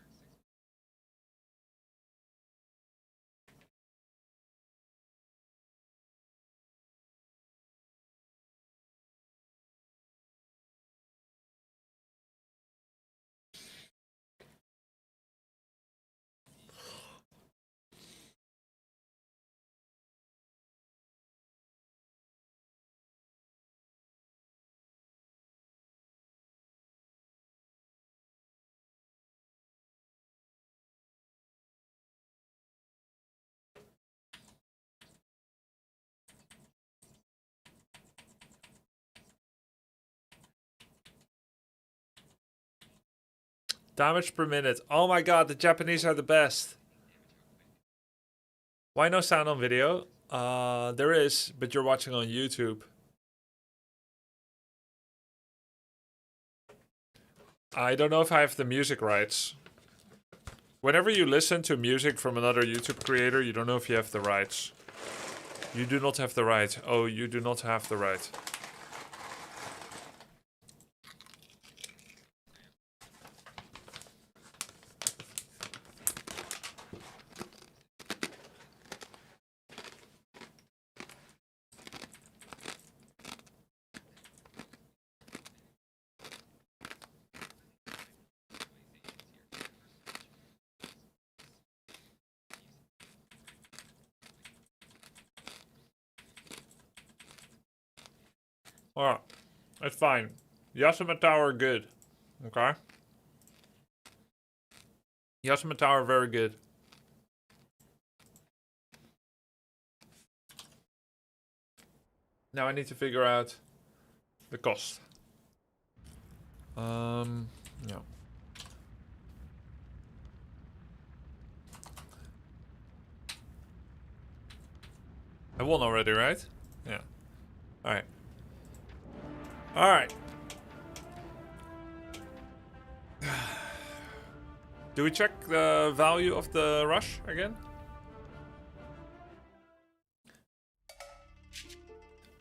Damage per minute. Oh my god, the Japanese are the best. Why no sound on video? There is, but you're watching on YouTube. I don't know if I have the music rights. Whenever you listen to music from another YouTube creator, you don't know if you have the rights. You do not have the right. Oh, you do not have the right. Alright, it's fine. Yasuma Tower, good. Okay. Yasuma Tower, very good. Now I need to figure out the cost. No. I won already, right? Yeah. Alright. Alright. Do we check the value of the rush again?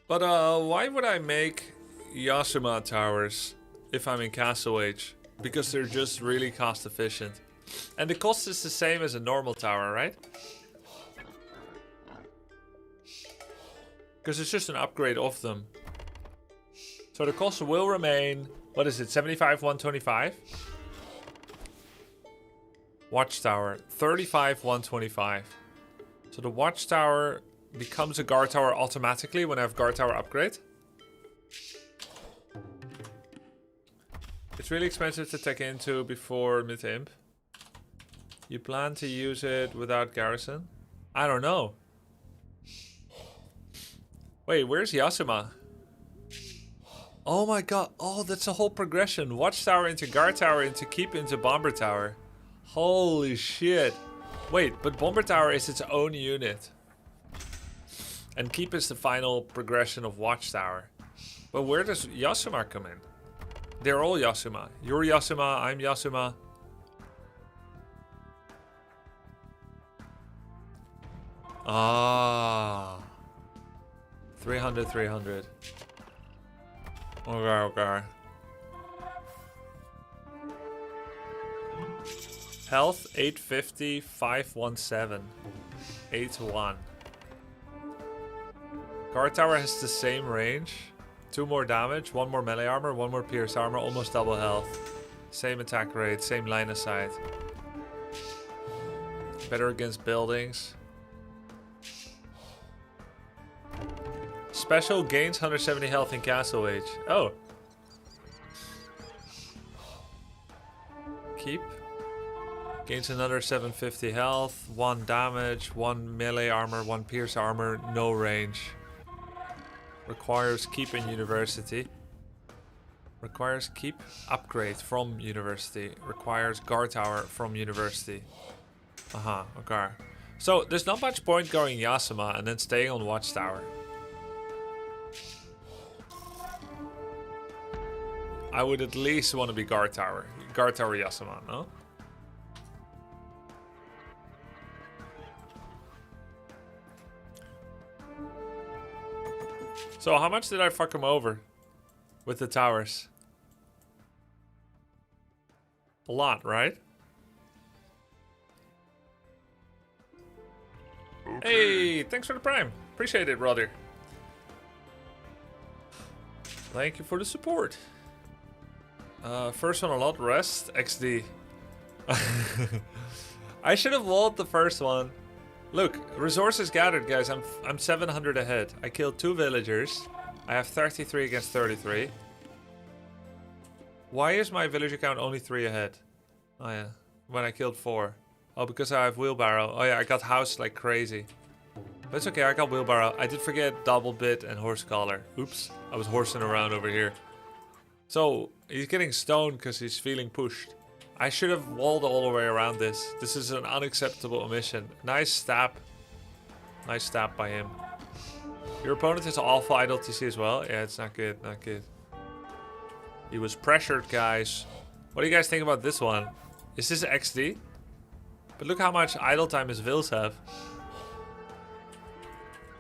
But why would I make Yasuma towers if I'm in Castle Age? Because they're just really cost efficient. And the cost is the same as a normal tower, right? Because it's just an upgrade of them. So the cost will remain, what is it, 75, 125? Watchtower, 35, 125. So the Watchtower becomes a guard tower automatically when I have guard tower upgrade. It's really expensive to take into before mid-imp. You plan to use it without garrison? I don't know. Wait, where's Yasuma? Oh my god. Oh, that's a whole progression. Watchtower into guard tower into keep into bomber tower. Holy shit. Wait, but bomber tower is its own unit. And keep is the final progression of Watchtower. But where does Yasuma come in? They're all Yasuma. You're Yasuma, I'm Yasuma. Ah. 300, 300. Okay, okay. Health 850, 517. 81. Guard tower has the same range. 2 more damage, 1 more melee armor, 1 more pierce armor, almost double health. Same attack rate, same line of sight. Better against buildings. Special gains 170 health in Castle Age. Oh. Keep. Gains another 750 health, 1 damage, 1 melee armor, 1 pierce armor, no range. Requires keep in university. Requires keep upgrade from university. Requires guard tower from university. Okay. So there's not much point going Yasuma and then staying on Watchtower. I would at least want to be guard tower. Guard tower Yasuma, no? So how much did I fuck him over with the towers? A lot, right? Hey, thanks for the prime. Appreciate it, brother. Thank you for the support. First one a lot, rest, XD. I should have walled the first one. Look, resources gathered, guys. I'm 700 ahead. I killed 2 villagers. I have 33 against 33. Why is my villager count only 3 ahead? Oh yeah, when I killed 4. Oh, because I have wheelbarrow. Oh yeah, I got housed like crazy. But it's okay, I got wheelbarrow. I did forget double bit and horse collar. Oops, I was horsing around over here. So, he's getting stoned because he's feeling pushed. I should have walled all the way around this. This is an unacceptable omission. Nice stab. Nice stab by him. Your opponent is awful idle TC as well. Yeah, it's not good, not good. He was pressured, guys. What do you guys think about this one? Is this XD? But look how much idle time his vills have.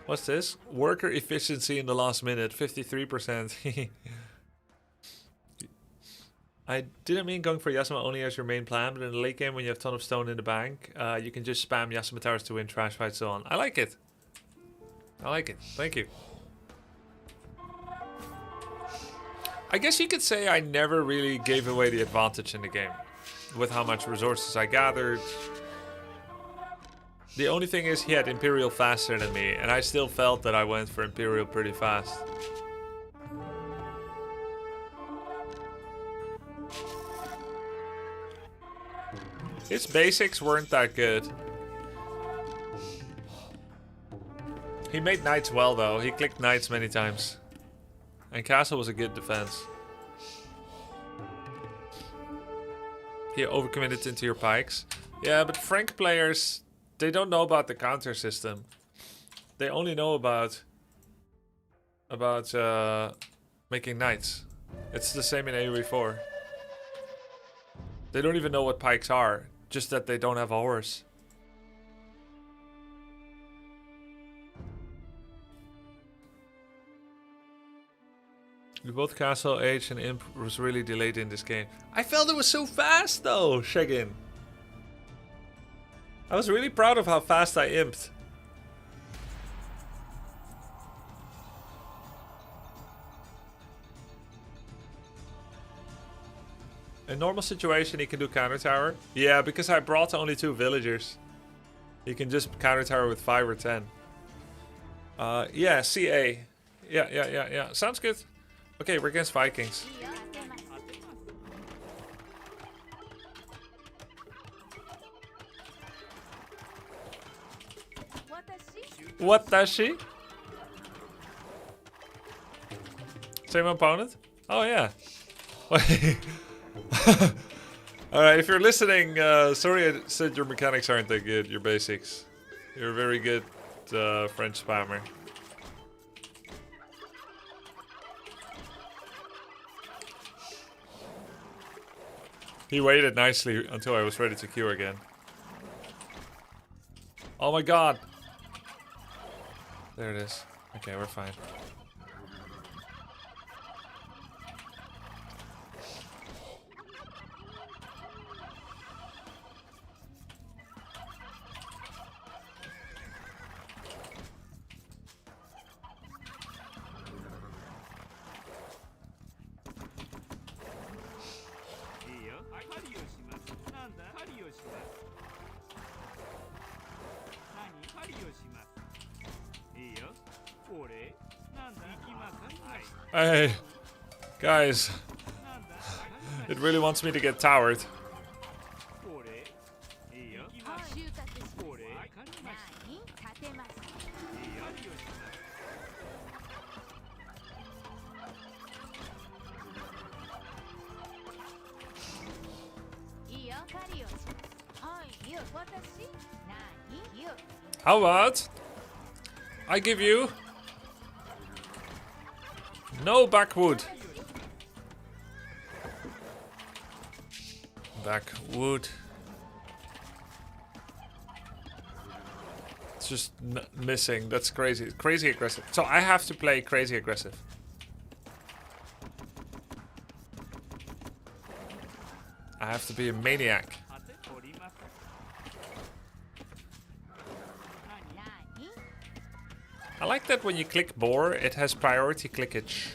What's this? Worker efficiency in the last minute, 53%. I didn't mean going for Yasuma only as your main plan, but in the late game when you have a ton of stone in the bank, you can just spam Yasuma towers to win trash fights so on. I like it. I like it. Thank you. I guess you could say I never really gave away the advantage in the game with how much resources I gathered. The only thing is he had Imperial faster than me, and I still felt that I went for Imperial pretty fast. His basics weren't that good. He made knights well though, he clicked knights many times. And castle was a good defense. He overcommitted into your pikes. Yeah, but Frank players, they don't know about the counter system. They only know about making knights. It's the same in AoE4. They don't even know what pikes are, just that they don't have a horse. Both Castle, Age, and Imp was really delayed in this game. I felt it was so fast though, Shagin. I was really proud of how fast I imped. In normal situation, he can do counter tower. Yeah, because I brought only 2 villagers. He can just counter tower with 5 or 10. Yeah, CA. Yeah. Sounds good. Okay, we're against Vikings. What does she? Same opponent? Oh yeah. Alright, if you're listening, sorry I said your mechanics aren't that good, your basics. You're a very good French spammer. He waited nicely until I was ready to queue again. Oh my god! There it is. Okay, we're fine. Hey, guys, it really wants me to get towered. How about I give you no backwood? back. Wood. It's just missing. That's crazy. Crazy aggressive. So I have to play crazy aggressive. I have to be a maniac. I like that when you click boar, it has priority clickage.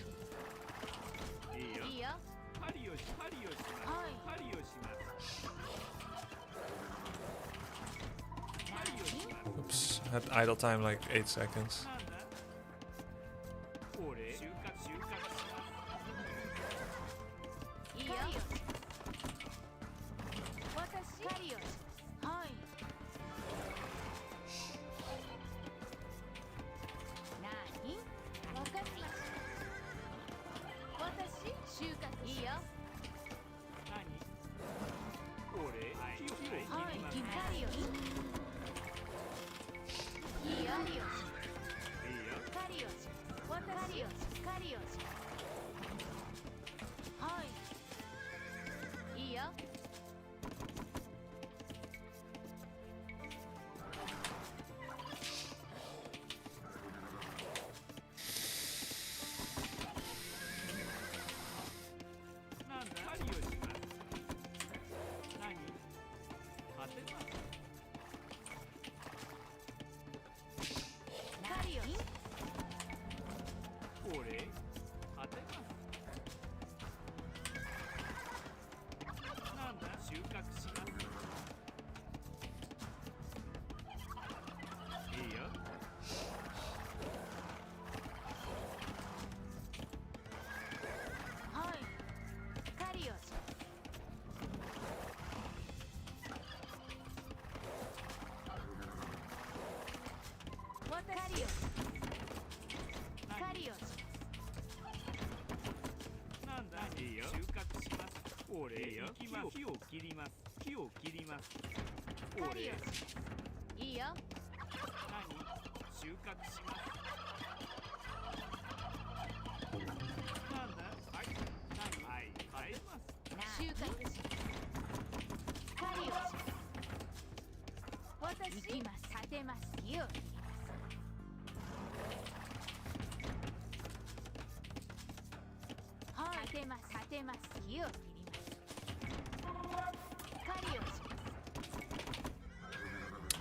Oops, had idle time like 8 seconds.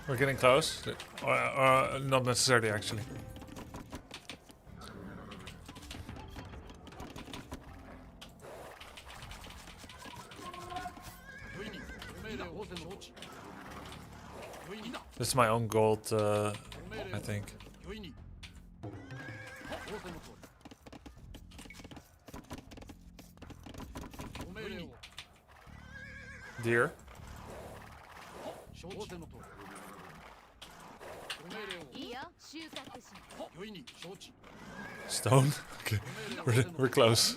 We're getting close. Not necessarily, actually. This is my own gold, I think. Deer. Stone? Okay. We're close.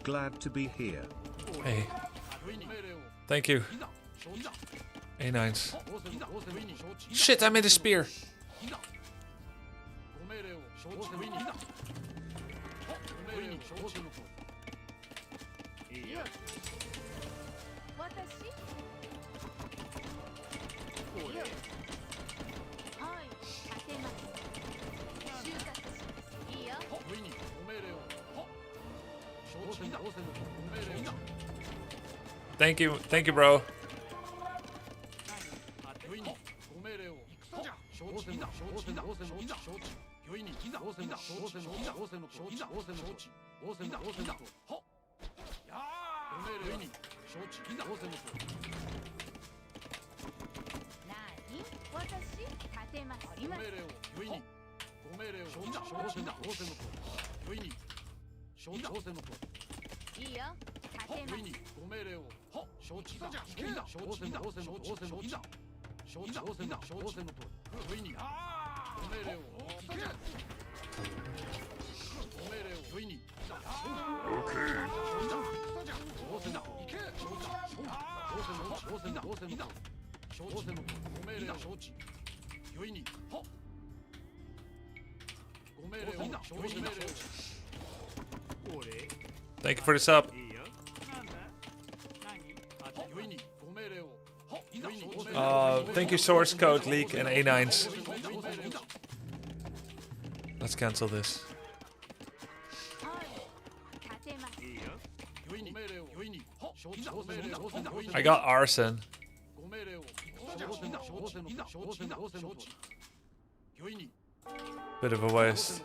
Glad to be here. Hey. Thank you. A9s. Shit, I made a spear. Thank you, bro. Thank you for the sub. Thank you, source code leak and A9s. Let's cancel this. I got arson. Bit of a waste.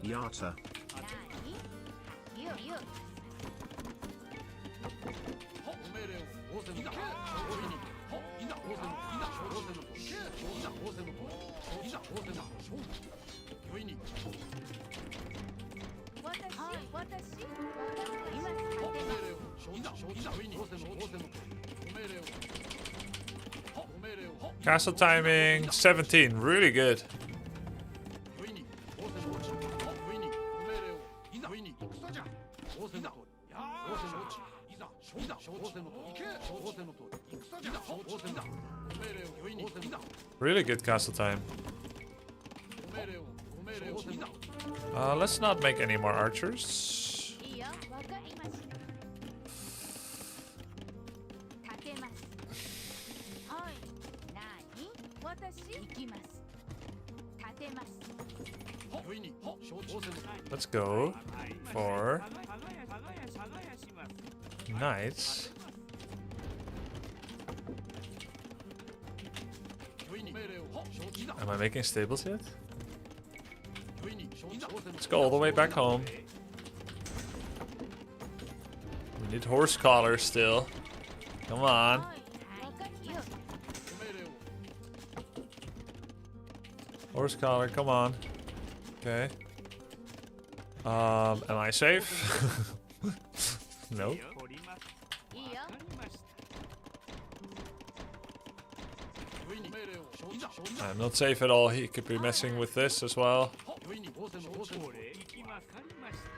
Yata. Castle timing 17, really good. Really good castle time. Let's not make any more archers. Let's go for knights. Am I making stables yet? Let's go all the way back home. We need horse collars still. Come on. Horse collar, come on. Okay. Am I safe? Nope. 取ります。いいよわかりました。 I'm not safe at all. He could be messing with this as well. これ行きます。わかりました。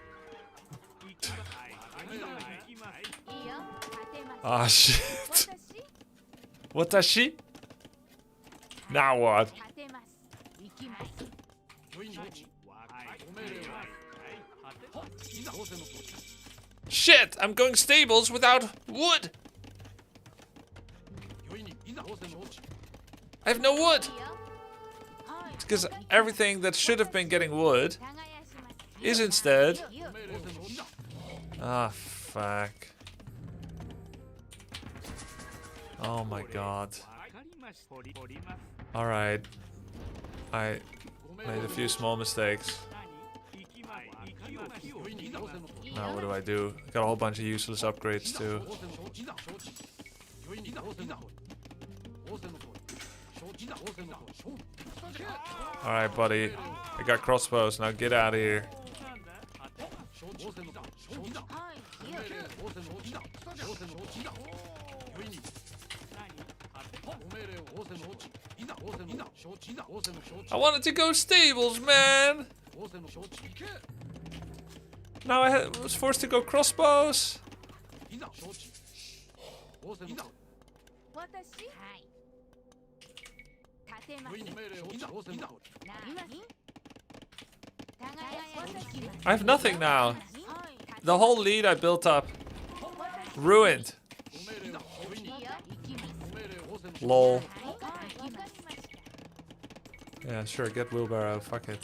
行きます。はい。行きます。いいよ勝てます Ah, shit. 私 What does she? Now what? 勝てます行きます Shit! I'm going stables without wood! I have no wood! いいよはい It's because everything that should have been getting wood 耕します is instead... いいよ Ah, fuck. Oh my god. わかりました。取ります。 Alright. I made a few small mistakes. 何行きます。行きます。行きます。 Now what do I do? Got a whole bunch of useless upgrades too. Alright, buddy. I got crossbows. Now get out of here. なんだ当てます。はいいいよ I wanted to go stables, man! Now I was forced to go crossbows. 私はい立てます何 I have nothing now. はい The whole lead I built up. Ruined. いいよ行きます Lol. はいわかりました Yeah, sure, get wheelbarrow. Fuck it.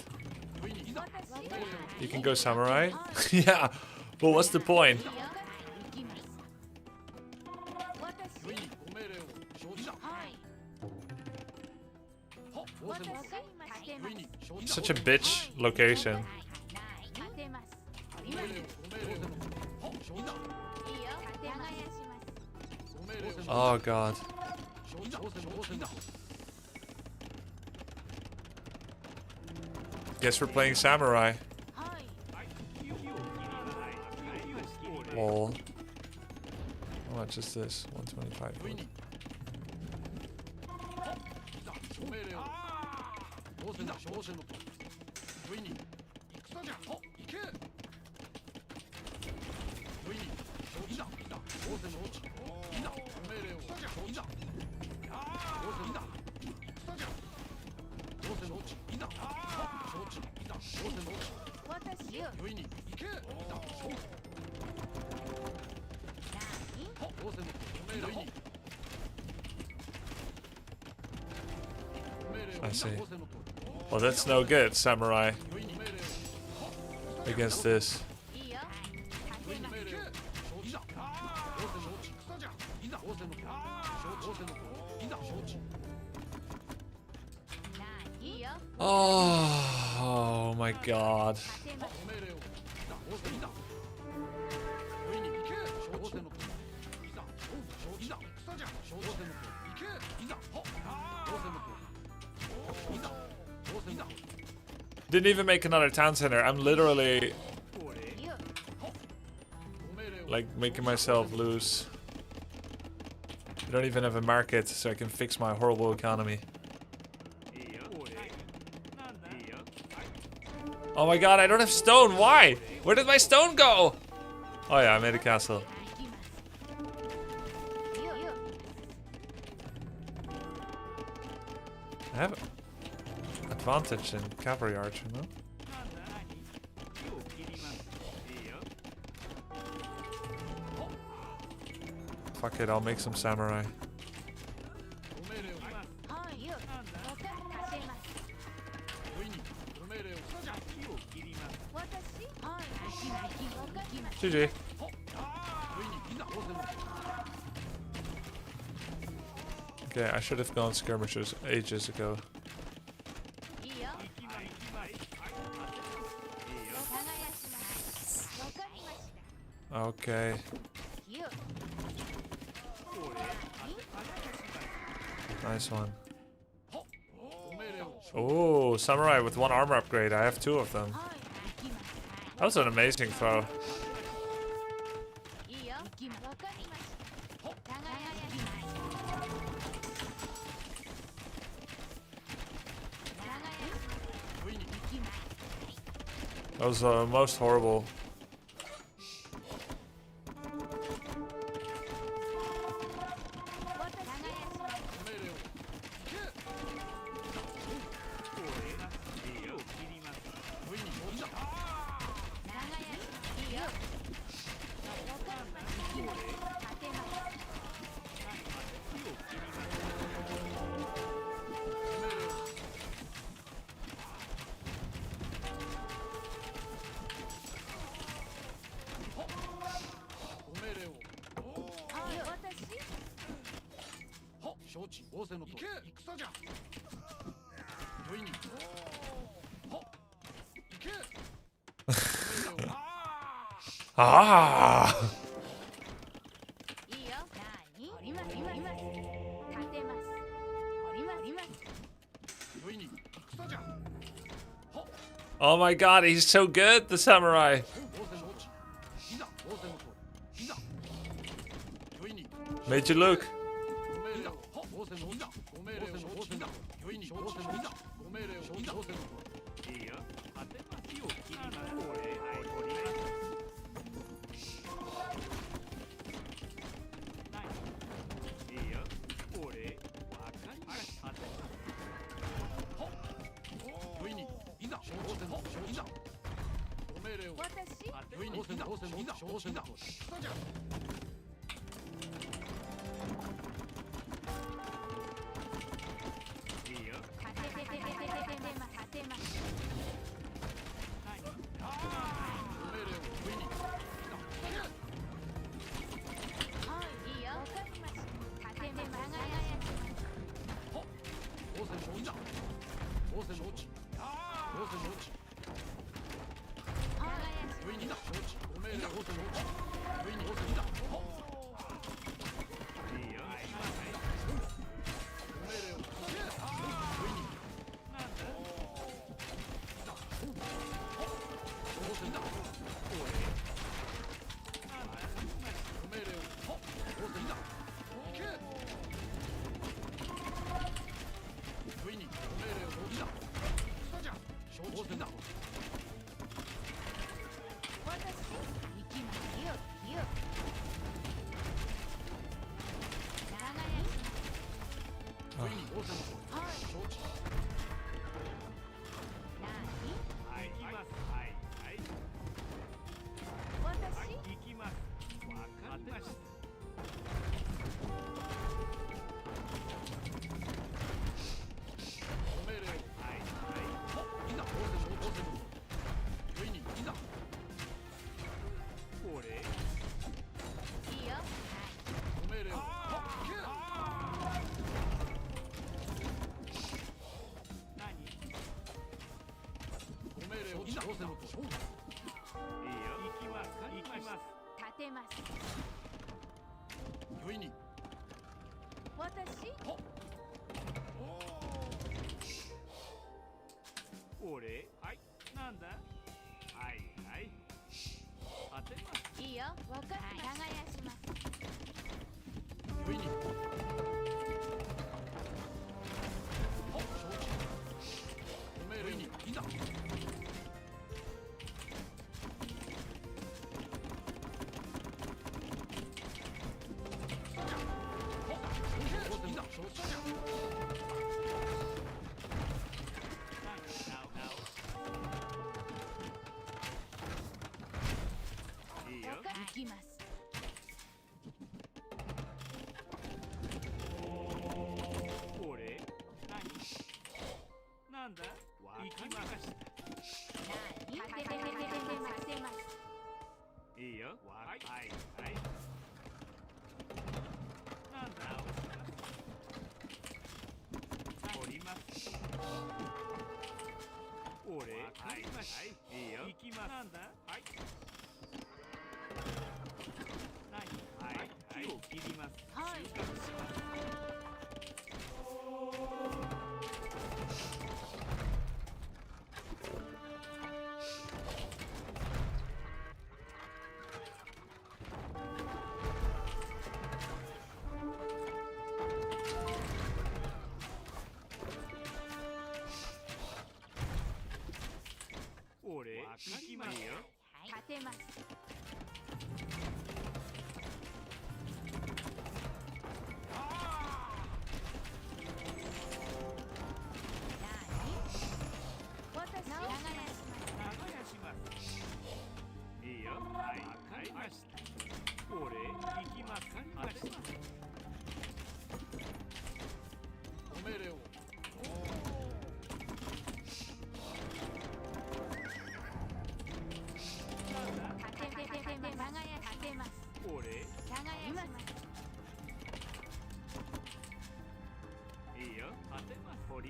私 You can go samurai? Yeah. Well, what's the point? いいよ行きます私はい私立てます Such a bitch location. 立てますいいよ立てます Oh god. Guess we're playing samurai. はい Lol. How much is this? 125. wood. I see. Well, that's no good, samurai. Against this. いいよ立てます いいよ Oh my god. 立てます Didn't even make another town center. I'm literally いいよ like making myself lose. I don't even have a market, so I can fix my horrible economy. Oh my god, I don't have stone. Why? Where did my stone go? Oh yeah, I made a castle. いいよ I have advantage in cavalry archer, no? Fuck it, I'll make some samurai. はいいいよ立てます私はい行きます GG. Okay, I should have gone skirmishes ages ago. いいよ耕しますわかりました Okay. いいよ Nice one. Oh, samurai with 1 armor upgrade. I have 2 of them. はい行きます That was an amazing throw. いいよ That was most horrible. Ah! Oh my god, he's so good, the samurai. Made you look.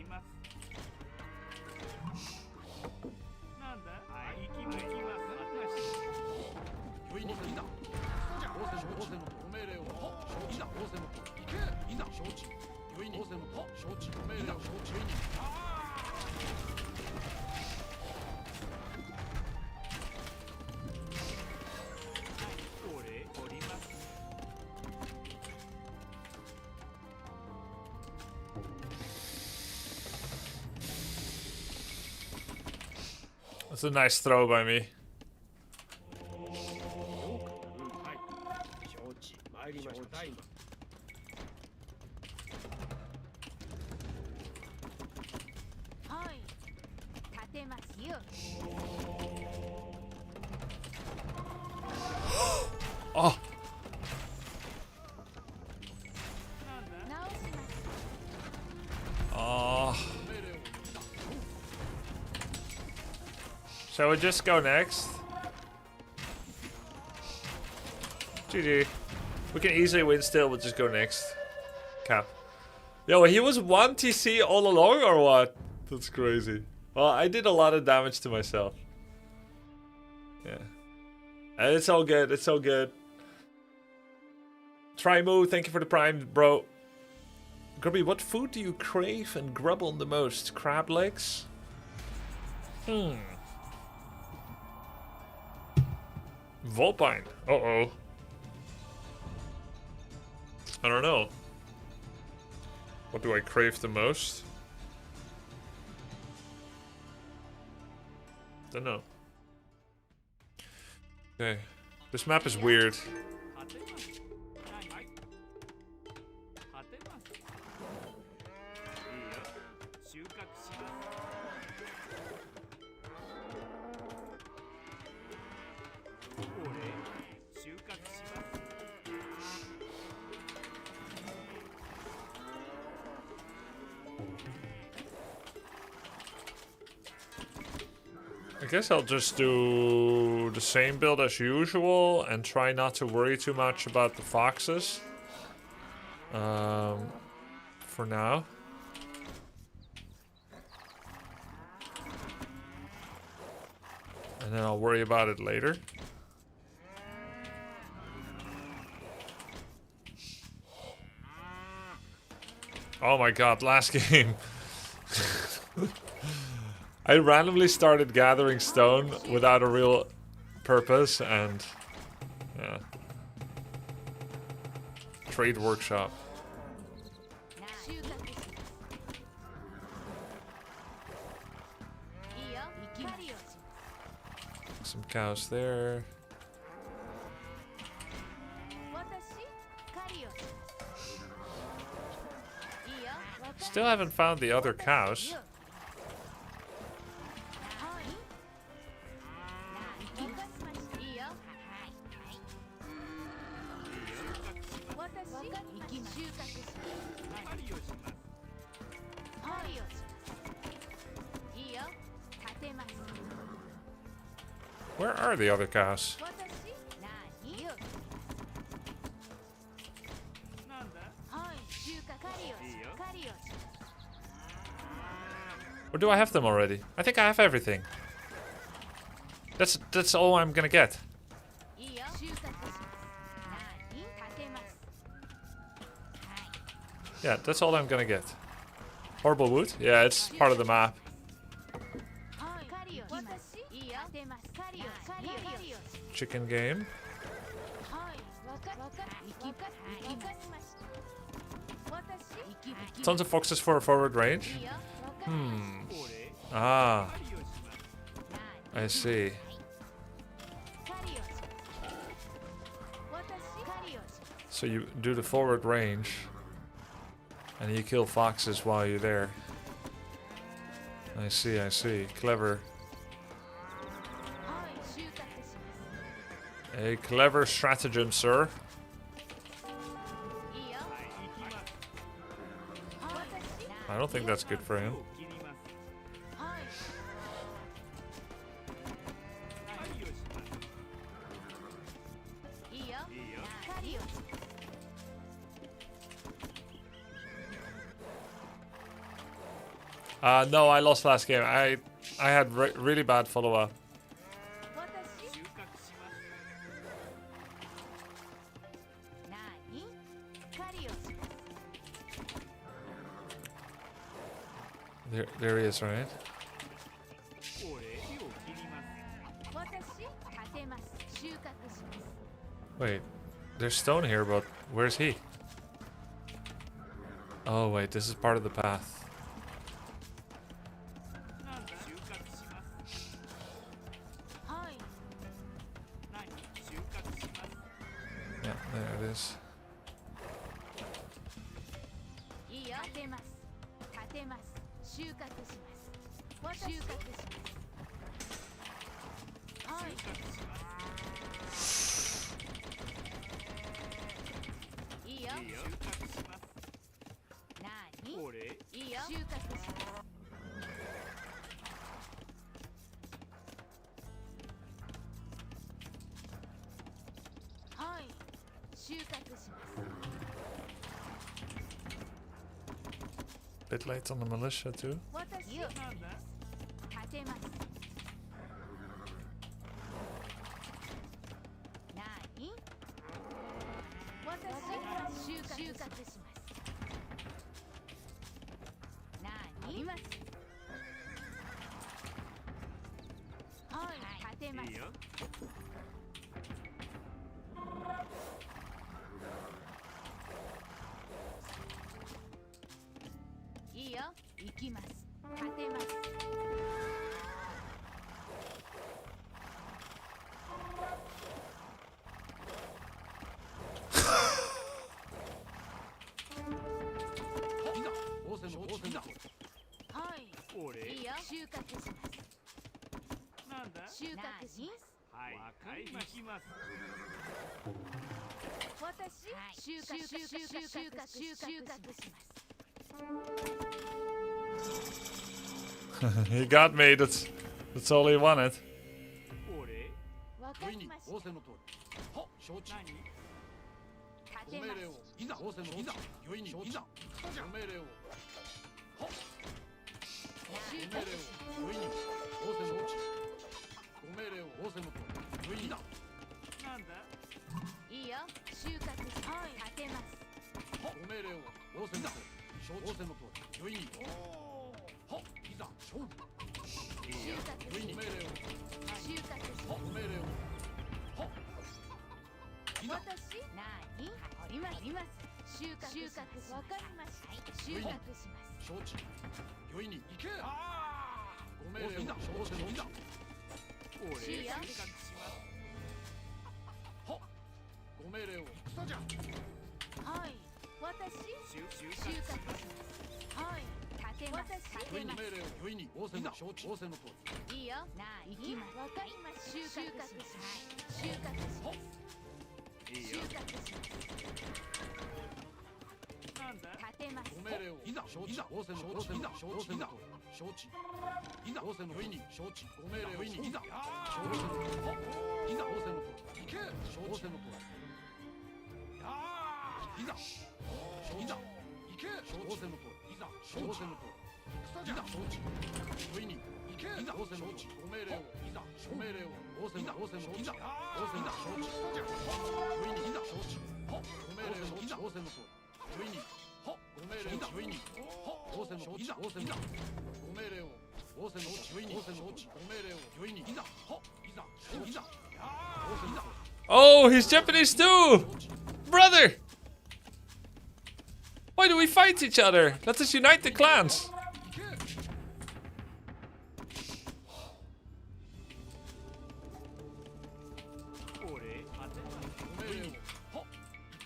りますなんだはい行きます私いざじゃあ仰せのご命令をいざ仰せの行けいざ承知よいに仰せの承知ご命令を承知よいにおります That's a nice throw by me. はい承知参りましたはい立てますよ Oh, 直します oh. Shall we just go next? GG. We can easily win still, we'll just go next. Cap. Yo, he was 1 TC all along or what? That's crazy. Well, I did a lot of damage to myself. Yeah. And it's all good, it's all good. Trimu, thank you for the prime, bro. Grubby, what food do you crave and grub on the most? Crab legs? Volpine. Uh-oh. I don't know. What do I crave the most? Don't know. Okay. This map is weird. 果てますいいよ収穫します俺収穫します I guess I'll just do the same build as usual and try not to worry too much about the foxes. For now. And then I'll worry about it later. Oh my god, last game. I randomly started gathering stone without a real purpose and yeah. Trade workshop. 収穫しますいいよ狩りをします Some cows there. 私狩りをしますいいよわかり Still haven't found the other cows. はい行かしましたいいよ私行きます収穫します狩りをします狩りをしますいいよ立てます Where are the other cows? 私何よなんだはい収穫狩りをしいいよ狩りをし Or do I have them already? I think I have everything. That's all I'm gonna get. いいよ収穫します何立てます Yeah, that's all I'm gonna get. Horrible wood? Yeah, it's part of the map. はい狩りをしますいいよ立てます狩りを狩りをし Chicken game. はいわか行かしました私行き Tons of foxes for forward range. いいよわか Hmm. 俺 Ah, 狩りをします I see. 狩りをします私狩りをします So you do the forward range. And you kill foxes while you're there. I see, I see. Clever. はい収穫します A clever stratagem, sir. いいよはい行きます 私 I don't think that's good for him. 切りますはい狩りをしますいいよいいよ狩りをします No, I lost last game. I had really bad follow-up. 私収穫します。何狩りをします。 There he is, right? これ木を切ります。私立てます。収穫します。 Wait, there's stone here, but where's he? Oh wait, this is part of the path. なんだ収穫します。はい。何収穫します。 Yeah, there it is. いいよ。立てます。立てます。収穫します。収穫します。はい。収穫します。いいよ。いいよ収穫します。何これいいよ。収穫します。はい。収穫します。 Bit late on the militia too. 私なんだ立てます。何私収穫します。何います。はい。立てます。いいよ。いいよ。行きます。立てます。はい。これいいよ。収穫します。なんだ収穫します。はいわかりました。私、収穫します。 He got me. That's all he wanted. これわかりました。立てます。収穫します。なんだいいよ。収穫します。立てます。収穫します。収穫します。私、何あります。収穫します。わかりました。収穫します。これ収穫します。はい。私、収穫収穫ししまます。はい。立てます。立てます。いいよ。行きます。わかりました。収穫します。収穫します。す。いい収よ。穫します。なんだ立てます。Oh, he's Japanese too! Brother! Why do we fight each other? Let us unite the clans.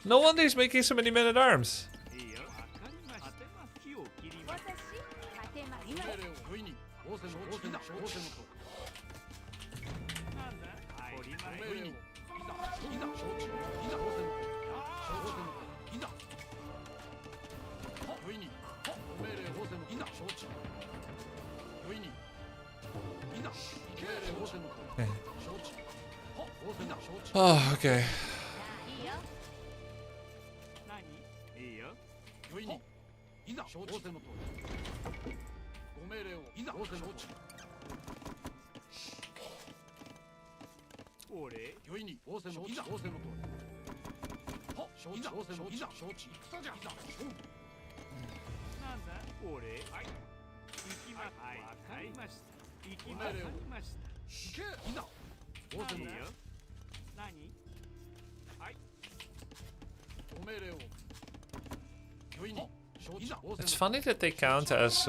No wonder he's making so many men at arms. いいよ。わかりました。木を切ります。私、立てます。なんだ掘ります。Oh, okay. いいよ。何いいよ。ご命令をいざ仰せのとお礼よいに仰せのいざ仰せのとは承知仰せのいざ承知戦じゃいざ勝負なんだお礼はい行きまわかりました行きまわかりました行けいざ仰せのよ何はいご命令をよいに It's funny that they count as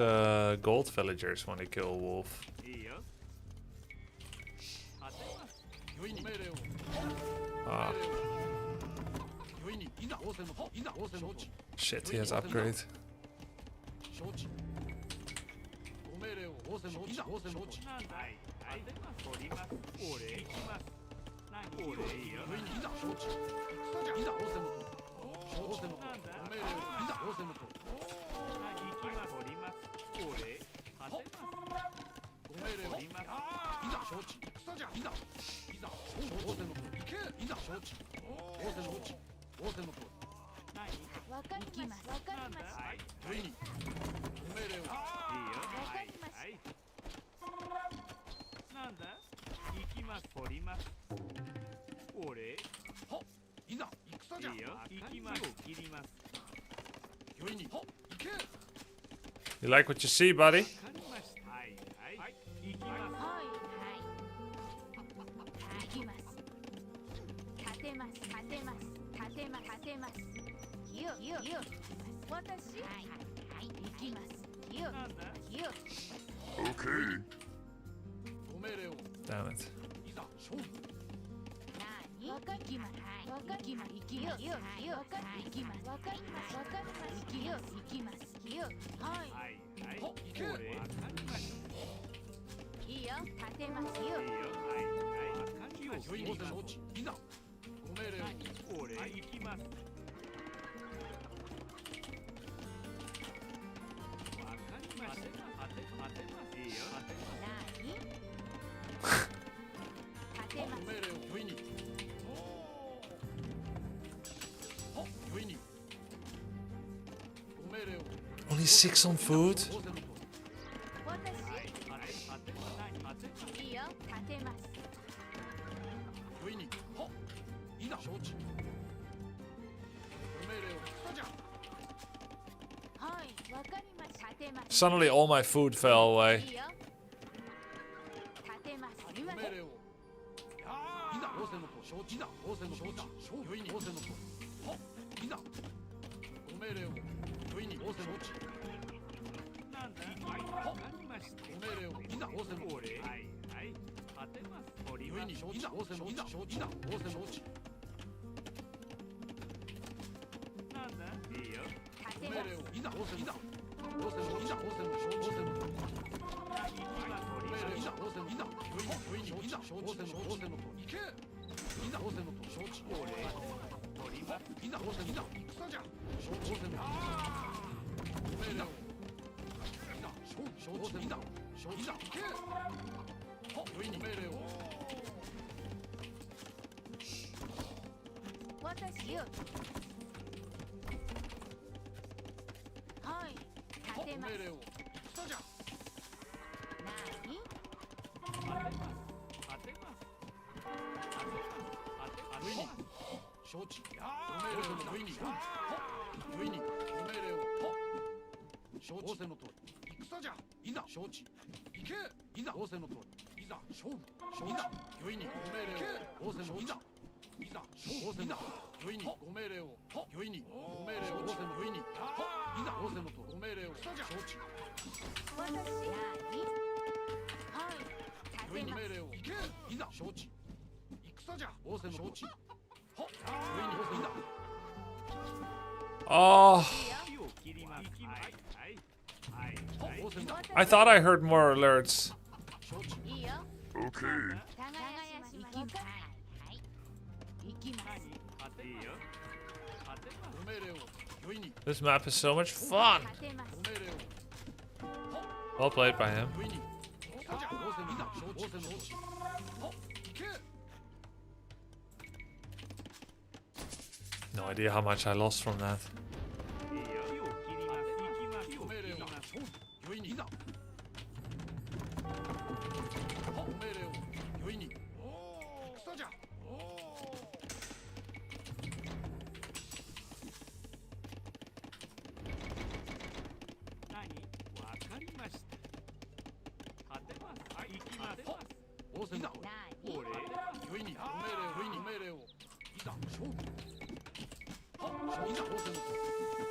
gold villagers when they kill a wolf. Ah. Shit, he has upgrade. You like what you see, buddy? Okay. Damn it. Only 6 on food? Suddenly all my food fell away. Oh, I thought I heard more alerts. Okay. This map is so much fun. Well played by him. No idea how much I lost from that. 戦だ俺よいにご命令をいざ勝負いざ当選の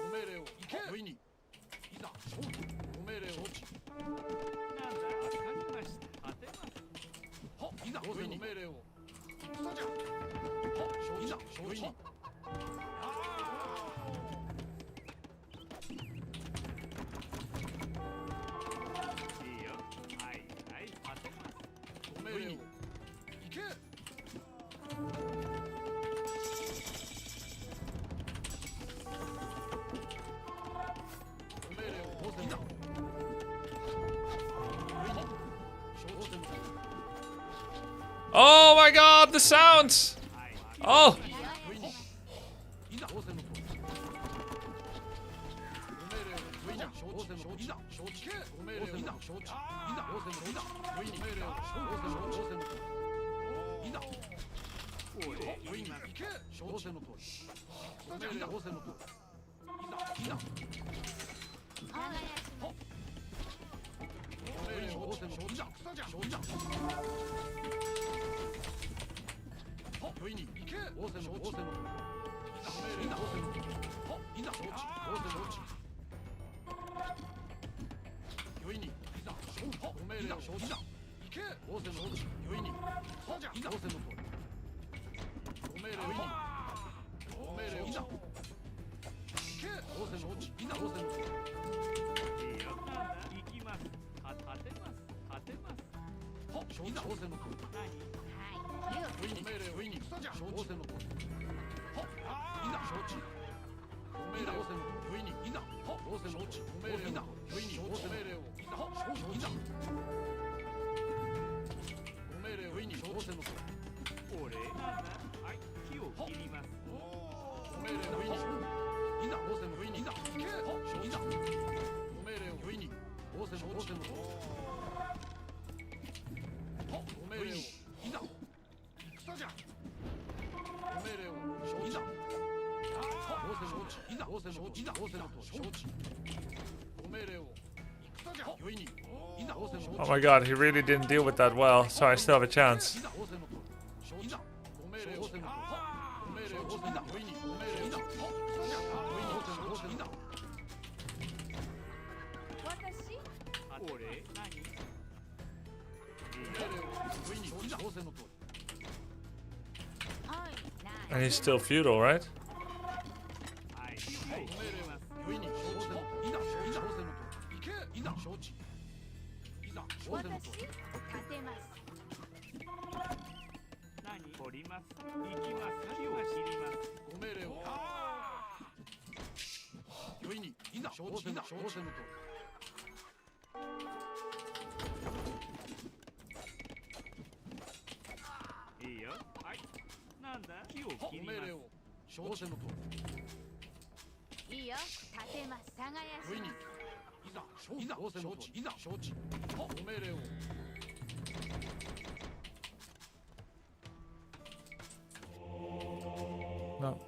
ご命令を行けよいにいざ勝負ご命令を落ちなんだわかりました当てますいざ当選の命令を戦じゃいざ勝利にOh my god, the sounds! Oh! Oh my god, he really didn't deal with that well, so I still have a chance. And he's still feudal, right? No.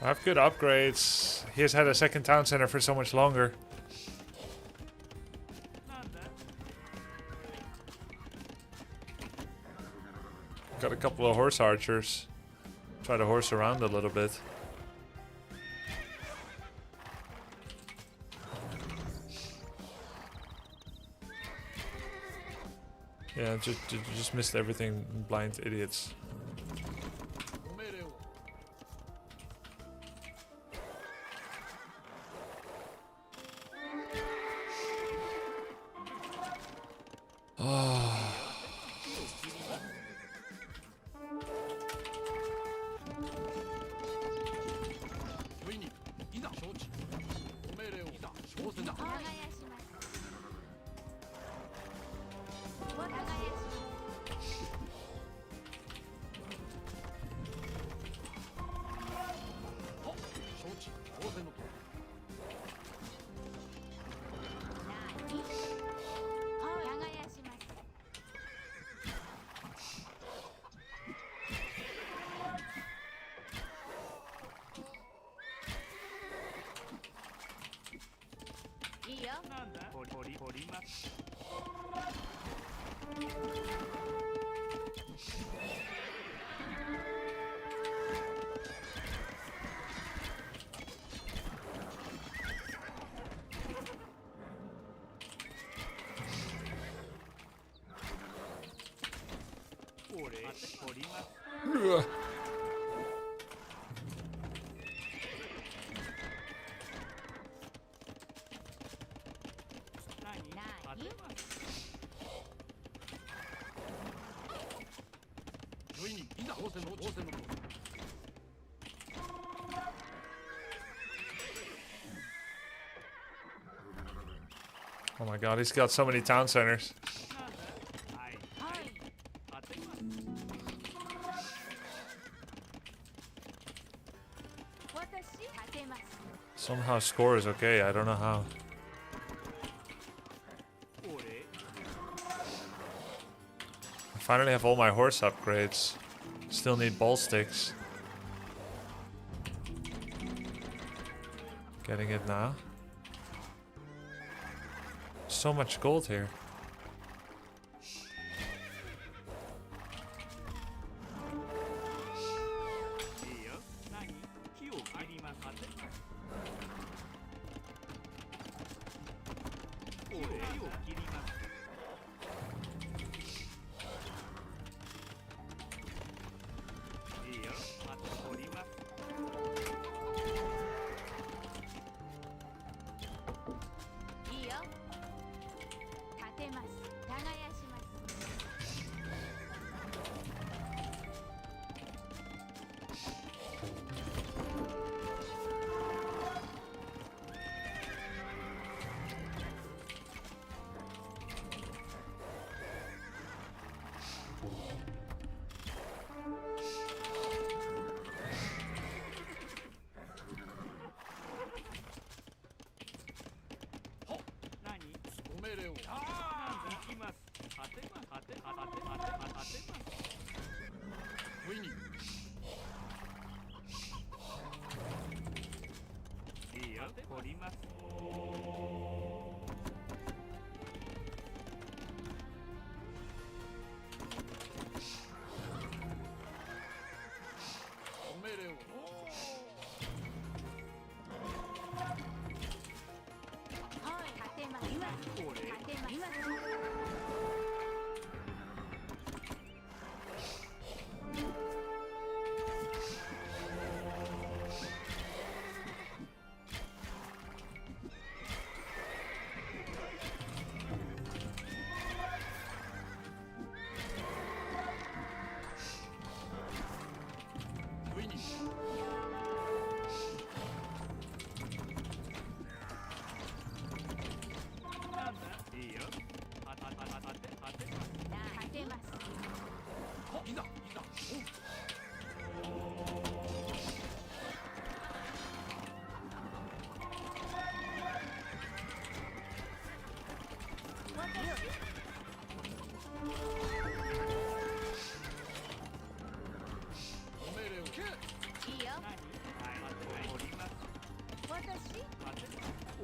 I have good upgrades. He has had a second town center for so much longer. Got a couple of horse archers. Try to horse around a little bit. Yeah, just missed everything, blind idiots. Oh my god, he's got so many town centers. Somehow score is okay, I don't know how. I finally have all my horse upgrades. Still need ball sticks. Getting it now. So much gold here.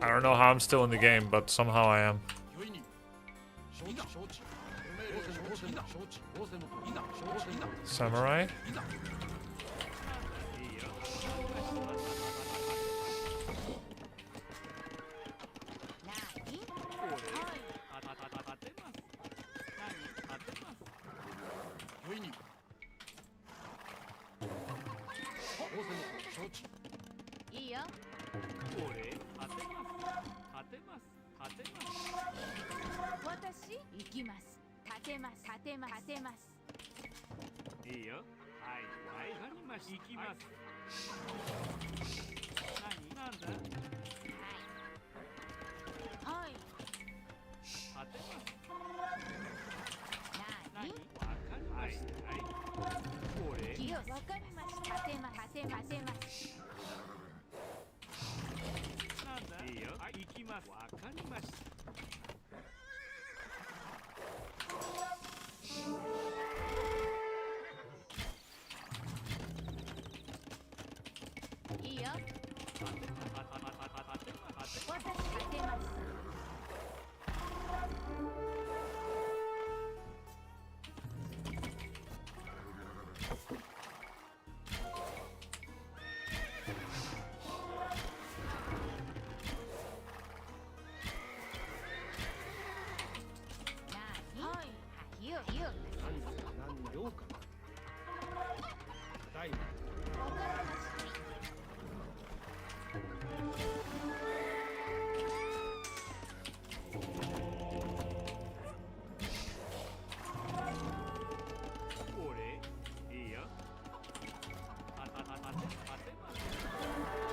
I don't know how I'm still in the game, but somehow I am. Samurai?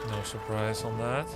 No surprise on that.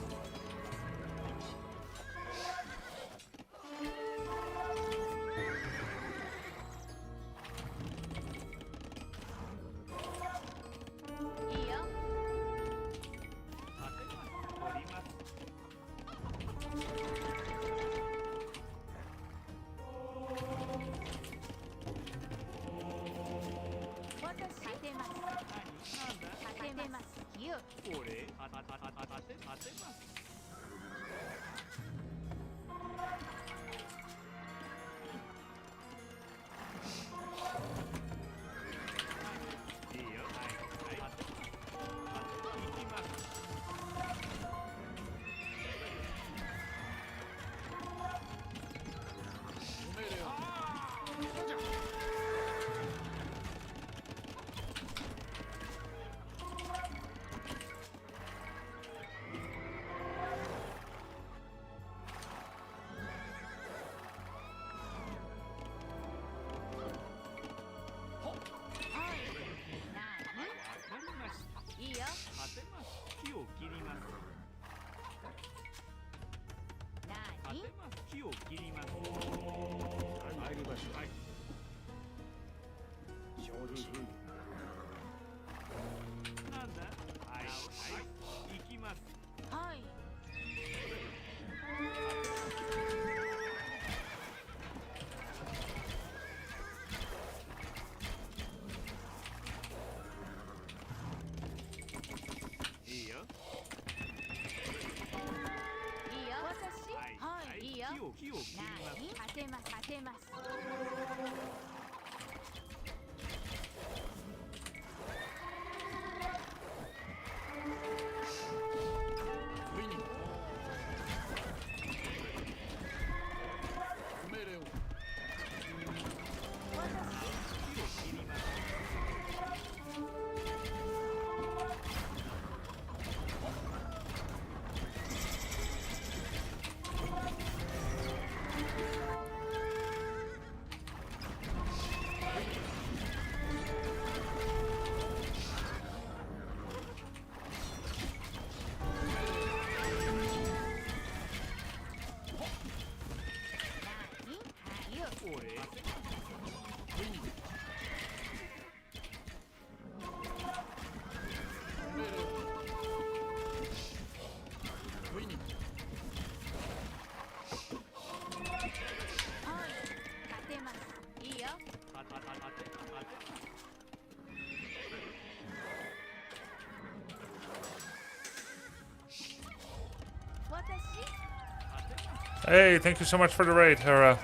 Hey, thank you so much for the raid, Hera.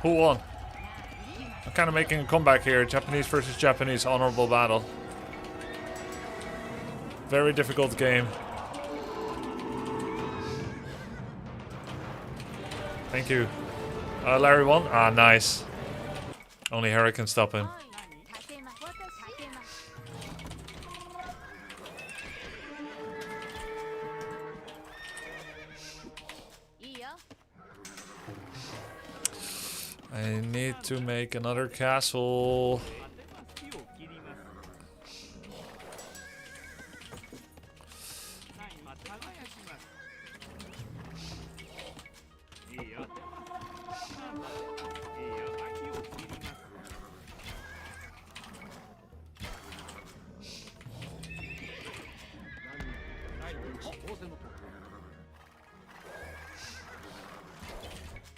Who won? I'm kind of making a comeback here. Japanese versus Japanese honorable battle. Very difficult game. Thank you. Larry won? Ah, nice. Only Hera can stop him. I need to make another castle.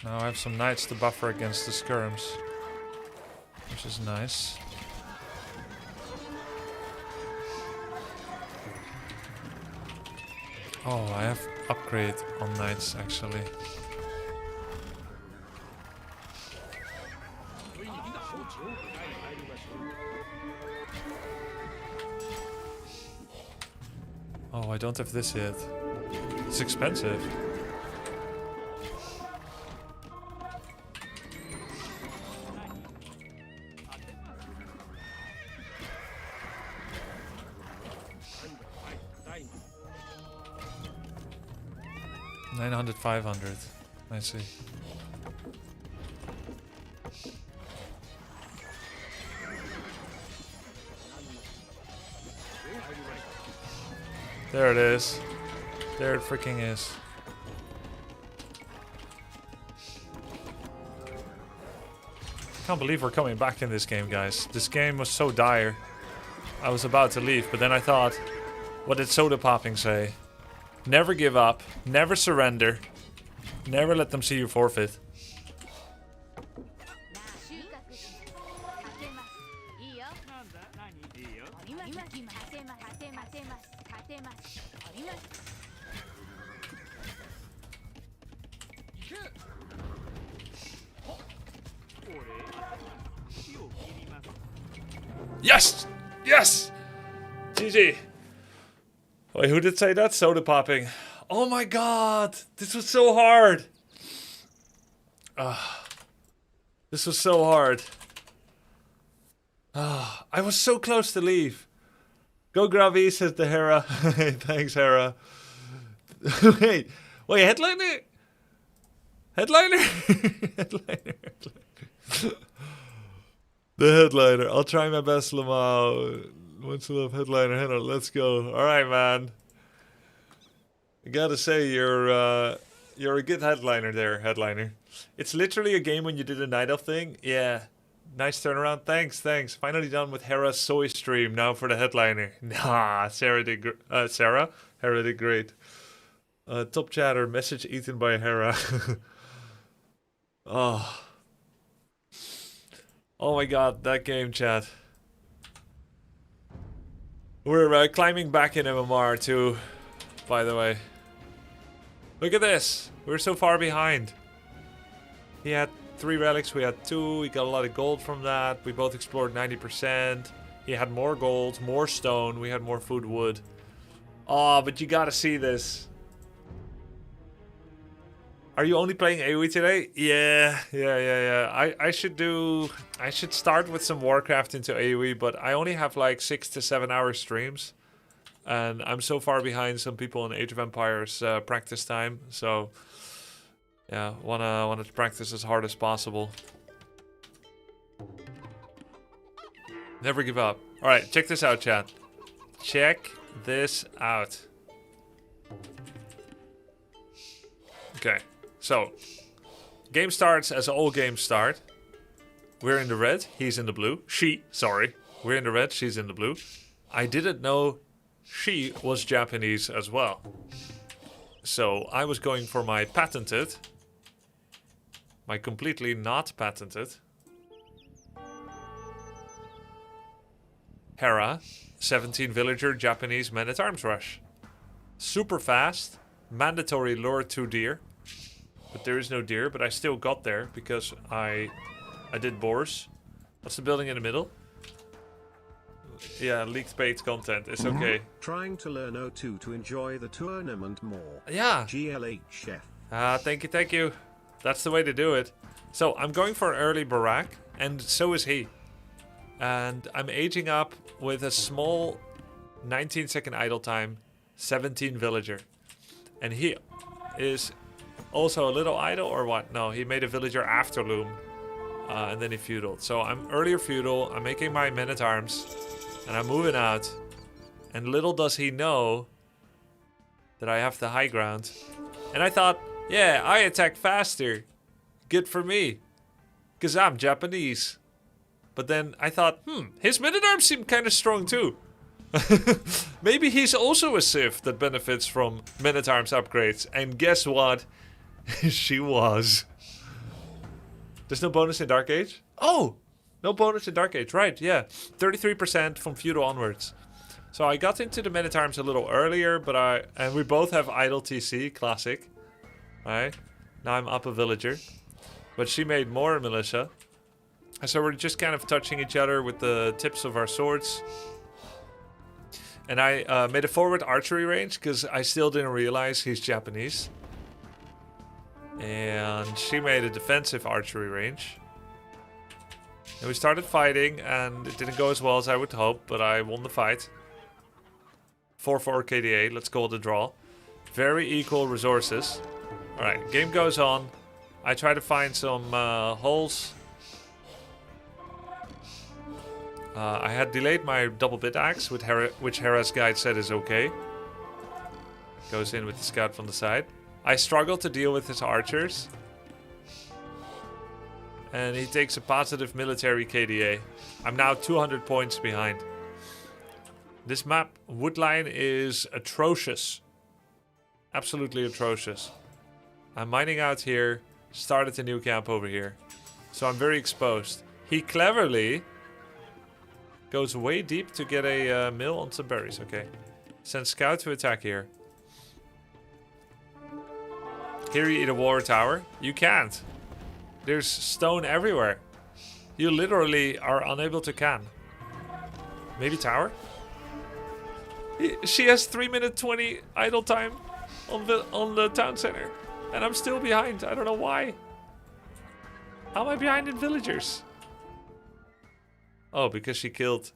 Now I have some knights to buffer against the skirms, which is nice. Oh, I have upgrade on knights actually. Oh, I don't have this yet. It's expensive. $900, $500. I see. There it is. There it freaking is. Can't believe we're coming back in this game, guys. This game was so dire. I was about to leave, but then I thought, what did Soda Popping say? Never give up, never surrender, never let them see you forfeit. Yes! Yes! GG. Wait, who did say that? Soda Popping. Oh my god! This was so hard! This was so hard. I was so close to leave. Go Grubby, says the Hera. Thanks, Hera. wait, headliner? Headliner? Headliner. The headliner. I'll try my best, Lamau. Once I love headliner, let's go. Alright, man. I gotta say, you're a good headliner there, headliner. It's literally a game when you did a night elf thing. Yeah. Nice turnaround. Thanks. Finally done with Hera's soy stream. Now for the headliner. Nah, Hera did great. Top chatter. Message eaten by Hera. Oh my god, that game, chat. We're climbing back in MMR too, by the way. Look at this. We're so far behind. He had 3 relics, we had 2. We got a lot of gold from that. We both explored 90%. He had more gold, more stone. We had more food wood. Oh, but you gotta see this. Are you only playing AoE today? Yeah. I should start with some Warcraft into AoE, but I only have like 6 to 7 hour streams. And I'm so far behind some people in Age of Empires practice time, so yeah, wanna practice as hard as possible. Never give up. Alright, check this out, chat. Check this out. Okay, so game starts as all games start. We're in the red, he's in the blue. We're in the red, she's in the blue. I didn't know she was Japanese as well. So I was going for my patented, my completely not patented Hera 17 villager Japanese men-at-arms rush. Super fast, mandatory lure 2 deer. But there is no deer, but I still got there because I did boars. What's the building in the middle? Yeah, leaked bait content. It's okay. Trying to learn O2 to enjoy the tournament more. Yeah. GLHF. Thank you, thank you. That's the way to do it. So I'm going for an early barack, and so is he. And I'm aging up with a small 19-second idle time, 17 villager. And he is also a little idle, or what? No, he made a villager after loom. And then he feudaled. So I'm earlier feudal, I'm making my men-at-arms, and I'm moving out. And little does he know that I have the high ground. And I thought, yeah, I attack faster. Good for me. Because I'm Japanese. But then I thought, his men-at-arms seem kind of strong too. Maybe he's also a Civ that benefits from men-at-arms upgrades. And guess what? She was. There's no bonus in Dark Age? Oh! No bonus in Dark Age, right, yeah. 33% from feudal onwards. So I got into the men-at-arms a little earlier, but and we both have idle TC, classic. Right? Now I'm up a villager. But she made more militia. And so we're just kind of touching each other with the tips of our swords. And I made a forward archery range because I still didn't realize he's Japanese. And she made a defensive archery range. And we started fighting, and it didn't go as well as I would hope, but I won the fight. 4-4 KDA, let's call it a draw. Very equal resources. Alright, game goes on. I try to find some holes. I had delayed my double bit axe, which Hera's guide said is okay. Goes in with the scout from the side. I struggle to deal with his archers. And he takes a positive military KDA. I'm now 200 points behind. This map, Woodline, is atrocious. Absolutely atrocious. I'm mining out here. Started a new camp over here. So I'm very exposed. He cleverly goes way deep to get a mill on some berries. Okay. Send scout to attack here. Here you eat a water tower. You can't. There's stone everywhere. You literally are unable to can. Maybe tower? She has 3-minute 20 idle time on the town center. And I'm still behind. I don't know why. How am I behind in villagers? Oh, because she killed...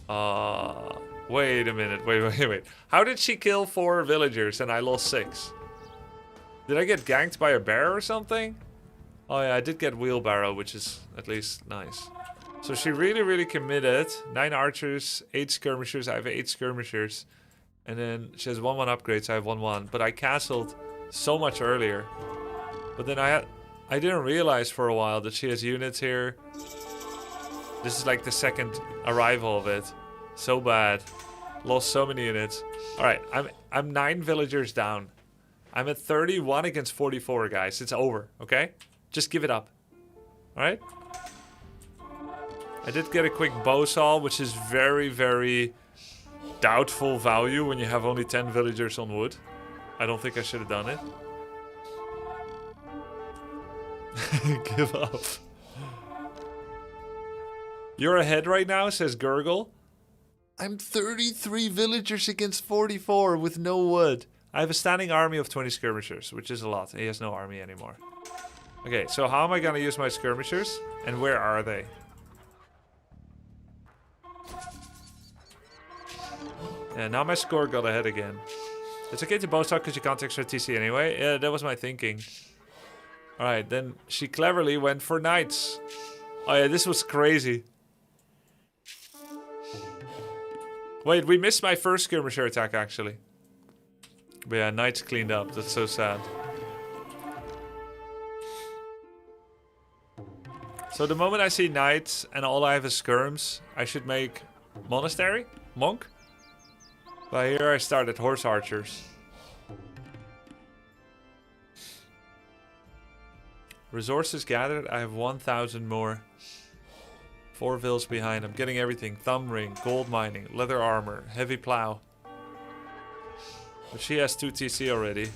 wait a minute. Wait. How did she kill 4 villagers and I lost 6? Did I get ganked by a bear or something? Oh yeah, I did get wheelbarrow, which is at least nice. So she really committed. 9 archers, 8 skirmishers. I have 8 skirmishers. And then she has 1-1 upgrades, I have 1-1. But I castled so much earlier. But then I didn't realize for a while that she has units here. This is like the second arrival of it. So bad. Lost so many units. Alright, I'm 9 villagers down. I'm at 31 against 44, guys. It's over, okay? Just give it up. Alright? I did get a quick bow saw, which is very doubtful value when you have only 10 villagers on wood. I don't think I should have done it. Give up. You're ahead right now, says Gurgle. I'm 33 villagers against 44 with no wood. I have a standing army of 20 skirmishers, which is a lot. He has no army anymore. Okay, so how am I gonna use my skirmishers? And where are they? Yeah, now my score got ahead again. It's okay to bow stock because you can't extra TC anyway. Yeah, that was my thinking. Alright, then she cleverly went for knights. Oh yeah, this was crazy. Wait, we missed my first skirmisher attack actually. But yeah, knights cleaned up. That's so sad. So the moment I see knights and all I have is skirms, I should make monastery? Monk? But here I started horse archers. Resources gathered, I have 1,000 more. 4 vills behind, I'm getting everything. Thumb ring, gold mining, leather armor, heavy plow. But she has 2 TC already.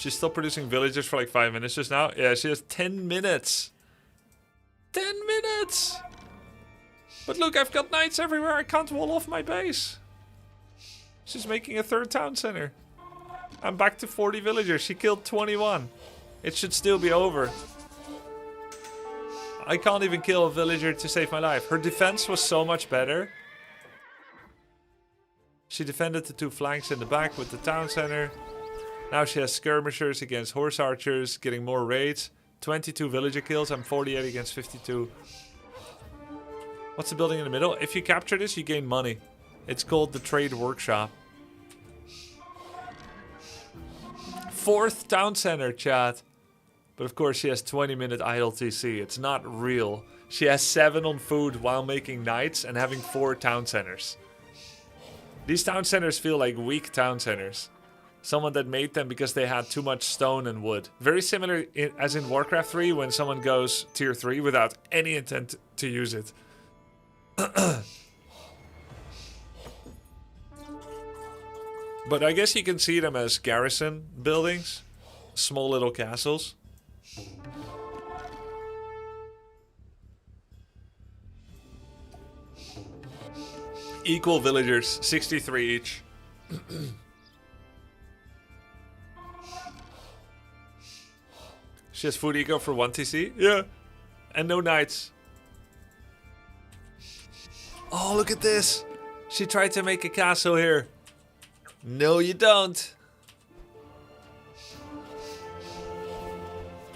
She stopped producing villagers for like 5 minutes just now. Yeah, she has 10 minutes. 10 minutes! But look, I've got knights everywhere. I can't wall off my base. She's making a 3rd town center. I'm back to 40 villagers. She killed 21. It should still be over. I can't even kill a villager to save my life. Her defense was so much better. She defended the 2 flanks in the back with the town center. Now she has skirmishers against horse archers, getting more raids. 22 villager kills. I'm 48 against 52. What's the building in the middle? If you capture this, you gain money. It's called the Trade Workshop. 4th town center, chat. But of course she has 20-minute idle TC. It's not real. She has 7 on food while making knights and having 4 town centers. These town centers feel like weak town centers. Someone that made them because they had too much stone and wood. Very similar as in Warcraft 3 when someone goes tier 3 without any intent to use it. But I guess you can see them as garrison buildings. Small little castles. Equal villagers, 63 each. She has food eco for 1 TC? Yeah. And no knights. Oh, look at this. She tried to make a castle here. No, you don't.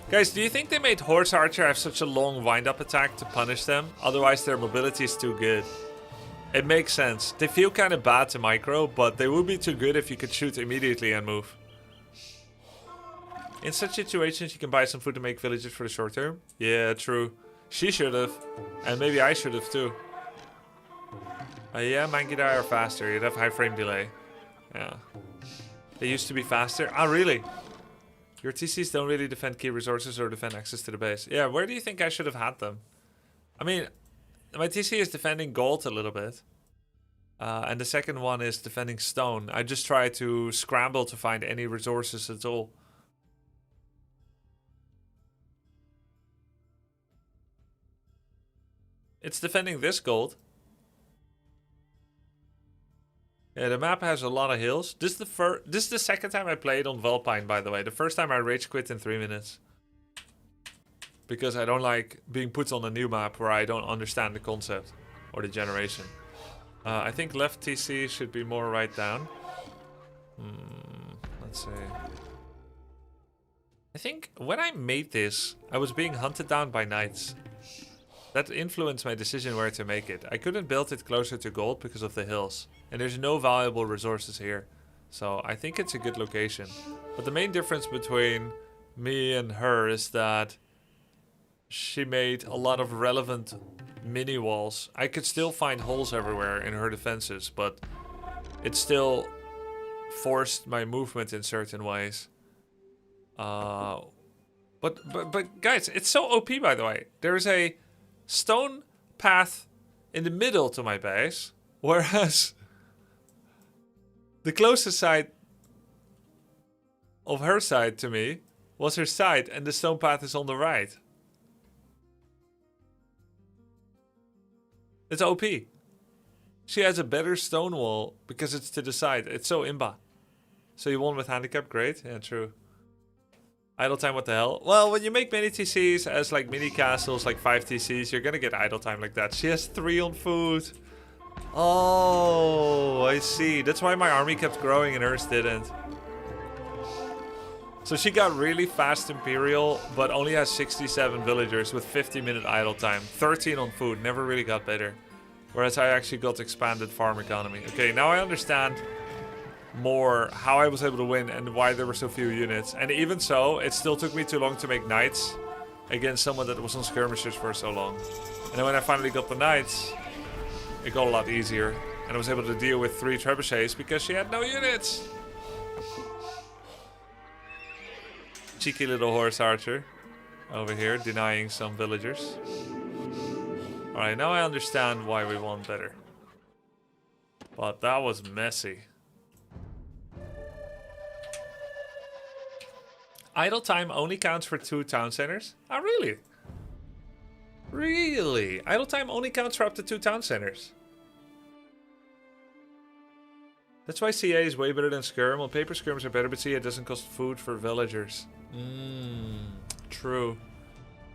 Guys, do you think they made Horse Archer have such a long wind-up attack to punish them? Otherwise, their mobility is too good. It makes sense. They feel kind of bad to micro, but they would be too good if you could shoot immediately and move. In such situations, you can buy some food to make villages for the short term. Yeah, true. She should have. And maybe I should have too. Yeah, Mankidai are faster. You'd have high frame delay. Yeah. They used to be faster. Ah, really? Your TCs don't really defend key resources or defend access to the base. Yeah, where do you think I should have had them? I mean, my TC is defending gold a little bit. And the second one is defending stone. I just try to scramble to find any resources at all. It's defending this gold. Yeah, the map has a lot of hills. This is the second time I played on Vulpine, by the way. The first time I rage quit in 3 minutes. Because I don't like being put on a new map where I don't understand the concept or the generation. I think left TC should be more right down. Let's see. I think when I made this, I was being hunted down by knights. That influenced my decision where to make it. I couldn't build it closer to gold because of the hills. And there's no valuable resources here. So I think it's a good location. But the main difference between me and her is that she made a lot of relevant mini walls. I could still find holes everywhere in her defenses, but it still forced my movement in certain ways. But guys, it's so OP, by the way. There's a stone path in the middle to my base, whereas the closest side of her side to me was her side, and the stone path is on the right. It's OP. She has a better stone wall because it's to the side. It's so imba. So you won with handicap, great. Yeah, true. Idle time, what the hell? Well, when you make mini TCs as like mini castles, like 5 TCs, you're gonna get idle time like that. She has 3 on food. Oh, I see. That's why my army kept growing and hers didn't. So she got really fast Imperial, but only has 67 villagers with 50-minute idle time. 13 on food, never really got better. Whereas I actually got expanded farm economy. Okay, now I understand more how I was able to win and why there were so few units. And even so, it still took me too long to make knights against someone that was on skirmishes for so long. And then when I finally got the knights, it got a lot easier. And I was able to deal with 3 trebuchets because she had no units. Cheeky little horse archer over here denying some villagers. Alright, now I understand why we won better. But that was messy. Idle time only counts for 2 town centers? Oh, really? Really? Idle time only counts for up to 2 town centers. That's why CA is way better than Skirm. Well, paper skirms are better, but CA doesn't cost food for villagers. True.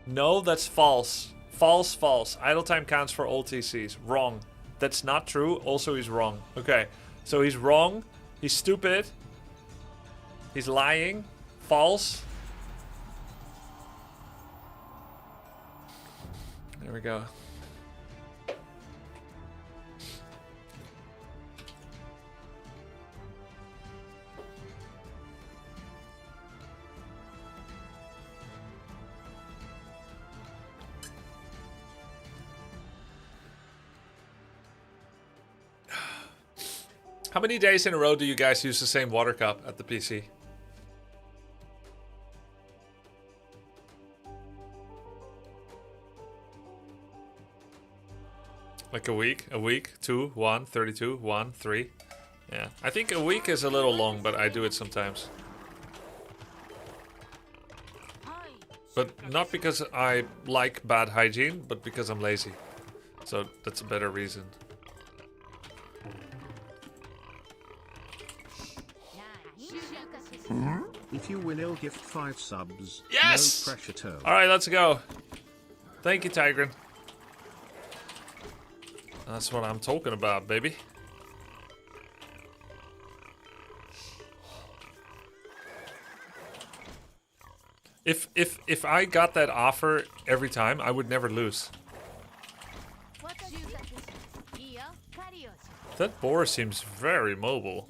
No, that's false. False, false. Idle time counts for all TCs. Wrong. That's not true. Also, he's wrong. Okay. So he's wrong. He's stupid. He's lying. False. There we go. How many days in a row do you guys use the same water cup at the PC? Like a week, 2, 1, 32, 1, 3. Yeah, I think a week is a little long, but I do it sometimes. But not because I like bad hygiene, but because I'm lazy. So that's a better reason. If you win, he'll gift 5 subs. Yes! No pressure tone. Alright, let's go. Thank you, Tigran. That's what I'm talking about, baby. If I got that offer every time, I would never lose. That boar seems very mobile.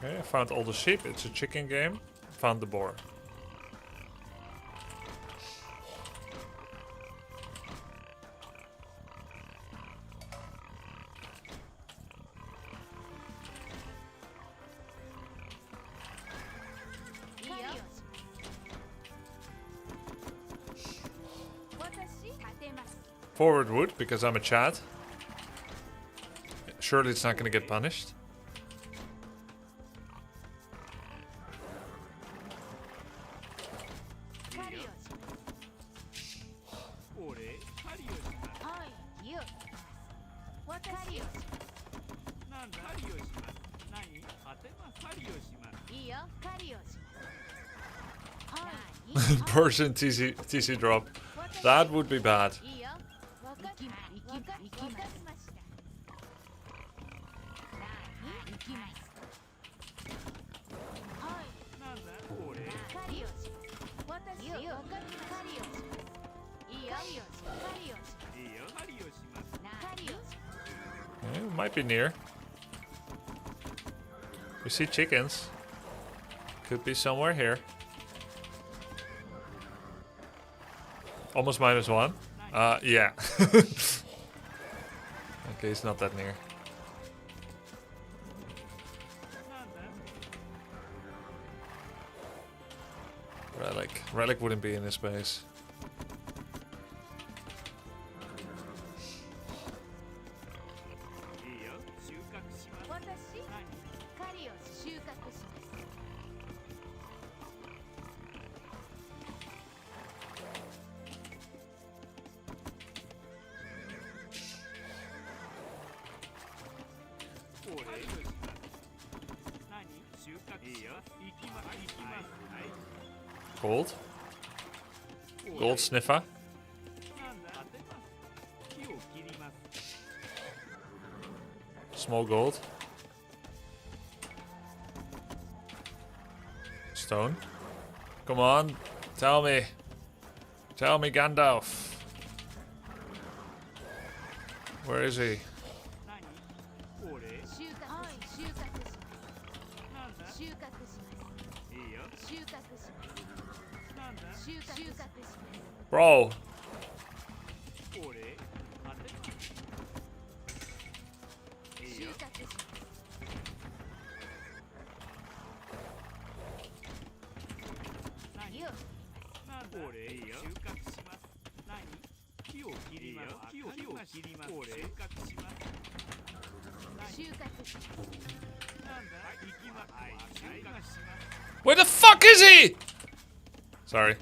Okay, I found all the sheep. It's a chicken game. Found the boar. Forward wood, because I'm a Chad. Surely it's not going to get punished. Persian TC drop. That would be bad. Okay, we might be near. We see chickens. Could be somewhere here. Almost -1. Yeah. Okay, it's not that near. Relic wouldn't be in this base. Gold. Gold sniffer. Small gold. Stone. Come on. Tell me. Tell me, Gandalf. Where is he? Bro. 収穫しますこれいいよ収穫します何木を切ります木を切りますこれ収穫します収穫しますなんだ行きますはい収穫します Where the fuck is he? Sorry.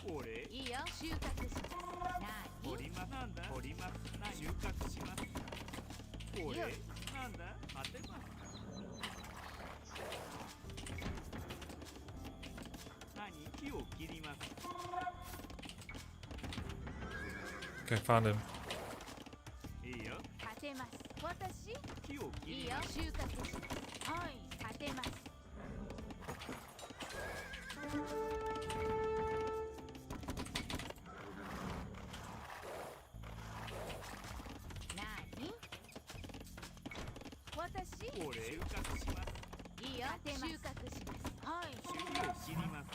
これいいよ収穫します掘りますなんだ掘ります何収穫しますこれなんだ当てます何木を切ります Okay, found him. いいよ立てます私木を切いいよります収穫しますはい立てます何私これ収穫しますいいよ収穫しますはい木を切ります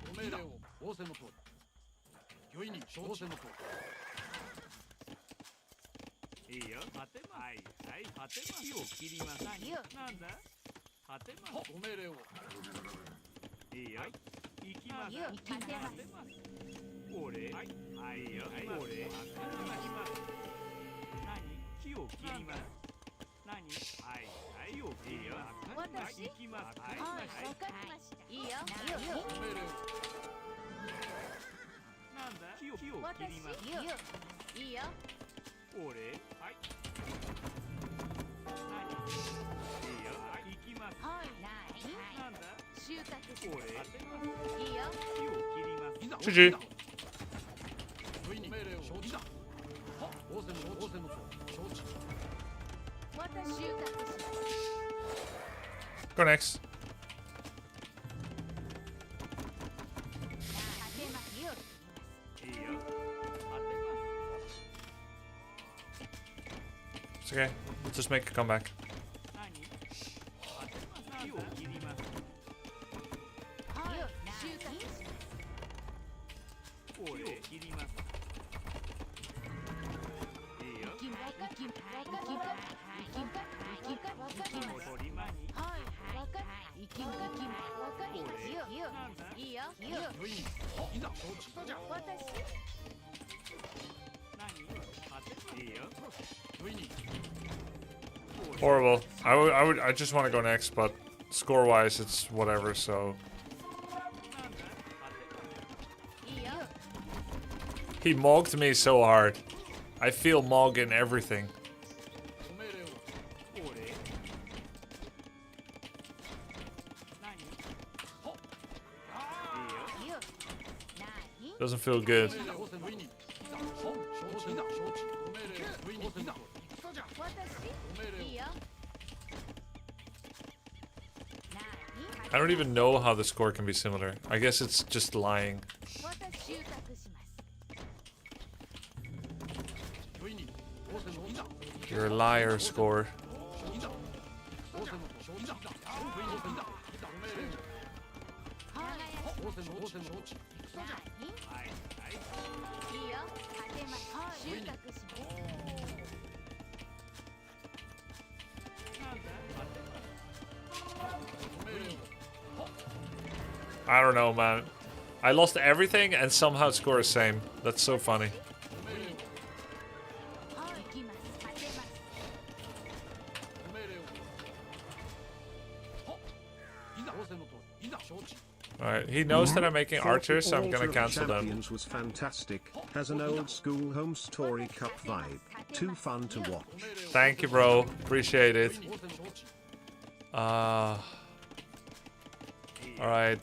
ご命令を仰せの通り御意に承知の通りいいよ当てますはいはい当てます木を切ります何よなんだ当てますご命令をいいよ行きますいいよ立てますますこれはいはいいいよこれ当てます何木を切ります何はいはい木を切ります私行きますはいはいわかりましたいいよご命令をなんだ木を切ります私いいよいいよこれはい何いいよはい行きますはいなんだ収穫しこれ当てますいいよ木を切ります GG. 御意に命令を承知だは仰せの承知私収穫します Go next. 立てますよいいよ当てます It's okay. We'll just make a comeback. 何当てます木を切りますはい収穫しますこれ切りますいいよ行きます行きます取りまにはいわかり行きますわかりますよなんだいいよいいよ御意にいざ承知したじゃ私何当てますいいよ御意に Horrible. I just want to go next, but score-wise, it's whatever. So なんだ当てますいいよ he mogged me so hard. I feel mog in everything. ご命令をこれ何ほっいいよいいよ何 Doesn't feel good. ご命令を御意にいざほ承知だ承知ご命令を御意にいざ戦じゃご命令を私いいよ I don't even know how the score can be similar. I guess it's just lying. 私収穫します 御意に仰せのいざ You're a liar, score. いざ仰せの承知だ御意にいざご命令をはい仰せの承知戦じゃ何はいはいいいよ立てます収穫しますなんだ当てますご命令を I don't know, man. I lost everything and somehow score the same. That's so funny. ご命令をはい行きます立てますご命令をほっいざ仰せの通りいざ承知 Alright, he knows that I'm making archers, so I'm Altar gonna of cancel them. Champions was fantastic. Has an old school home story cup vibe. Too fun to watch. Thank you, bro. Appreciate it. 仰せの承知 Alright.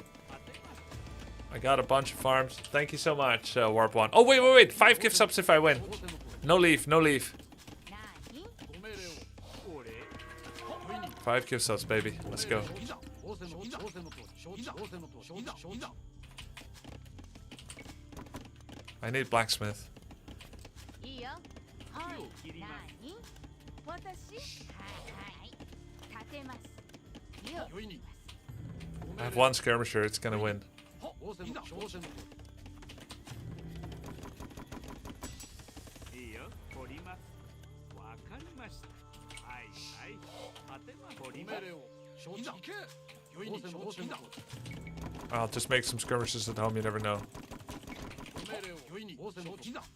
I got a bunch of farms. Thank you so much, Warp 1. Oh, wait. 5 gift subs if I win. 仰せの通り No leave, no leave. 何ご命令をこれ御意に 5 gift subs, baby. Let's go. いざ仰せの通り承知仰せの通り承知 I need blacksmith. いいよはい木を切ります何私はい立てますよ御意に I have one skirmisher, it's gonna win. 仰せの承知の通り I'll just make some skirmishes at home, you never know.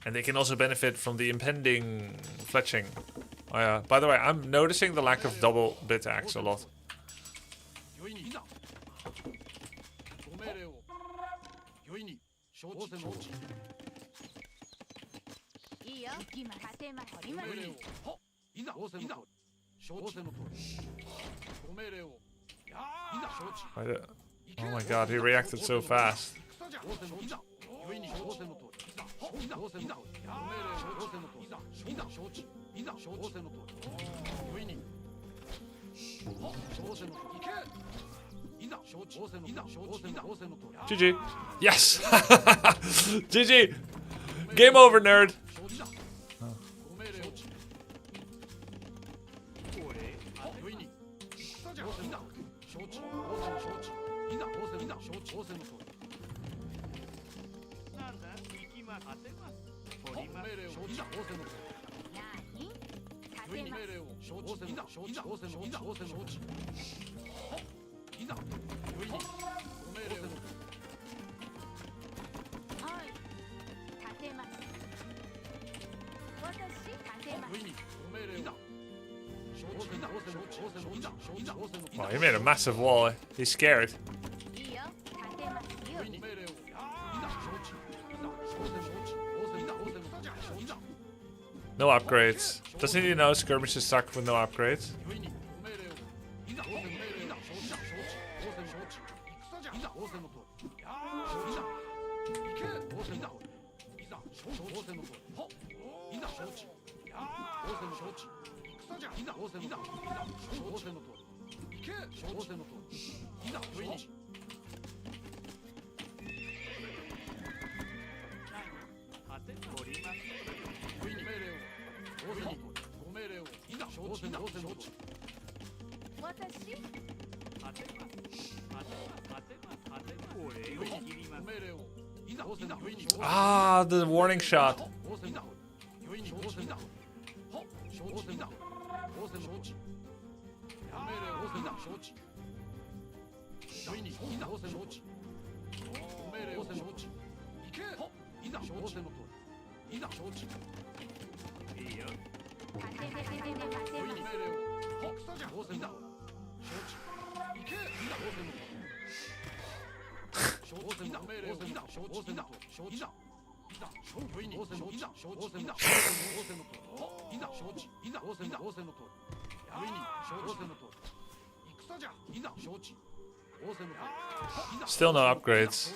And they can also benefit from the impending fletching. Oh yeah, by the way, I'm noticing the lack of double bit axe a lot. Oh my god, he reacted so fast. GG. Yes! GG! Game over, nerd! Wow, he made a massive wall. He's scared. No upgrades. Doesn't he know skirmishes suck with no upgrades? Ah, the warning shot. Still no upgrades.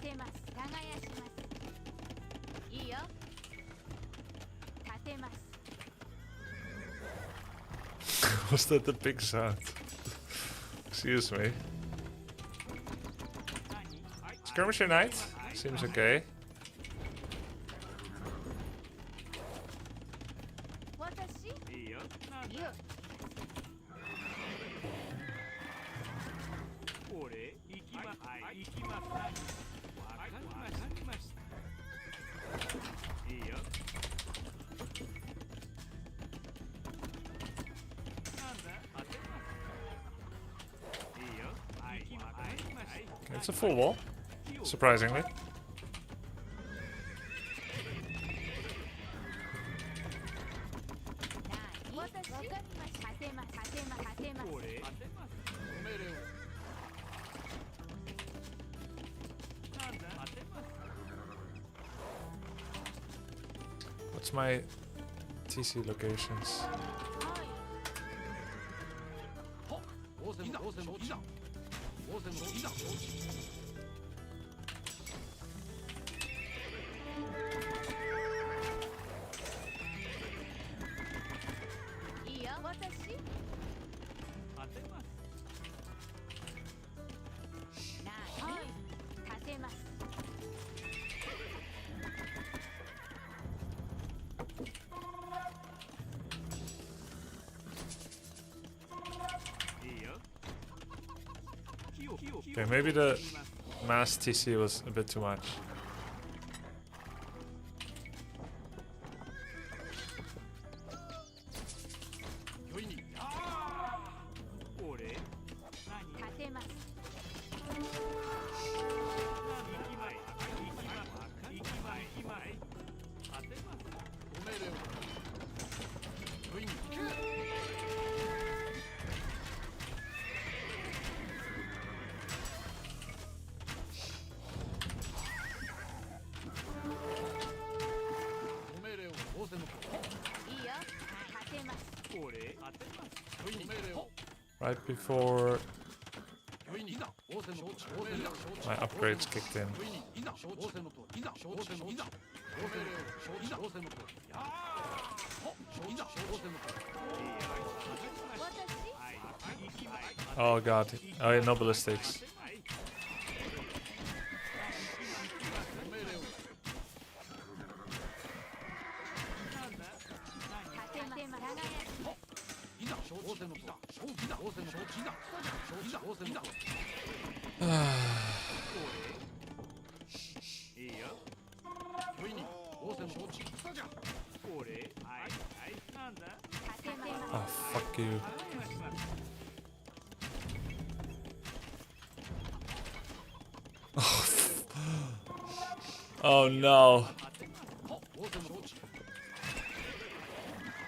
てます耕しますいいよ立てます Was that the big sound? Excuse me. Skirmisher Knight? Seems okay. 私いいよなんだよ俺行きまはい行きますわかりましたいいよなんだ当てますいいよはい行きまわかりました It's a full wall, surprisingly. 私わかりました立てます立てます立てます俺当てます命令をなんだ当てます What's my TC locations? 仰せの承知だ仰せの承知だいいよ私当てますはい立てます いいよ火を Okay, maybe the mass TC was a bit too much. よいに俺何立てます行きまい行きまい当てますご命令をよいに ご命令を仰せのいいよ立てます俺当てますよいにご命令を Right before よいにいざ仰せの承知仰せの承知 my upgrades kicked in. よいにいざ承知仰せのといざ承知のいざ仰せの承知仰せのとやーいざ仰せのと 私 Oh god. Oh yeah, no ballistics. ご命令を 立てます耕しますいざ承知のといざ承知いざ仰せの承知いざ承知仰せのといいよよいに仰せの承知俺はいなんだ 立てます Oh, fuck you. Oh no.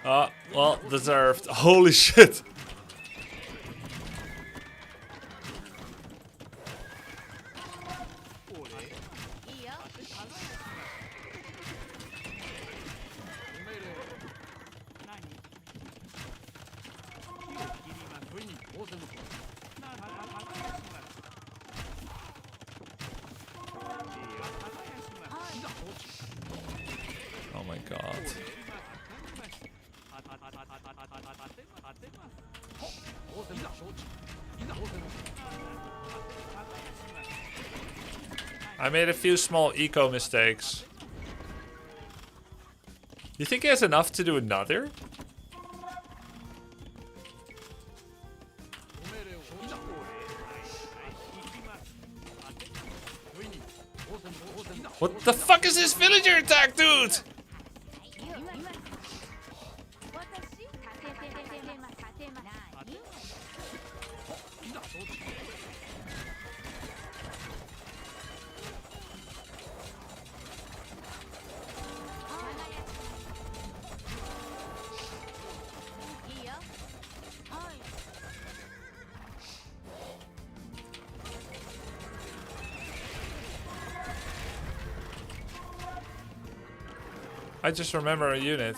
Ah, well, deserved. Holy shit. Oh my god. I made a few small eco mistakes. You think he has enough to do another? What the fuck is this villager attack, dude? I just remember a unit.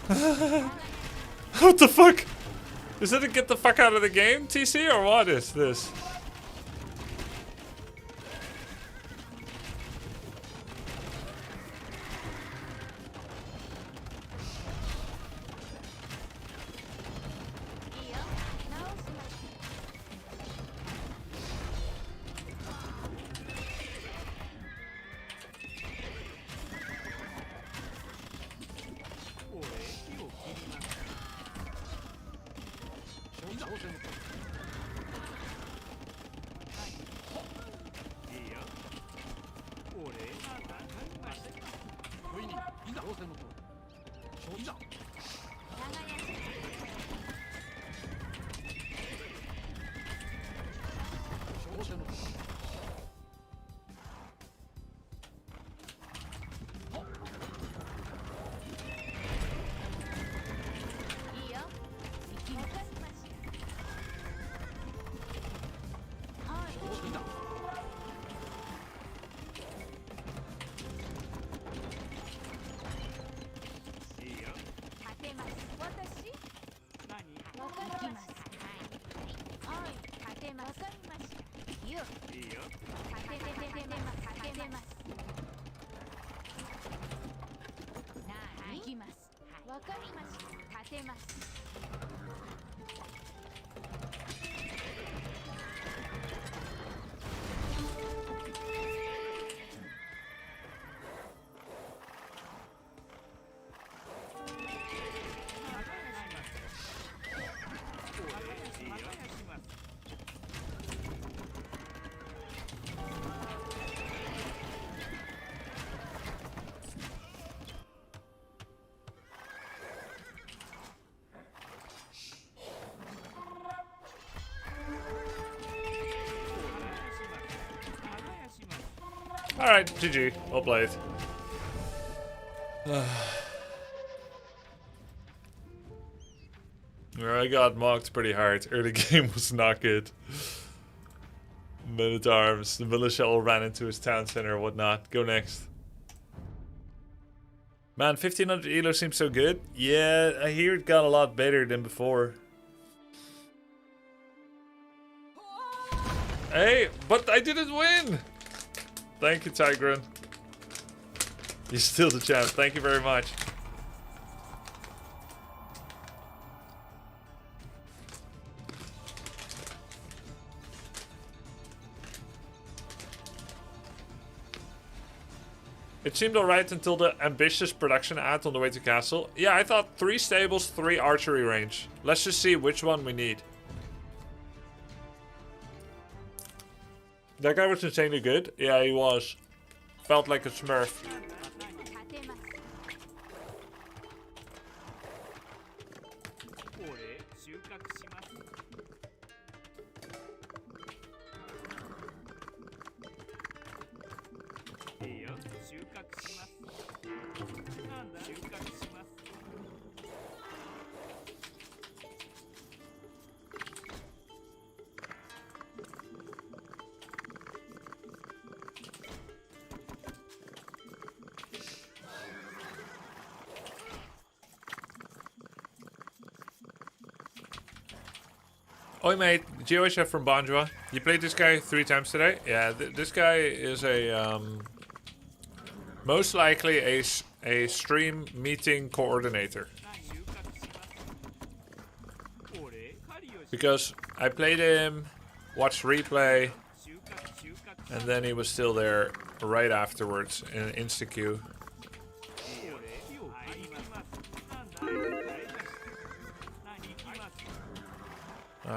What the fuck? Is it a get the fuck out of the game TC or what is this? Alright, GG. Well played. I got mocked pretty hard. Early game was not good. Men at Arms. The militia all ran into his town center or whatnot. Go next. Man, 1500 elo seems so good. Yeah, I hear it got a lot better than before. Hey, but I didn't win! Thank you, Tigran. You're still the champ. Thank you very much. It seemed alright until the ambitious production ad on the way to castle. Yeah, I thought 3 stables, 3 archery range. Let's just see which one we need. That guy was insanely good. Yeah, he was. Felt like a smurf. Oi mate, GeoHF from Banjua. You played this guy 3 times today? Yeah, this guy is a most likely a stream meeting coordinator. Because I played him, watched replay, and then he was still there right afterwards in an insta queue.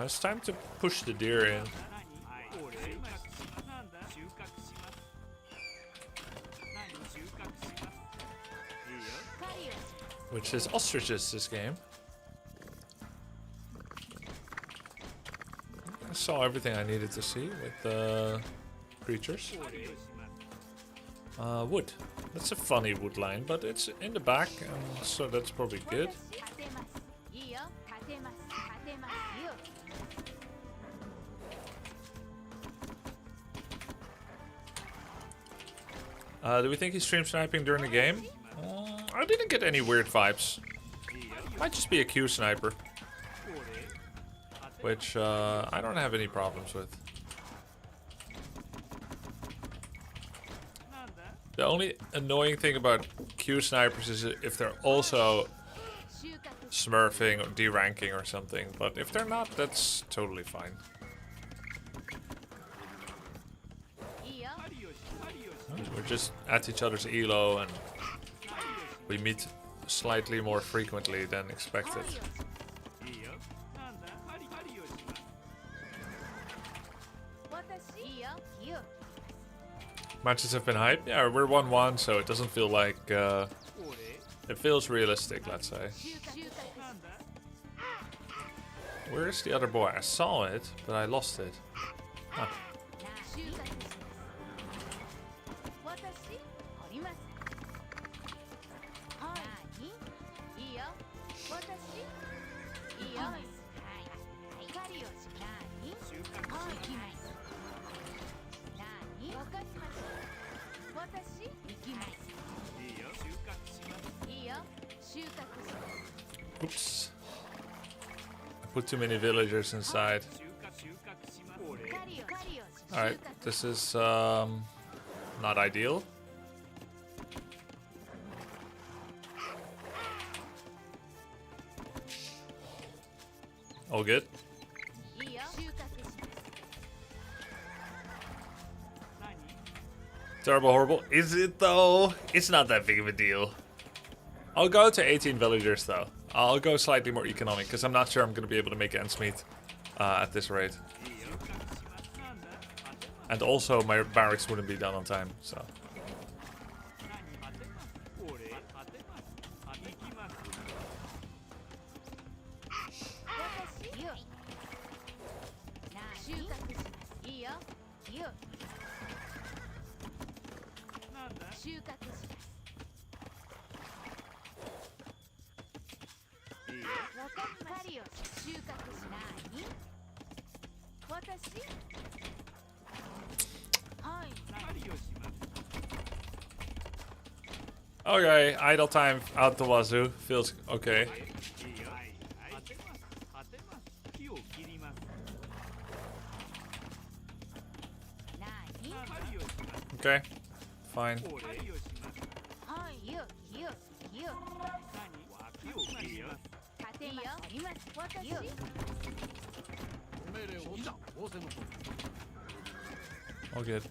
It's time to push the deer in. Which is ostriches this game. I saw everything I needed to see with the creatures. Wood. That's a funny wood line, but it's in the back, so that's probably good. Do we think he's stream sniping during the game? I didn't get any weird vibes. Might just be a Q sniper. Which I don't have any problems with. The only annoying thing about Q snipers is if they're also smurfing or deranking or something. But if they're not, that's totally fine. We're just at each other's elo and we meet slightly more frequently than expected. Matches have been hyped. Yeah, we're 1-1, so it doesn't feel like... it feels realistic, let's say. Where's the other boy? I saw it, but I lost it. Ah. Oops. I put too many villagers inside. Alright, this is not ideal. All good. Terrible, horrible. Is it though? It's not that big of a deal. I'll go to 18 villagers though. I'll go slightly more economic because I'm not sure I'm going to be able to make ends meet at this rate. And also my barracks wouldn't be done on time, so. Okay, idle time out the wazoo. Feels okay. Okay, fine. All good.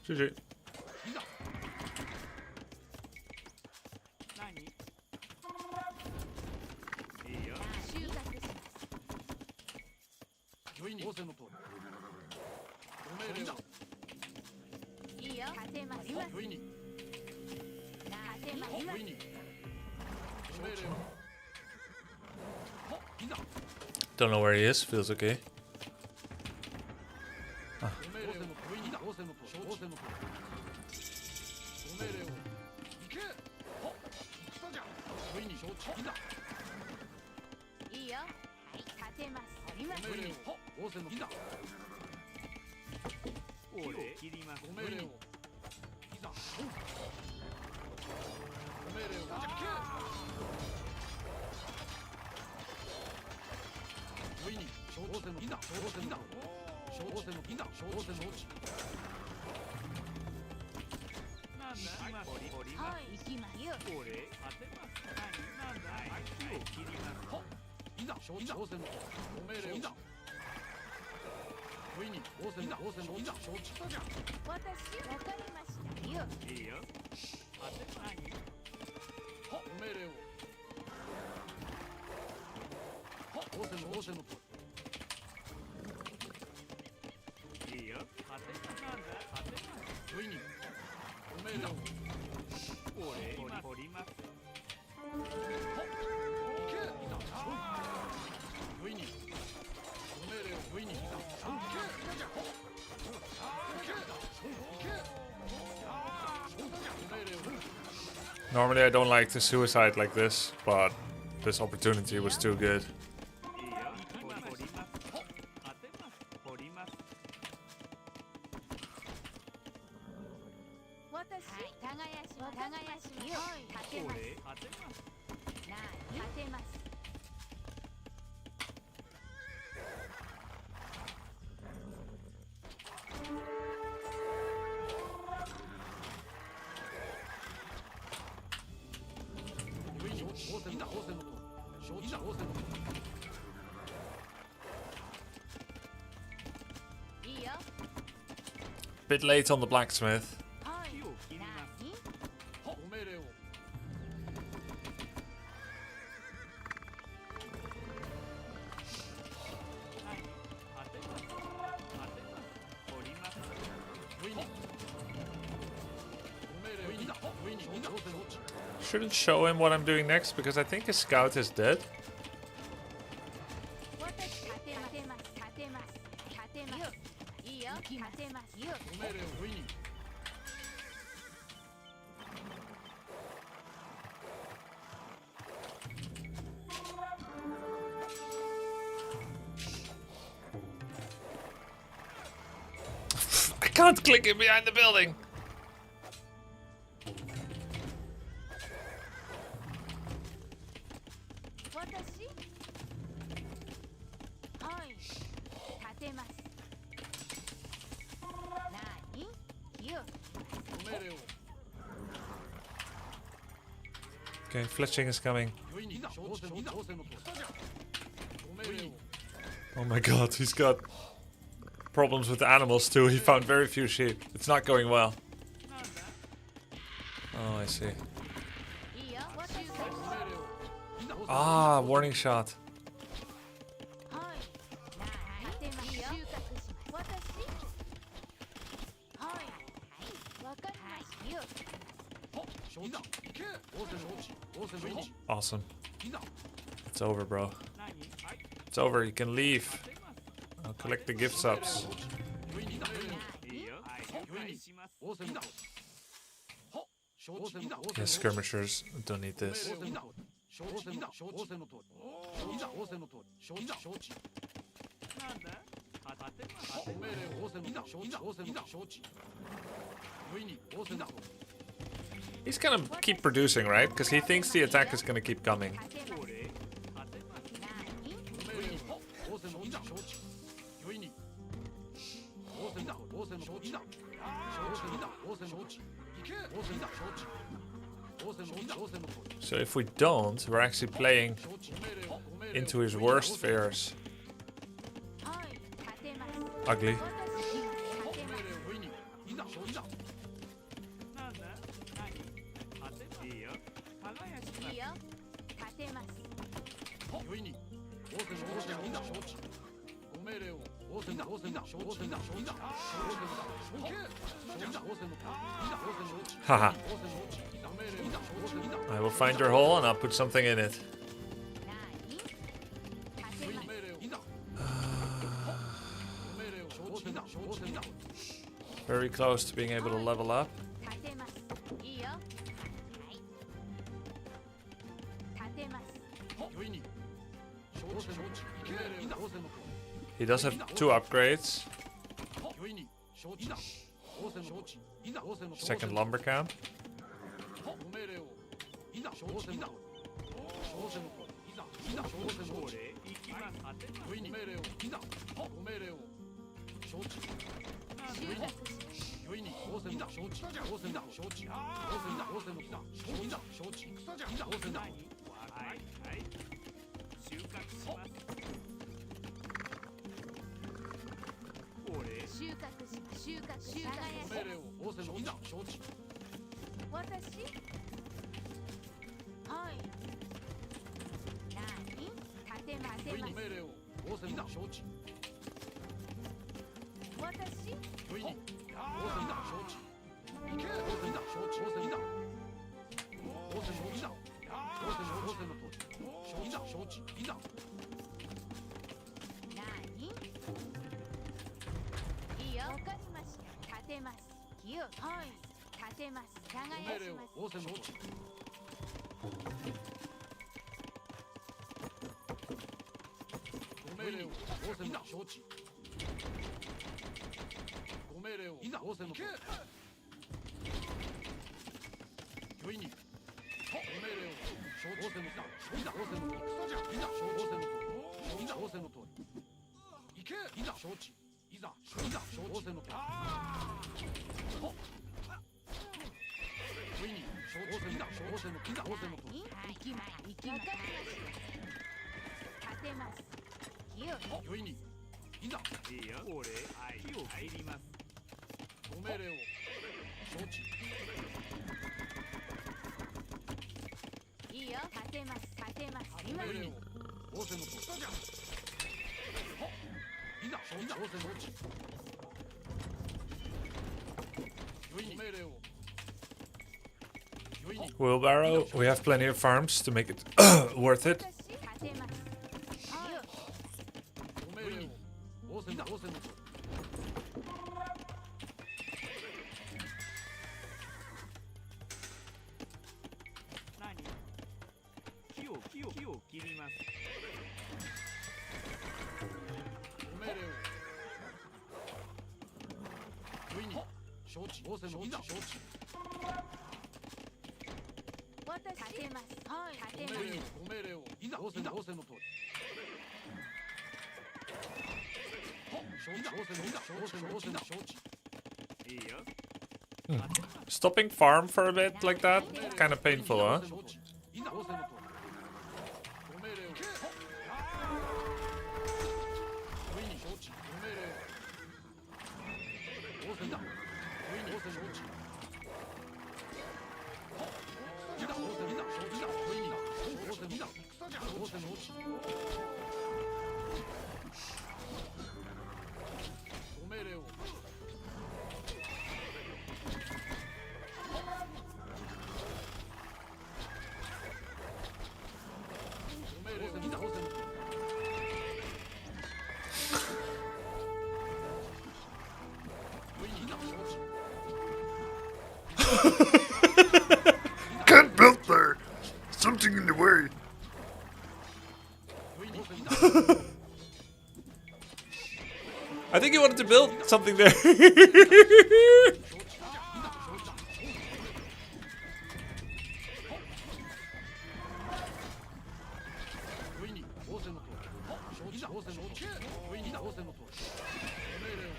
GG. Don't know where he is, feels okay. Ah. Normally I don't like to suicide like this, but this opportunity was too good. いいよ Bit late on the blacksmith. 木を切りますご命令を Shouldn't show him what I'm doing next because I think his scout is dead. 私勝てます勝てます勝てますいいよ勝てますよ ご命令を不意に I can't click him behind the building. 私はい勝てます何よ ご命令を Okay, fletching is coming. 不意に小戦のとご命令を Oh my god, he's got problems with the animals too. He found very few sheep. It's not going well. Oh, I see. いいよ私 Ah, warning shot. はい勝てます収穫します私はいわかりますよ 承知行け応戦承知応戦承知 Awesome. いざ It's over, bro. 何はい It's over. You can leave. I'll collect the gift subs. 不意にいいよ不意に応戦だは承知だ Yeah, skirmishers. Don't need this. 応戦だ承知だ応戦の通りいざ応戦の通り承知だ承知なんだ当てますご命令応戦だ承知だ応戦だ承知不意に応戦だ He's gonna keep producing, right? Because he thinks the attack is gonna keep coming. 勝てます何 ご命令を応戦の承知不意に応戦だ応戦の承知だ承知だ応戦承知行け応戦だ承知応戦の応戦の通り So if we don't, we're actually playing 承知ご命令をご命令を into his worst fears. はい勝てます Ugly. 私勝てます 不意にいざ承知だなんだ何当てますいいよ輝きますいいよ勝てます不意に応戦の応戦いざ承知ご命令を応戦だ応戦だ承知だ承知だ応戦だ承知承知だ応戦のいざ応戦承知 Haha. 応戦承知ご命令いざ承知だ I will find your hole and I'll put something in it. 何勝てます 命令をいざご命令を承知だ承知だ Very close to being able to level up. 勝てますいいよはい勝てます不意に承知承知命令いざ応戦の He does have 2 upgrades. 不意に承知だ応戦の承知いざ応戦の Second lumber camp. ご命令をいざ応戦だ応戦のいざいざ応戦の行きます不意に命令をいざご命令を承知不意に応戦だ承知応戦だ承知応戦だ応戦のいざ承知だ承知いざ応戦だはいはい収穫します収穫します収穫収穫ご命令を応戦のいざ承知私はい何勝てます不意に命令を応戦だ承知私不意に応戦だ承知行け応戦だ承知応戦だ応戦のいざ応戦の通り承知だ承知いざ何いいよわかりました勝てますよはい勝てますご命令を応戦の通り命令を仰せの承知ご命令を仰せのとおり御意にご命令を承知仰せのとおり仰せのとおり戦じゃいざ承知仰せのとおり仰せのとおり行けいざ承知いざ承知仰せのとおり御意に承知仰せのとおりいざ仰せのとおり行きま行きま立てます火を御意にいざいいよ俺火を切りますご命令を承知いいよ立てます立てます今ご命令を仰せのとおりじゃいざ承知仰せのとおり御意にご命令を御意に Wheelbarrow. We have plenty of farms to make it worth it. 立てますご命令を仰せのとおり何火を切りますご命令を御意に承知仰せのいざ承知私立てますはい立てますご命令をご命令をいざ仰せのとおり承知仰せのいざ承知承知いいよ Stopping farm for a bit like that? Kind of painful, huh? 承知いざ仰せのとおりご命令を御意に承知ご命令を仰せんだ御意に仰せ承知いざ仰せいざ承知だ御意に仰せいざ戦じゃ仰せ承知ご命令をご命令をいざ仰せ御意にいざ承知 Can't build there. Something in the way. 御意に I think he wanted to build something there. 御意に仰せのとおり承知仰せのとおり御意に仰せのとおりご命令を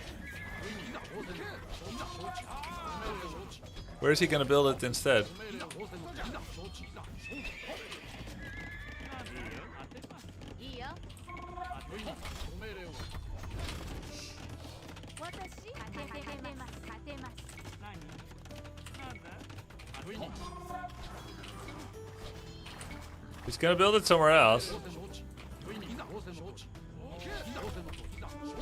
御意に仰せのとおり承知ご命令を承知 Where is he gonna build it instead? ご命令を仰せのとおり承知いいよ御意にご命令を私立てます立てます何なんだ御意に He's gonna build it somewhere else. 仰せ承知御意に仰せの承知いざ仰せのとおりいざ承知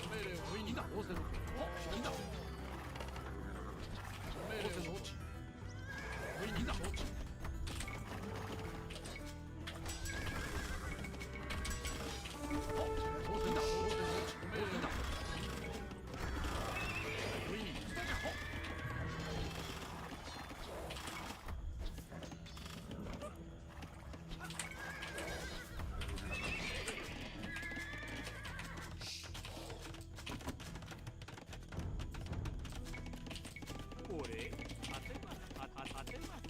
ご命令を御意に仰せのとおりいざご命令を承知御意に承知俺当てます当てます立てます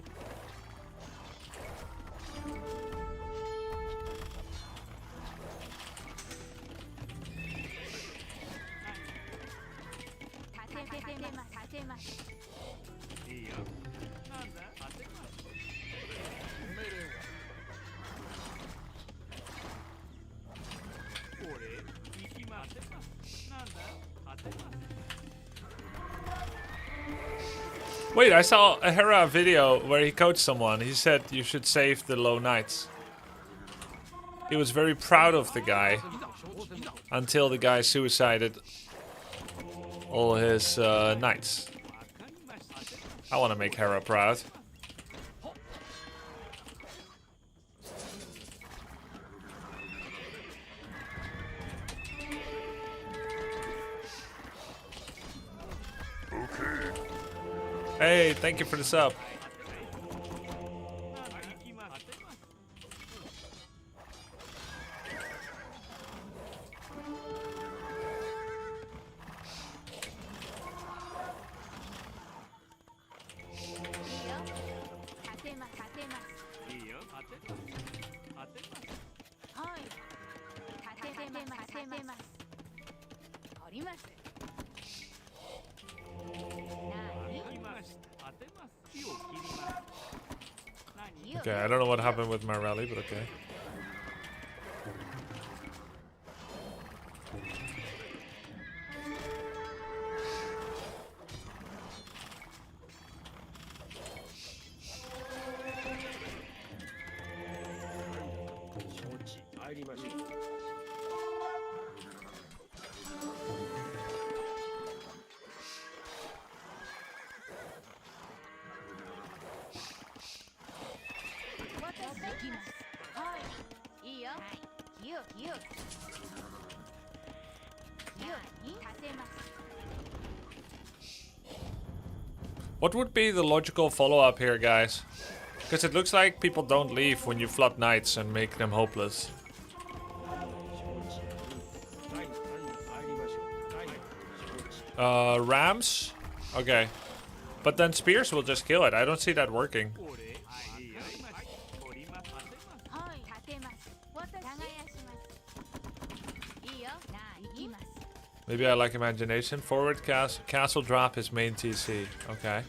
立てますいいよなんだ当てますご命令を俺行きます当てますなんだ当てます Wait, I saw a Hera video where he coached someone. He said you should save the low knights. He was very proud of the guy until the guy suicided all his knights. I want to make Hera proud. Hey, thank you for the sub. 行きます Okay, I don't know what happened with my rally, but okay. What would be the logical follow-up here, guys? Because it looks like people don't leave when you flood knights and make them hopeless. Rams? Okay. But then spears will just kill it. I don't see that working. Maybe I like imagination. Forward castle drop his main TC. Okay.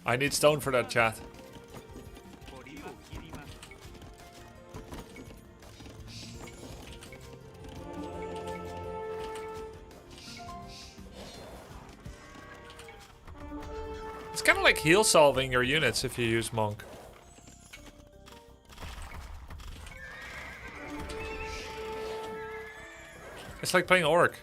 I need stone for that, chat. It's kind of like heal solving your units if you use monk. It's like playing orc.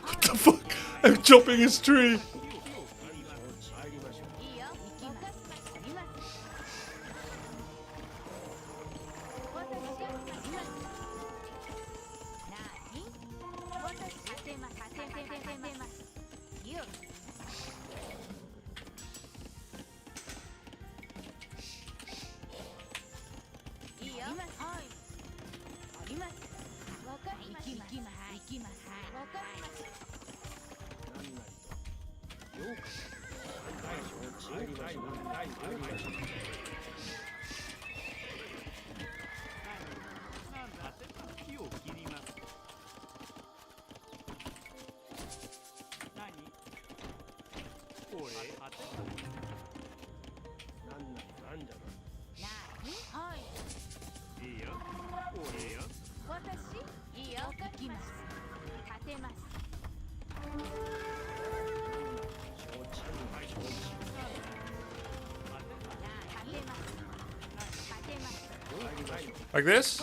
What the fuck? I'm chopping his tree. Like this?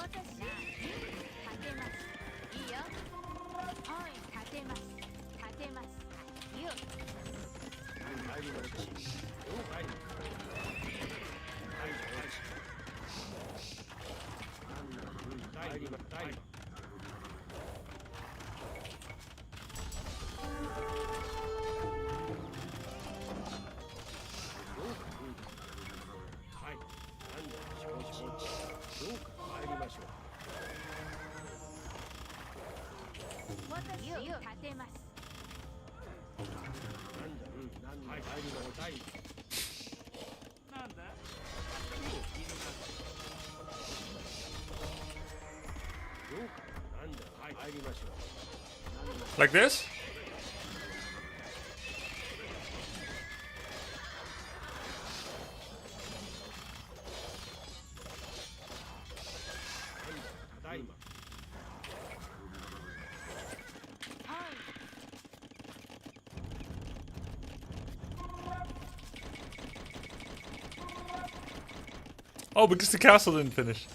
Like this? Oh, because the castle didn't finish.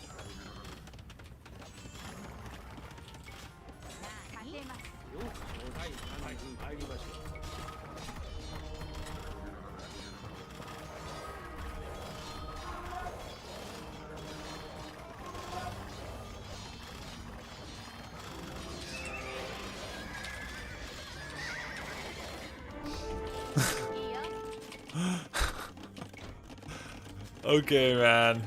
Okay, man.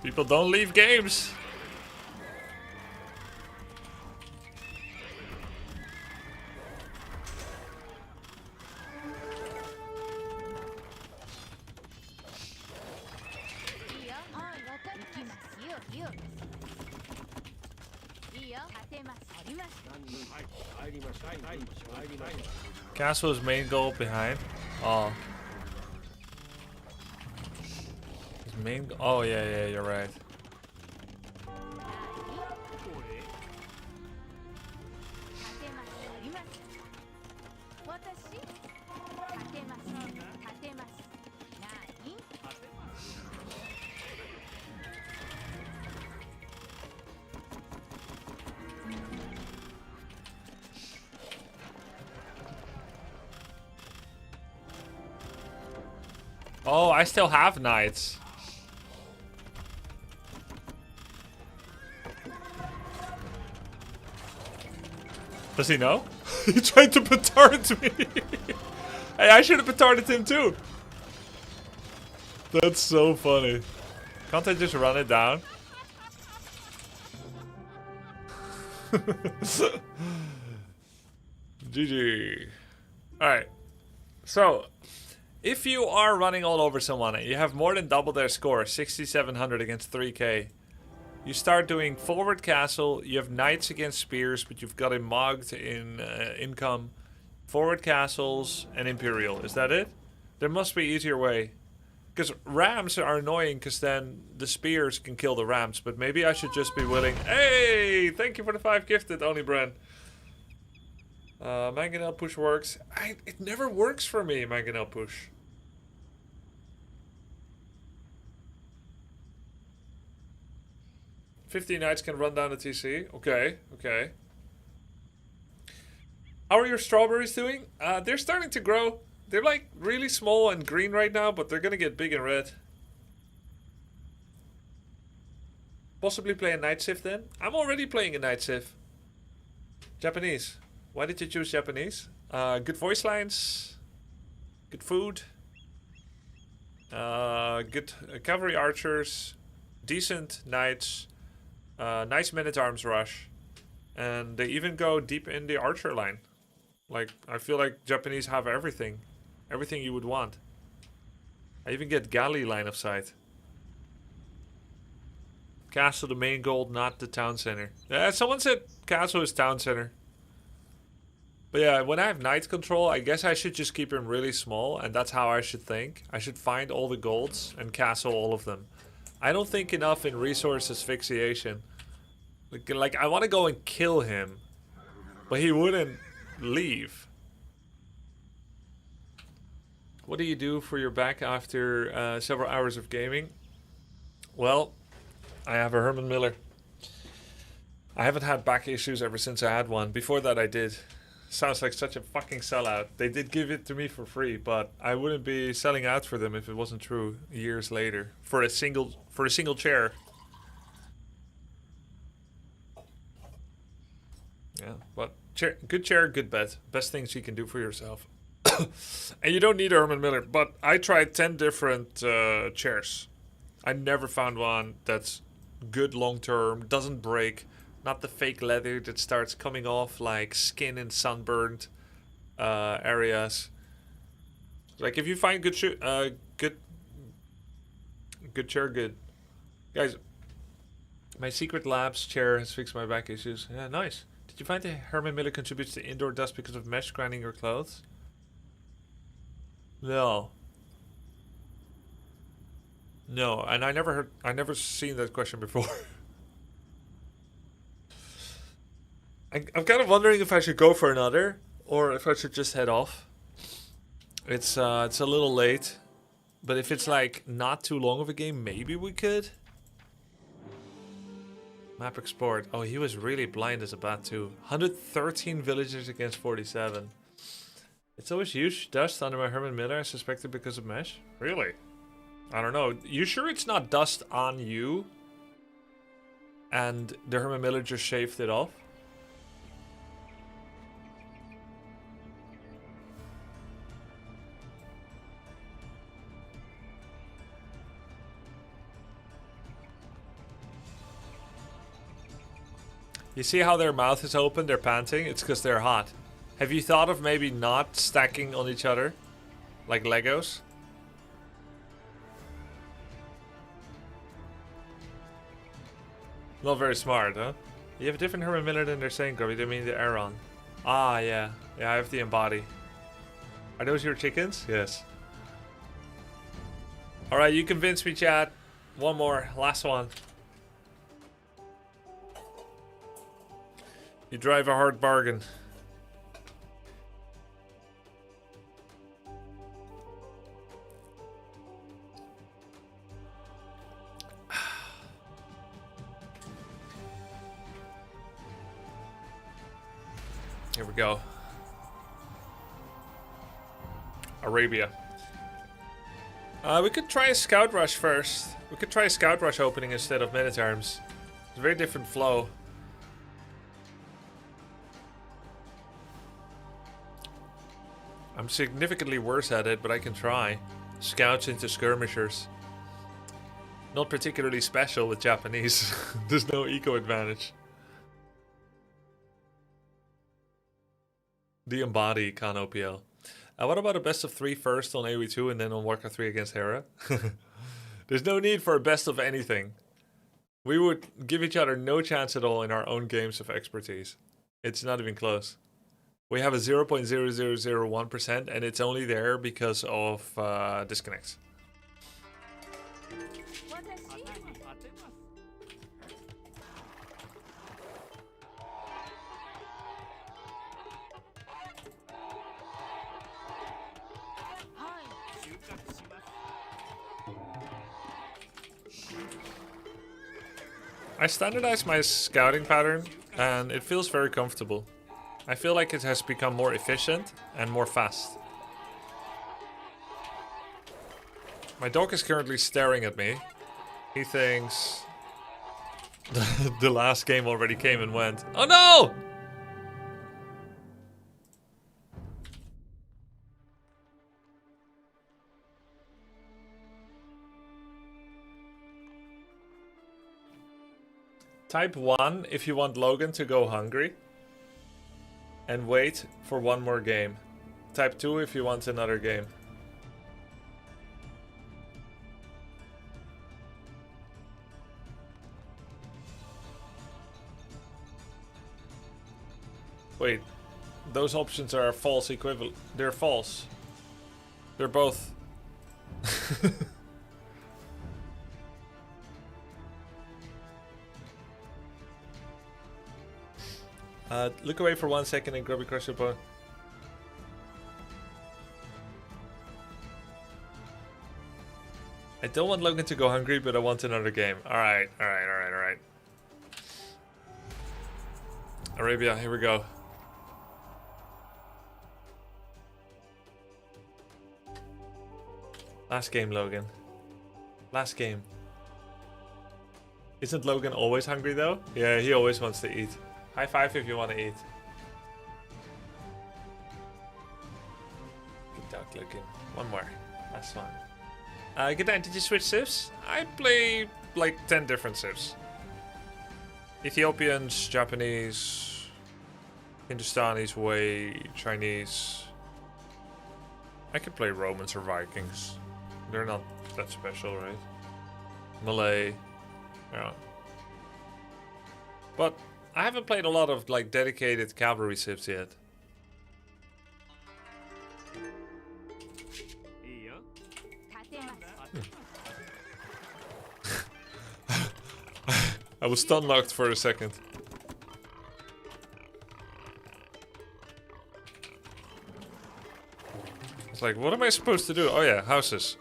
People don't leave games. Castle's main goal behind. Oh. His main goal. Oh, yeah, you're right. Oh, I still have knights. Does he know? He tried to petard me. Hey, I should have petarded him too. That's so funny. Can't I just run it down? GG. Alright. So, if you are running all over someone and you have more than double their score, 6,700 against 3k, you start doing forward castle. You have knights against spears, but you've got a mogged in income. Forward castles and Imperial. Is that it? There must be an easier way. Because rams are annoying because then the spears can kill the rams. But maybe I should just be willing. Hey! Thank you for the 5 gifted, Only Bren. Mangonel push works. It never works for me, Mangonel push. "50 knights can run down the TC. Okay, okay. How are your strawberries doing? They're starting to grow. They're like really small and green right now, but they're gonna get big and red. Possibly play a night civ then? I'm already playing a night civ. Japanese. Why did you choose Japanese? Good voice lines. Good food. Good cavalry archers. Decent knights. Nice men-at-arms rush. And they even go deep in the archer line. Like, I feel like Japanese have everything. Everything you would want. I even get galley line of sight. Castle the main goal, not the town center. Someone said castle is town center. But yeah, when I have knight control, I guess I should just keep him really small. And that's how I should think. I should find all the golds and castle all of them. I don't think enough in resource asphyxiation. Like I want to go and kill him. But he wouldn't leave. What do you do for your back after several hours of gaming? Well, I have a Herman Miller. I haven't had back issues ever since I had one. Before that I did. Sounds like such a fucking sellout. They did give it to me for free, but I wouldn't be selling out for them if it wasn't true years later. For a single chair. Yeah, but good chair, good bed. Best things you can do for yourself. And you don't need a Herman Miller, but I tried 10 different chairs. I never found one that's good long term, doesn't break, not the fake leather that starts coming off like skin and sunburned areas. Like if you find good chair, good. Guys, my Secret Labs chair has fixed my back issues. Yeah, nice. Did you find the Herman Miller contributes to indoor dust because of mesh grinding your clothes? No. No, and I never seen that question before. I'm kind of wondering if I should go for another, or if I should just head off. It's a little late, but if it's like not too long of a game, maybe we could. Map explored. Oh, he was really blind as a bat too. 113 villagers against 47. It's always huge dust under my Herman Miller. I suspected because of mesh. Really? I don't know. You sure it's not dust on you? And the Herman Miller just shaved it off? You see how their mouth is open, they're panting? It's because they're hot. Have you thought of maybe not stacking on each other? Like Legos? Not very smart, huh? You have a different Herman Miller than they're saying, Grubby. They mean the Aeron. Ah, yeah. Yeah, I have the embody. Are those your chickens? Yes. Alright, you convinced me, chat. One more. Last one. You drive a hard bargain. Here we go. Arabia. We could try a scout rush first. We could try a scout rush opening instead of men-at-arms. It's a very different flow. I'm significantly worse at it, but I can try. Scouts into skirmishers. Not particularly special with Japanese. There's no eco advantage. The embody Khan OPL. What about a best of 3 first on AoE2 and then on Warcraft 3 against Hera? There's no need for a best of anything. We would give each other no chance at all in our own games of expertise. It's not even close. We have a 0.0001% and it's only there because of disconnects. I standardized my scouting pattern and it feels very comfortable. I feel like it has become more efficient and more fast. My dog is currently staring at me. He thinks the last game already came and went. Oh no! Type 1 if you want Logan to go hungry. And wait for one more game. Type 2 if you want another game. Wait, those options are false equivalent. They're false. They're both. Look away for 1 second and Grubby crush your bone. I don't want Logan to go hungry, but I want another game. Alright. Arabia, here we go. Last game, Logan. Last game. Isn't Logan always hungry though? Yeah, he always wants to eat. High five if you want to eat. Good dog looking. One more. Last one. Good night. Did you switch civs? I play like 10 different civs. Ethiopians, Japanese, Hindustanis, Wei, Chinese. I could play Romans or Vikings. They're not that special, right? Malay. Yeah. But I haven't played a lot of like dedicated cavalry civs yet. I was stun locked for a second. It's like, what am I supposed to do? Oh yeah, houses.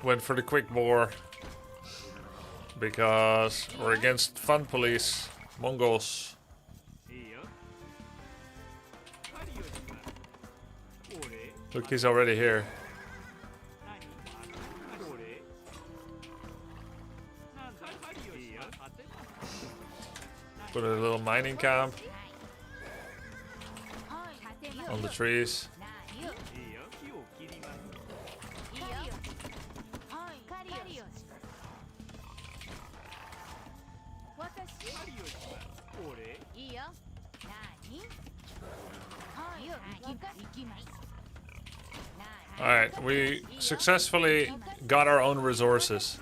Went for the quick bore because we're against fun police, Mongols. Look, he's already here. Put a little mining camp on the trees. Alright, we successfully got our own resources.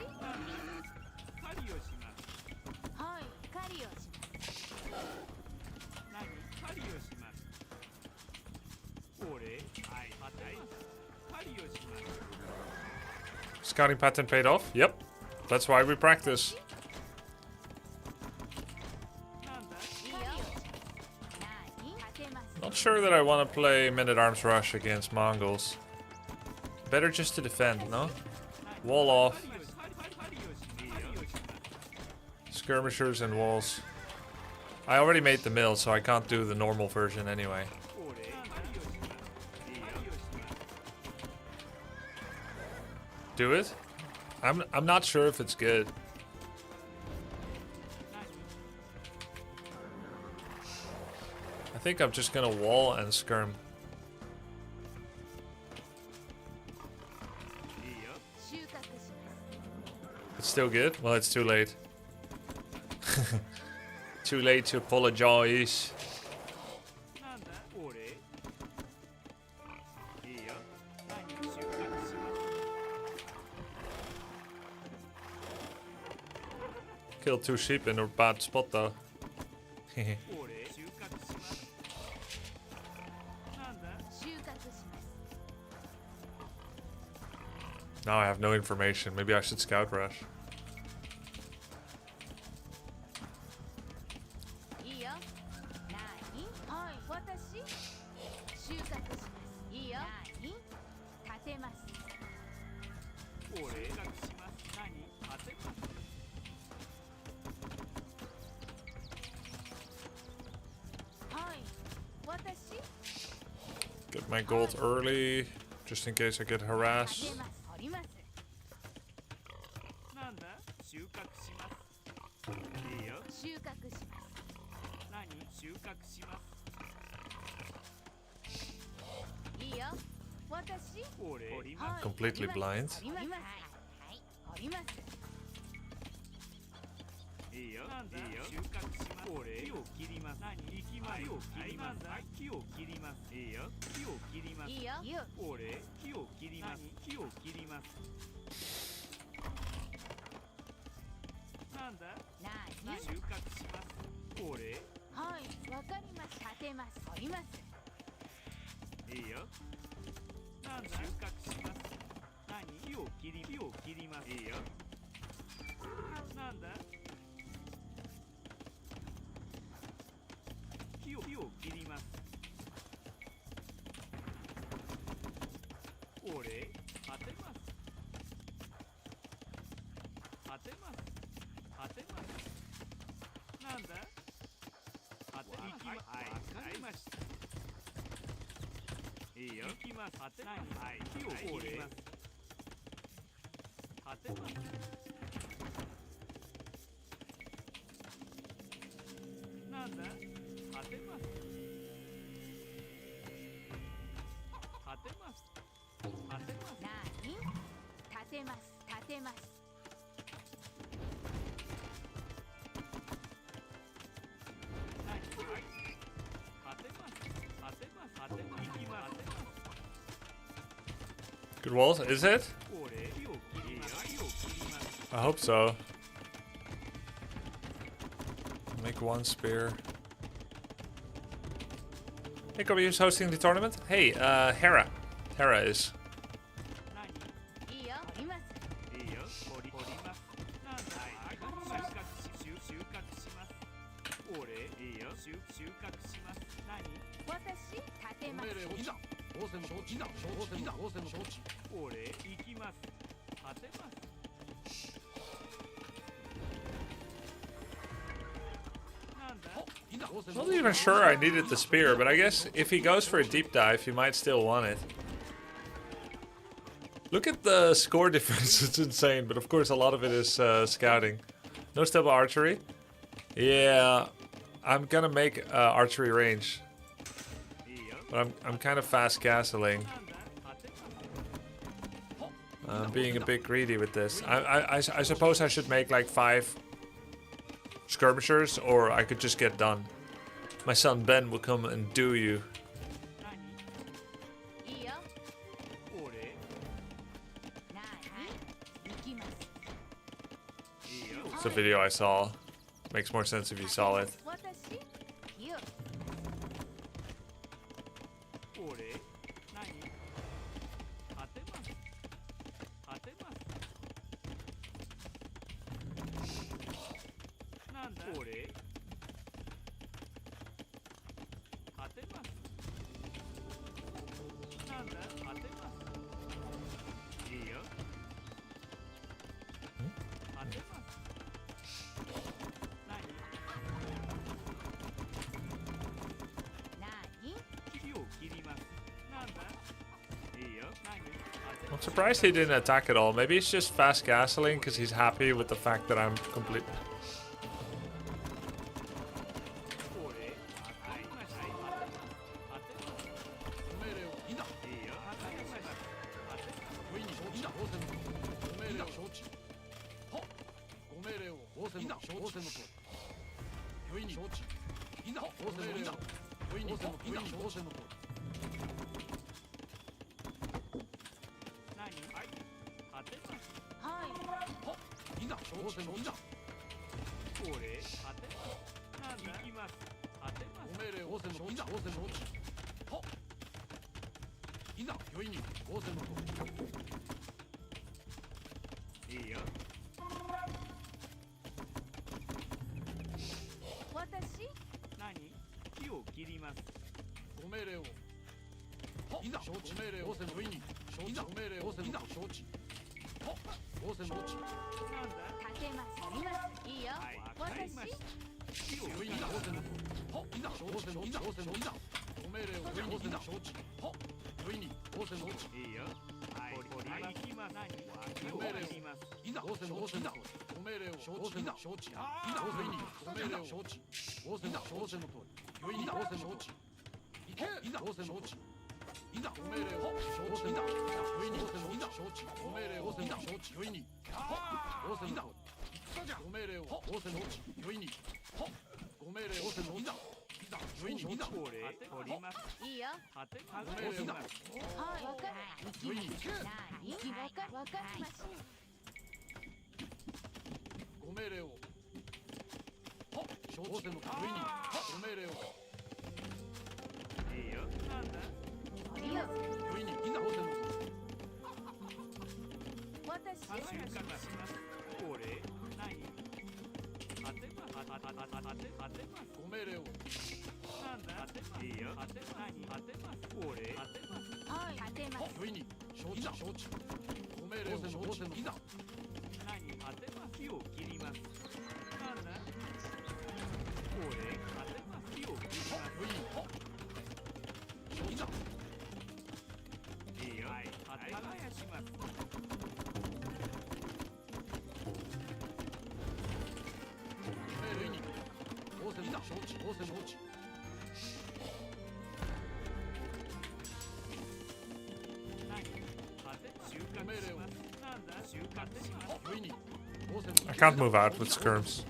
Scouting pattern paid off? Yep. That's why we practice. Not sure that I want to play Men-at-Arms Rush against Mongols. Better just to defend, no? Wall off. Skirmishers and walls. I already made the mill, so I can't do the normal version anyway. Do it? I'm not sure if it's good. I think I'm just gonna wall and skirm. It's still good? Well, it's too late. Too late to apologize. Killed 2 sheep in a bad spot though. Now I have no information. Maybe I should scout rush. Get my gold early, just in case I get harassed. Completely blind. Good walls, is it? I hope so. Make one spear. Hey, Grubby, who's hosting the tournament? Hey, Hera. Hera is. I'm not even sure I needed the spear, but I guess if he goes for a deep dive, he might still want it. Look at the score difference, it's insane, but of course a lot of it is scouting. No stable archery? Yeah, I'm gonna make archery range. But I'm kind of fast castling. I'm being a bit greedy with this. I suppose I should make like 5 skirmishers, or I could just get done. My son Ben will come and do you. It's a video I saw. Makes more sense if you saw it. I'm surprised he didn't attack at all. Maybe it's just fast castling because he's happy with the fact that I'm complete. I can't move out with skirms.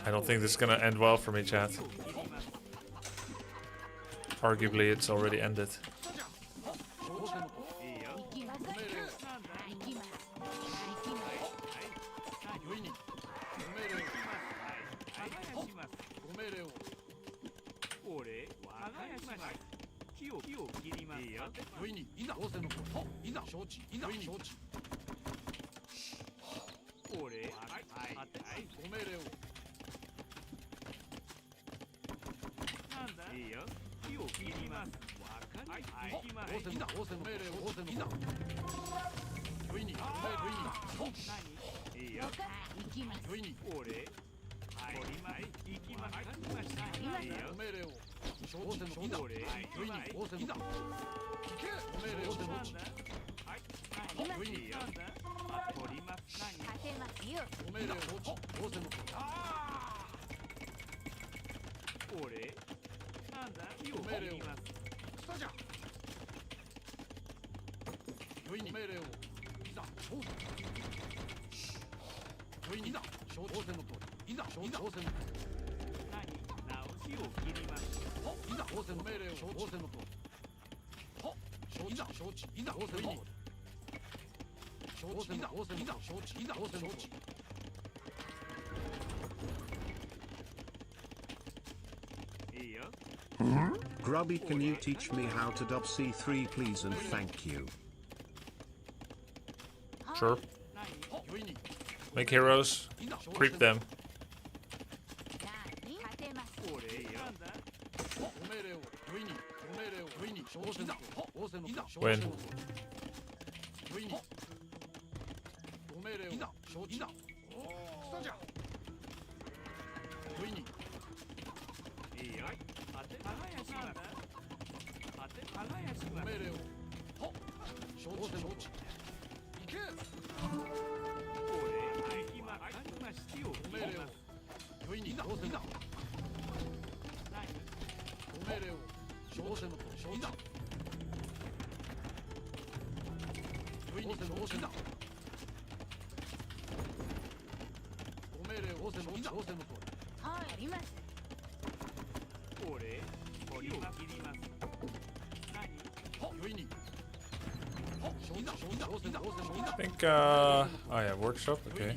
I don't think this is gonna end well for me, chat. Arguably, it's already ended. Grubby, can you teach me how to dub C3 please and thank you. Sure. Make heroes. Creep them. Win. I think, oh yeah, workshop, okay.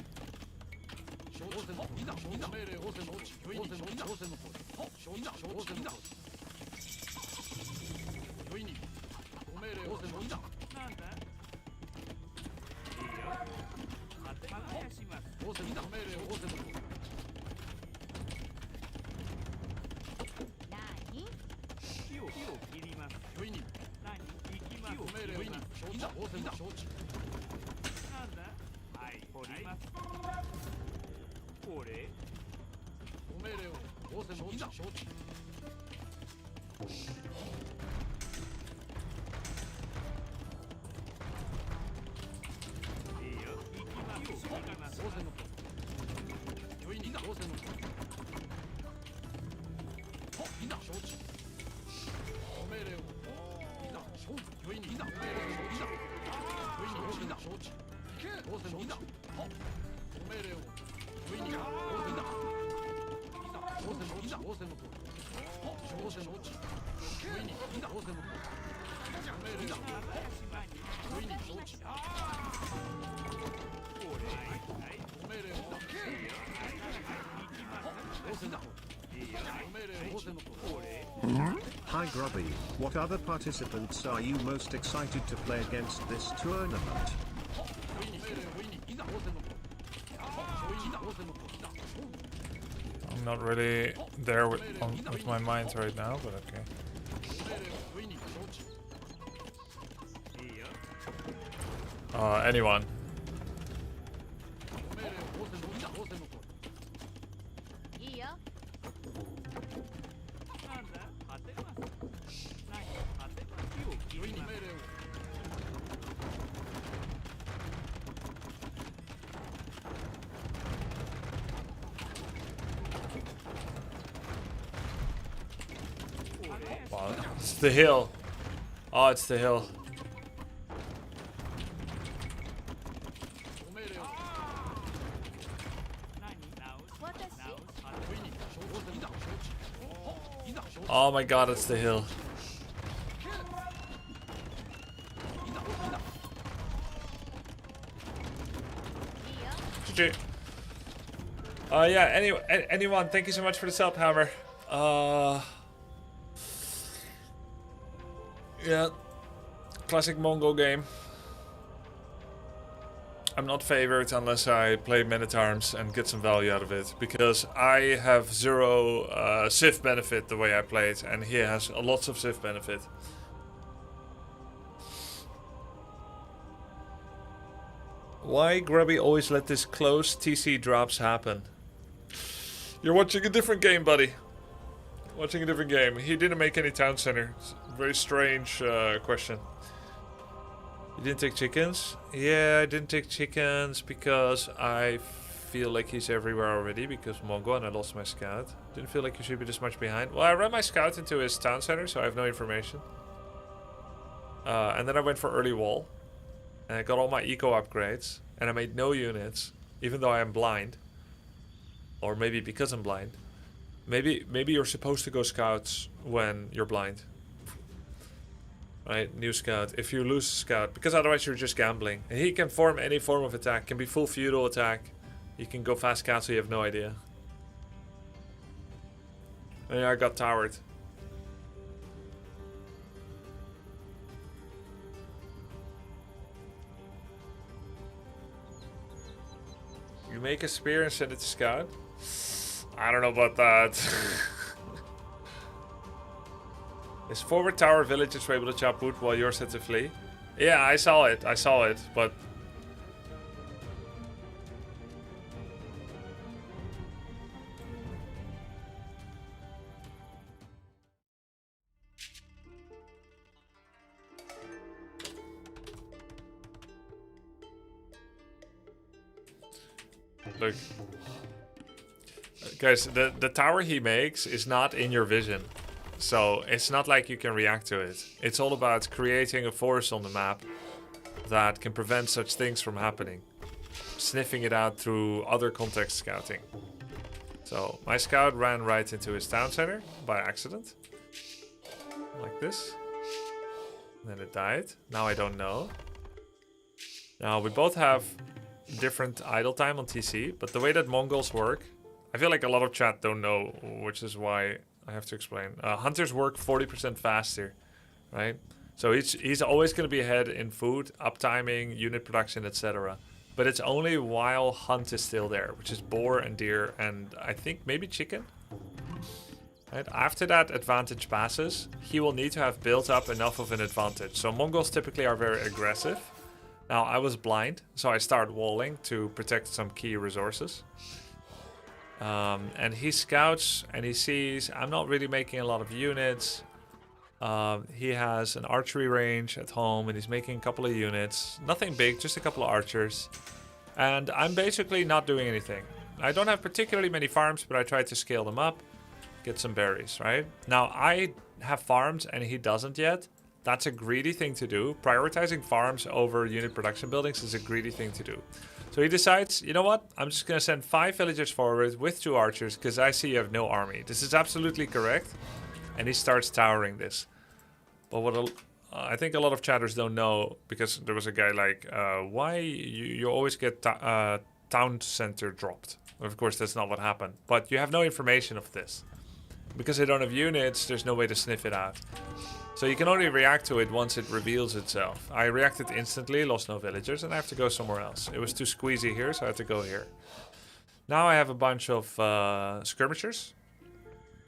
Hi Grubby, what other participants are you most excited to play against this tournament? I'm not really there with my mind right now, but okay. Anyone. Wow, it's the hill. Oh, it's the hill. Oh my god, it's the hill. GG. Yeah, anyone, thank you so much for the sub, Hammer. Yeah, classic Mongol game. I'm not favored unless I play Men-at-Arms and get some value out of it, because I have zero Civ benefit the way I play it, and he has lots of Civ benefit. Why Grubby always let this close TC drops happen? You're watching a different game, buddy. Watching a different game. He didn't make any town center. It's a very strange question. You didn't take chickens? Yeah, I didn't take chickens because I feel like he's everywhere already because Mongo and I lost my scout. Didn't feel like he should be this much behind. Well, I ran my scout into his town center, so I have no information. And then I went for early wall. And I got all my eco upgrades. And I made no units, even though I am blind. Or maybe because I'm blind. Maybe you're supposed to go scouts when you're blind. Right, new scout. If you lose scout, because otherwise you're just gambling. And he can form any form of attack. Can be full feudal attack. You can go fast castle, you have no idea. And I got towered. You make a spear and send it to scout? I don't know about that. Is forward tower villages were able to chop wood while yours had to flee? Yeah, I saw it, but... Look. Guys, the tower he makes is not in your vision. So it's not like you can react to it. It's all about creating a force on the map that can prevent such things from happening. Sniffing it out through other context scouting. So my scout ran right into his town center by accident. Like this. And then it died. Now I don't know. Now we both have different idle time on TC, but the way that Mongols work, I feel like a lot of chat don't know, which is why I have to explain. Hunters work 40% faster, right? So he's always going to be ahead in food, uptiming, unit production, etc. But it's only while hunt is still there, which is boar and deer and I think maybe chicken. Right? After that advantage passes, he will need to have built up enough of an advantage. So Mongols typically are very aggressive. Now I was blind, so I started walling to protect some key resources. And he scouts and he sees I'm not really making a lot of units. He has an archery range at home and he's making a couple of units. Nothing big, just a couple of archers. And I'm basically not doing anything. I don't have particularly many farms, but I try to scale them up. Get some berries, right? Now I have farms and he doesn't yet. That's a greedy thing to do. Prioritizing farms over unit production buildings is a greedy thing to do. So he decides, you know what? I'm just going to send 5 villagers forward with 2 archers because I see you have no army. This is absolutely correct. And he starts towering this. But what I think a lot of chatters don't know, because there was a guy like, why you always get town center dropped? Of course, that's not what happened. But you have no information of this. Because they don't have units, there's no way to sniff it out. So you can only react to it once it reveals itself. I reacted instantly, lost no villagers, and I have to go somewhere else. It was too squeezy here, so I had to go here. Now I have a bunch of skirmishers.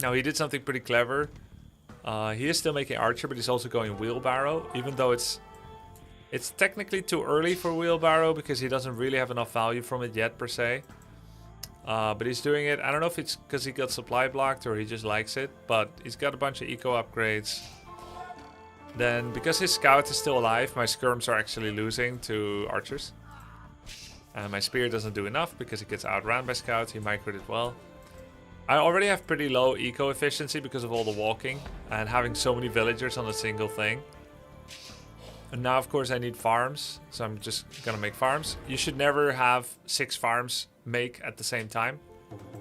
Now he did something pretty clever. He is still making archer, but he's also going wheelbarrow, even though it's technically too early for wheelbarrow because he doesn't really have enough value from it yet per se. But he's doing it. I don't know if it's because he got supply blocked or he just likes it, but he's got a bunch of eco upgrades. Then, because his scout is still alive, my skirms are actually losing to archers. And my spear doesn't do enough because it gets outran by scout. He microed it well. I already have pretty low eco efficiency because of all the walking and having so many villagers on a single thing. And now, of course, I need farms, so I'm just gonna make farms. You should never have 6 farms make at the same time.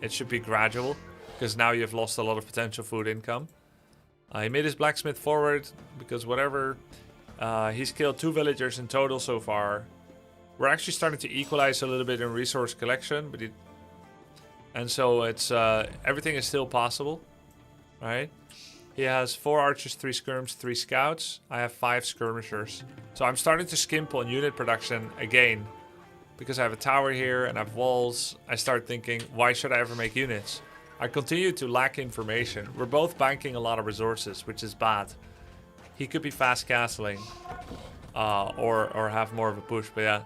It should be gradual, because now you've lost a lot of potential food income. He made his blacksmith forward, because whatever. He's killed 2 villagers in total so far. We're actually starting to equalize a little bit in resource collection, but and so it's everything is still possible, right? He has 4 archers, 3 skirms, 3 scouts. I have 5 skirmishers. So I'm starting to skimp on unit production again. Because I have a tower here and I have walls. I start thinking, why should I ever make units? I continue to lack information. We're both banking a lot of resources, which is bad. He could be fast castling. Or have more of a push, but yeah.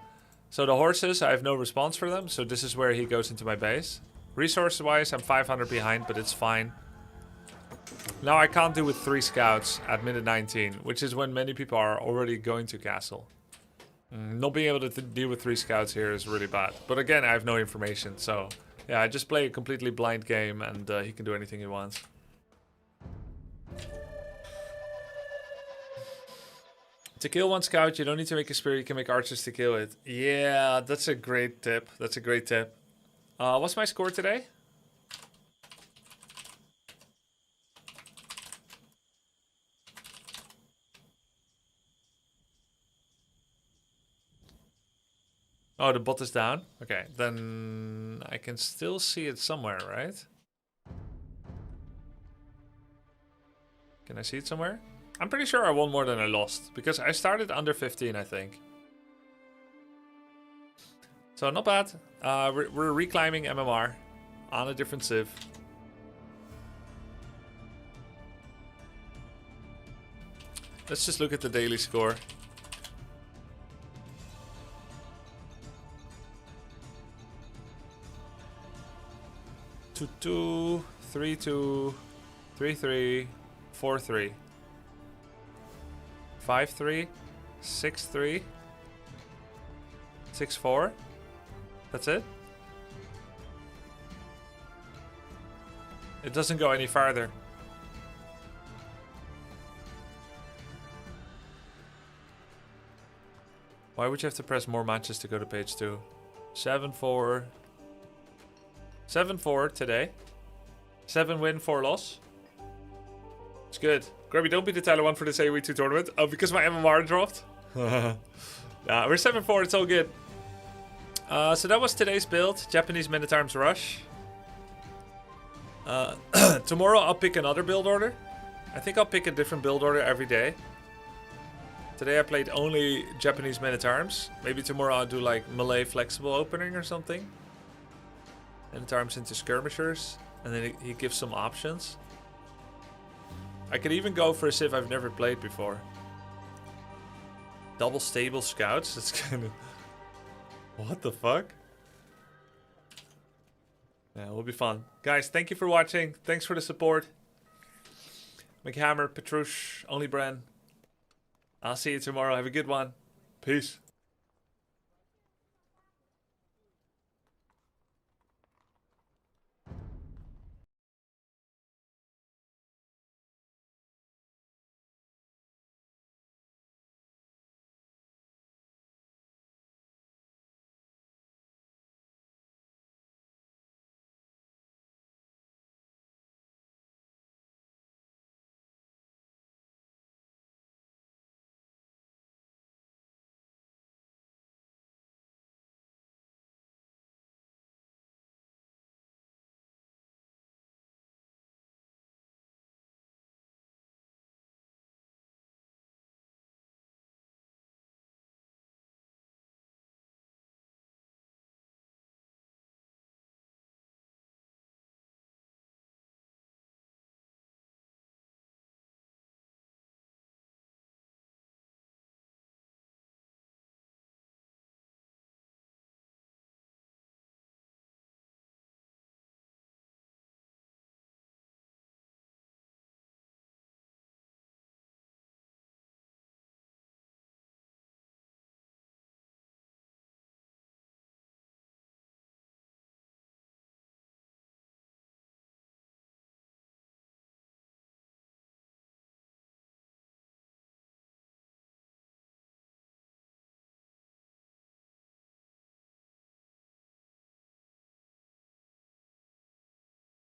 So the horses, I have no response for them. So this is where he goes into my base. Resource-wise, I'm 500 behind, but it's fine. Now I can't do with 3 scouts at minute 19, which is when many people are already going to castle. Not being able to deal with 3 scouts here is really bad. But again, I have no information, so yeah, I just play a completely blind game and he can do anything he wants. To kill 1 scout, you don't need to make a spear, you can make archers to kill it. Yeah, that's a great tip. That's a great tip. What's my score today? Oh, the bot is down? Okay, then I can still see it somewhere, right? Can I see it somewhere? I'm pretty sure I won more than I lost, because I started under 15, I think. So not bad. We're reclimbing MMR on a different civ. Let's just look at the daily score. 2-2, 3-2, 3-3, 4-3, 5-3, 6-3, 6-4. That's it? It doesn't go any farther. Why would you have to press more matches to go to page 2? 7-4. 7-4 today. 7 win, 4 loss. It's good. Grubby, don't be the Tyler 1 for this AoE2 tournament. Oh, because my MMR dropped? Nah, we're 7-4, it's all good. So that was today's build. Japanese Men-at-Arms Rush. Tomorrow I'll pick another build order. I think I'll pick a different build order every day. Today I played only Japanese Men-at-Arms. Maybe tomorrow I'll do like melee flexible opening or something. Men-at-Arms into skirmishers. And then he gives some options. I could even go for a civ I've never played before. Double stable scouts? That's kind of... What the fuck? Yeah, it'll be fun. Guys, thank you for watching. Thanks for the support. McHammer, Petrush, Only Bren. I'll see you tomorrow. Have a good one. Peace.